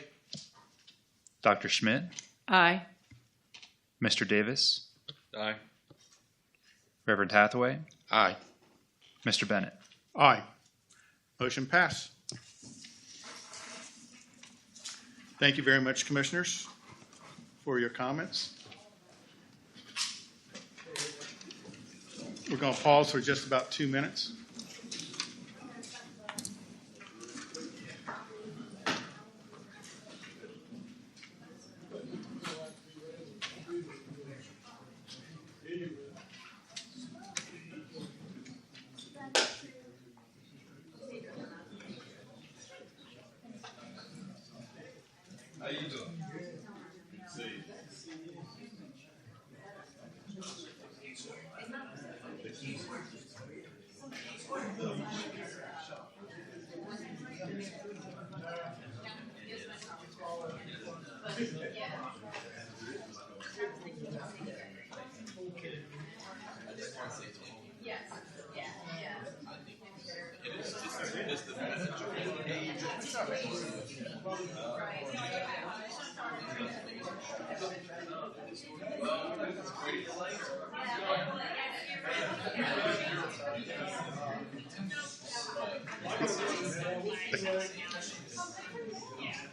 Dr. Schmidt? Aye. Mr. Davis? Aye. Reverend Hathaway? Aye. Mr. Bennett? Aye. Motion passed. Thank you very much, commissioners, for your comments. We're going to pause for just about 2 minutes. How you doing?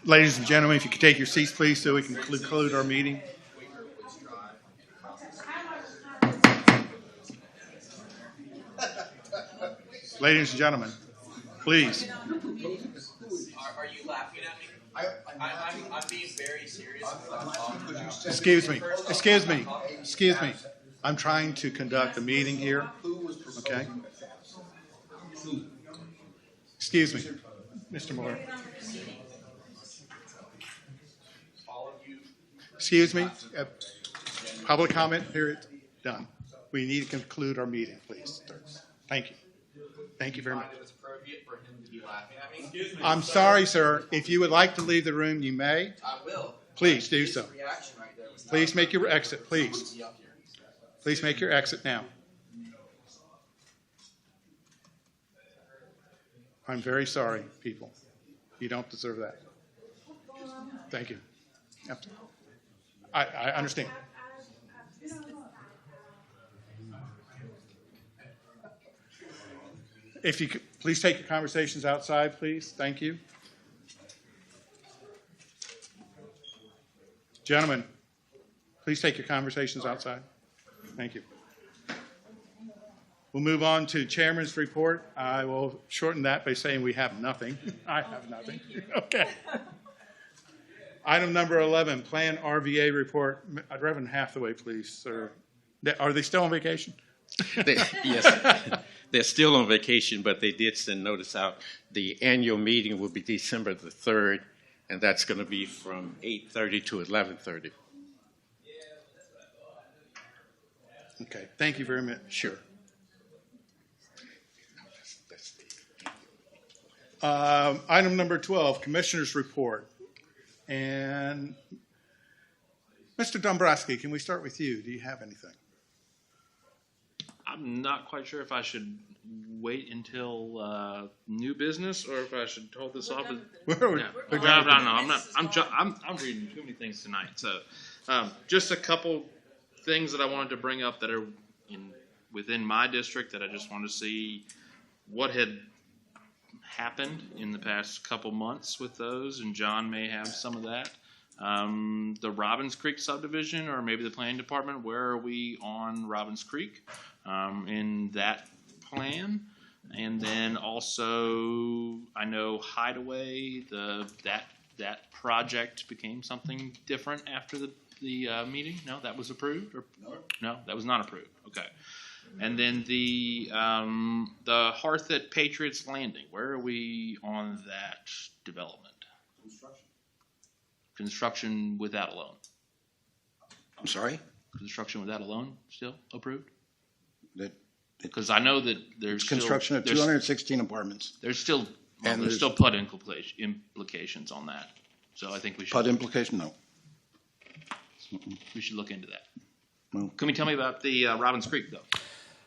Ladies and gentlemen, if you could take your seats, please, so we can conclude our meeting. Ladies and gentlemen, please. Are you laughing at me? I'm being very serious. Excuse me. I'm trying to conduct a meeting here, okay? Excuse me, Mr. Moore. Excuse me, public comment period, done. We need to conclude our meeting, please. Thank you. Thank you very much. I'm sorry, sir. If you would like to leave the room, you may. I will. Please do so. Please make your exit, please. Please make your exit now. I'm very sorry, people. You don't deserve that. Thank you. I understand. If you could, please take your conversations outside, please. Thank you. Gentlemen, please take your conversations outside. Thank you. We'll move on to Chairman's report. I will shorten that by saying we have nothing. I have nothing. Okay. Item number 11, Plan RVA report. Reverend Hathaway, please, sir. Are they still on vacation? Yes, they're still on vacation, but they did send notice out. The annual meeting will be December the 3rd, and that's going to be from 8:30 to 11:30. Okay, thank you very much. Sure. Item number 12, Commissioner's report. And Mr. Dombrowski, can we start with you? Do you have anything? I'm not quite sure if I should wait until new business or if I should hold this off. I don't know. I'm reading too many things tonight. So, just a couple things that I wanted to bring up that are within my district that I just wanted to see what had happened in the past couple months with those, and John may have some of that. The Robbins Creek subdivision, or maybe the planning department, where are we on Robbins Creek in that plan? And then also, I know Hideaway, that project became something different after the meeting. No, that was approved? Or, no, that was not approved. Okay. And then the Hearth at Patriots Landing, where are we on that development? Construction without a loan. I'm sorry? Construction without a loan still approved? Because I know that there's construction of 216 apartments. There's still PUD implications on that. So I think we should. PUD implication? No. We should look into that. No. Can we tell me about the Robbins Creek, though?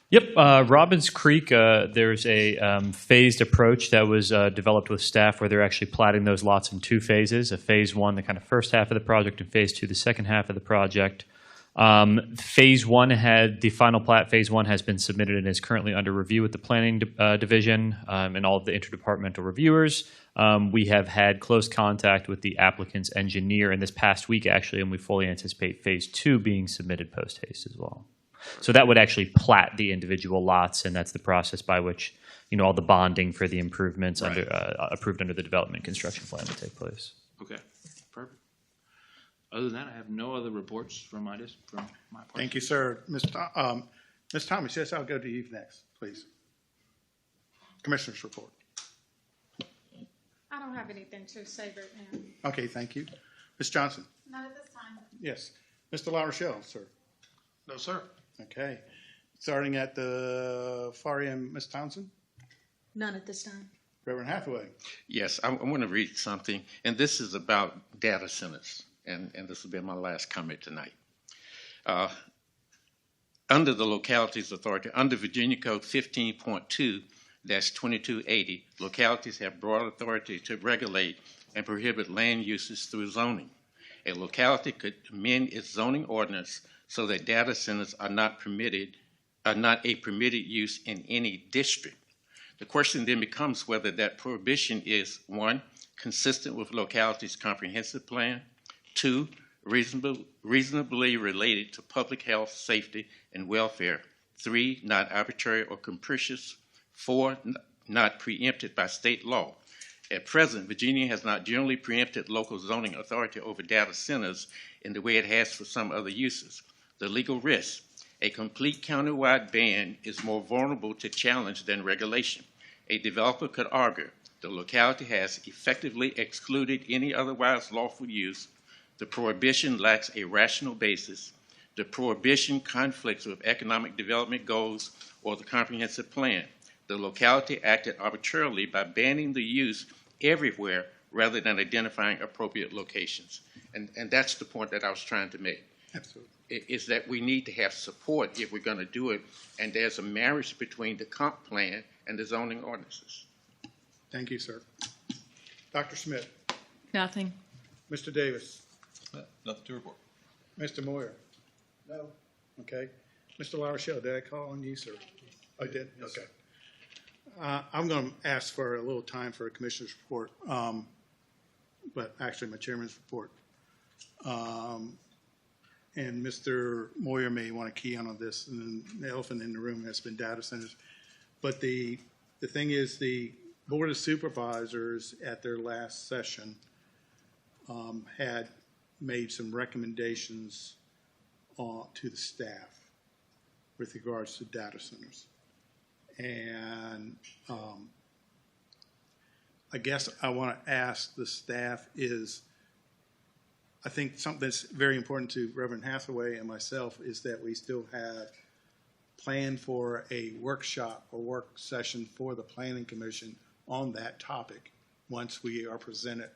Yep, Robbins Creek, there's a phased approach that was developed with staff where they're actually platting those lots in two phases, a phase one, the kind of first half of the project, and phase two, the second half of the project. Phase one the final plat, phase one has been submitted and is currently under review with the planning division and all of the interdepartmental reviewers. We have had close contact with the applicant's engineer in this past week, actually, and we fully anticipate phase two being submitted post haste as well. So that would actually plat the individual lots, and that's the process by which all the bonding for the improvements approved under the development construction plan would take place. Okay, perfect. Other than that, I have no other reports from my part. Thank you, sir. Ms. Thomas, yes, I'll go to you next, please. Commissioner's report. I don't have anything to say right now. Okay, thank you. Ms. Johnson? Not at this time. Yes. Mr. LaRochelle, sir? No, sir. Okay. Starting at the far end, Ms. Townsend? None at this time. Reverend Hathaway? Yes, I want to read something, and this is about data centers, and this will be my last comment tonight. Under the Localities Authority, under Virginia Code 15.2-2280, localities have broad authority to regulate and prohibit land uses through zoning. A locality could amend its zoning ordinance so that data centers are not a permitted use in any district. The question then becomes whether that prohibition is, one, consistent with locality's comprehensive plan. 2, reasonably related to public health, safety, and welfare. 3, not arbitrary or capricious. 4, not preempted by state law. At present, Virginia has not generally preempted local zoning authority over data centers in the way it has for some other uses. The legal risk: a complete countywide ban is more vulnerable to challenge than regulation. A developer could argue the locality has effectively excluded any otherwise lawful use. The prohibition lacks a rational basis. The prohibition conflicts with economic development goals or the comprehensive plan. The locality acted arbitrarily by banning the use everywhere rather than identifying appropriate locations. And that's the point that I was trying to make. Absolutely. Is that we need to have support if we're going to do it, and there's a marriage between the comp plan and the zoning ordinances. Thank you, sir. Dr. Schmidt. Nothing. Mr. Davis. Nothing to report. Mr. Moyer. No. Okay. Mr. LaRochelle, did I call on you, sir? I did? Okay. I'm going to ask for a little time for a commissioner's report, but actually my chairman's report. And Mr. Moyer may want to key on this, and the elephant in the room has been data centers. But the thing is, the Board of Supervisors at their last session had made some recommendations to the staff with regards to data centers. And I guess I want to ask the staff is, I think something that's very important to Reverend Hathaway and myself is that we still have planned for a workshop or work session for the Planning Commission on that topic once we are presented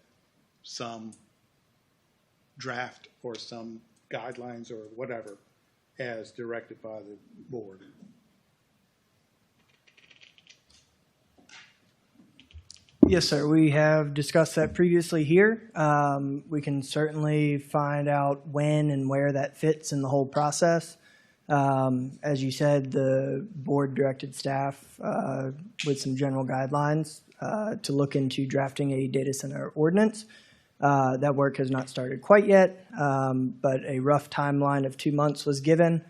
some draft or some guidelines or whatever as directed by the board. Yes, sir. We have discussed that previously here. We can certainly find out when and where that fits in the whole process. As you said, the board directed staff with some general guidelines to look into drafting a data center ordinance. That work has not started quite yet, but a rough timeline of 2 months was given.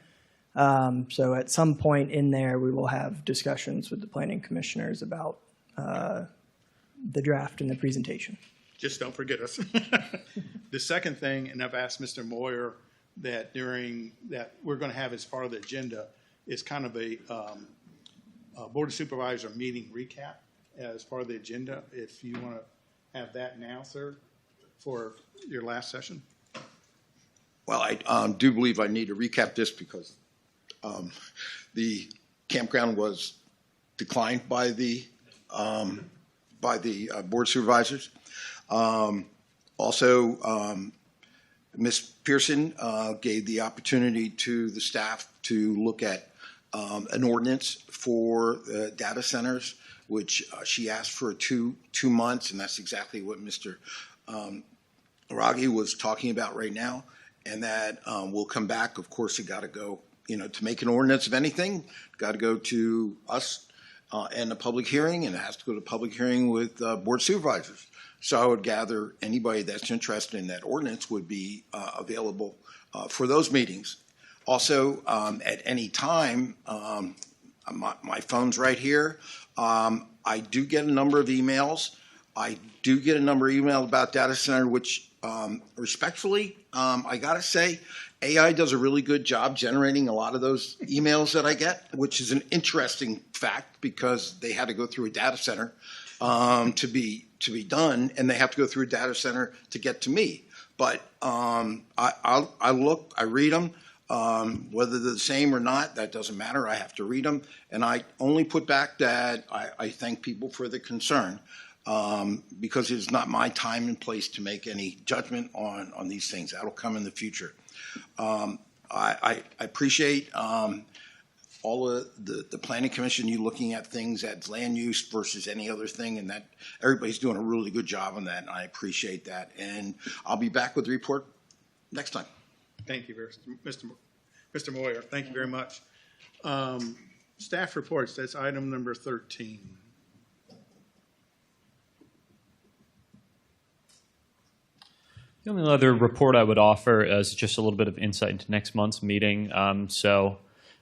So at some point in there, we will have discussions with the planning commissioners about the draft and the presentation. Just don't forget us. The second thing, and I've asked Mr. Moyer that during that we're going to have as part of the agenda is kind of a Board of Supervisor meeting recap as part of the agenda. If you want to have that now, sir, for your last session. Well, I do believe I need to recap this because the campground was declined by the Board of Supervisors. Also, Ms. Pearson gave the opportunity to the staff to look at an ordinance for data centers, which she asked for 2 months, and that's exactly what Mr. Aragi was talking about right now. And that will come back. Of course, it got to go, to make an ordinance of anything, got to go to us and a public hearing, and it has to go to public hearing with Board of Supervisors. So I would gather anybody that's interested in that ordinance would be available for those meetings. Also, at any time, my phone's right here. I do get a number of emails. I do get a number of emails about data center, which respectfully, I got to say, AI does a really good job generating a lot of those emails that I get, which is an interesting fact because they had to go through a data center to be done, and they have to go through a data center to get to me. But I look, I read them. Whether they're the same or not, that doesn't matter. I have to read them, and I only put back that I thank people for the concern. Because it's not my time and place to make any judgment on these things. That'll come in the future. I appreciate all of the Planning Commission, you looking at things as land use versus any other thing, and that everybody's doing a really good job on that, and I appreciate that. And I'll be back with the report next time. Thank you, Mr. Moyer. Thank you very much. Staff reports, that's item number 13. The only other report I would offer is just a little bit of insight into next month's meeting.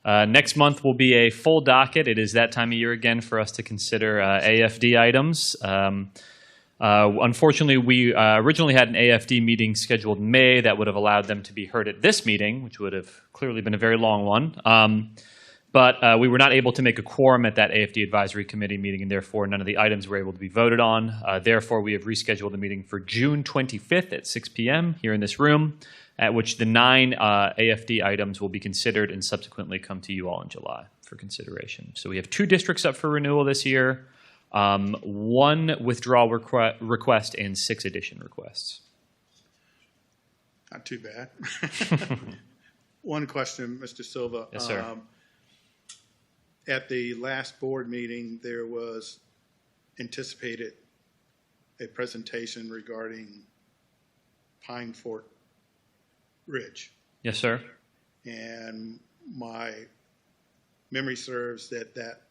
Next month will be a full docket. It is that time of year again for us to consider AFD items. Unfortunately, we originally had an AFD meeting scheduled in May that would have allowed them to be heard at this meeting, which would have clearly been a very long one. But we were not able to make a quorum at that AFD Advisory Committee meeting, and therefore none of the items were able to be voted on. Therefore, we have rescheduled the meeting for June 25th at 6 p.m. here in this room, at which the 9 AFD items will be considered and subsequently come to you all in July for consideration. So we have 2 districts up for renewal this year, 1 withdrawal request, and 6 addition requests. Not too bad. One question, Mr. Silva. Yes, sir. At the last board meeting, there was anticipated a presentation regarding Pine Fork Ridge. Yes, sir. And my memory serves that that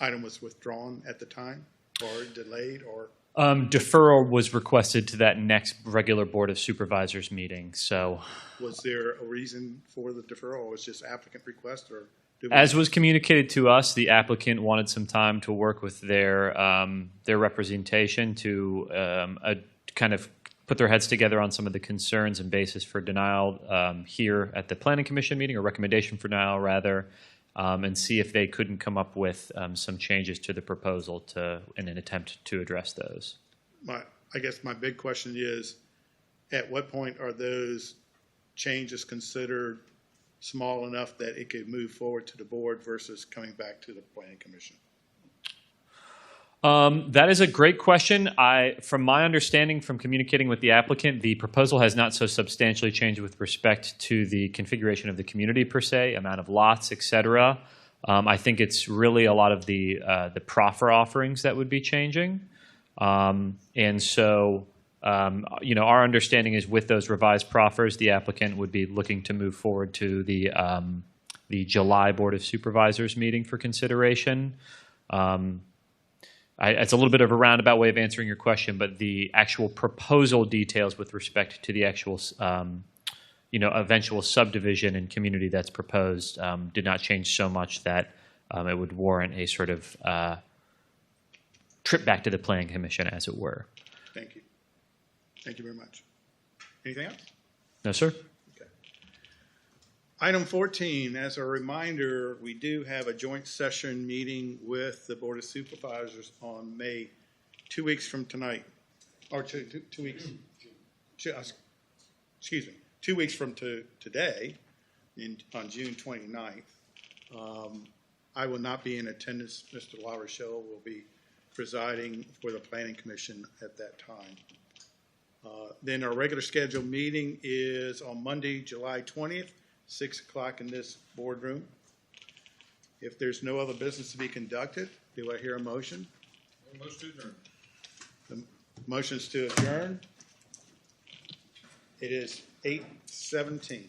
item was withdrawn at the time or delayed or? Deferral was requested to that next regular Board of Supervisors meeting. So, was there a reason for the deferral, or was it just applicant request, or? As was communicated to us, the applicant wanted some time to work with their representation to kind of put their heads together on some of the concerns and basis for denial here at the Planning Commission meeting, or recommendation for denial rather, and see if they couldn't come up with some changes to the proposal in an attempt to address those. I guess my big question is, at what point are those changes considered small enough that it could move forward to the board versus coming back to the Planning Commission? That is a great question. From my understanding from communicating with the applicant, the proposal has not so substantially changed with respect to the configuration of the community per se, amount of lots, et cetera. I think it's really a lot of the proffer offerings that would be changing. And so, our understanding is with those revised proffers, the applicant would be looking to move forward to the July Board of Supervisors meeting for consideration. It's a little bit of a roundabout way of answering your question, but the actual proposal details with respect to the actual, eventual subdivision and community that's proposed did not change so much that it would warrant a sort of trip back to the Planning Commission, as it were. Thank you. Thank you very much. Anything else? No, sir. Okay. Item 14, as a reminder, we do have a joint session meeting with the Board of Supervisors on May, 2 weeks from tonight, or 2 weeks, excuse me, 2 weeks from today, on June 29th. I will not be in attendance. Mr. La Rochelle will be presiding for the Planning Commission at that time. Then our regular scheduled meeting is on Monday, July 20th, 6 o'clock in this boardroom. If there's no other business to be conducted, do I hear a motion? Motion to adjourn. The motion is to adjourn. It is 8:17.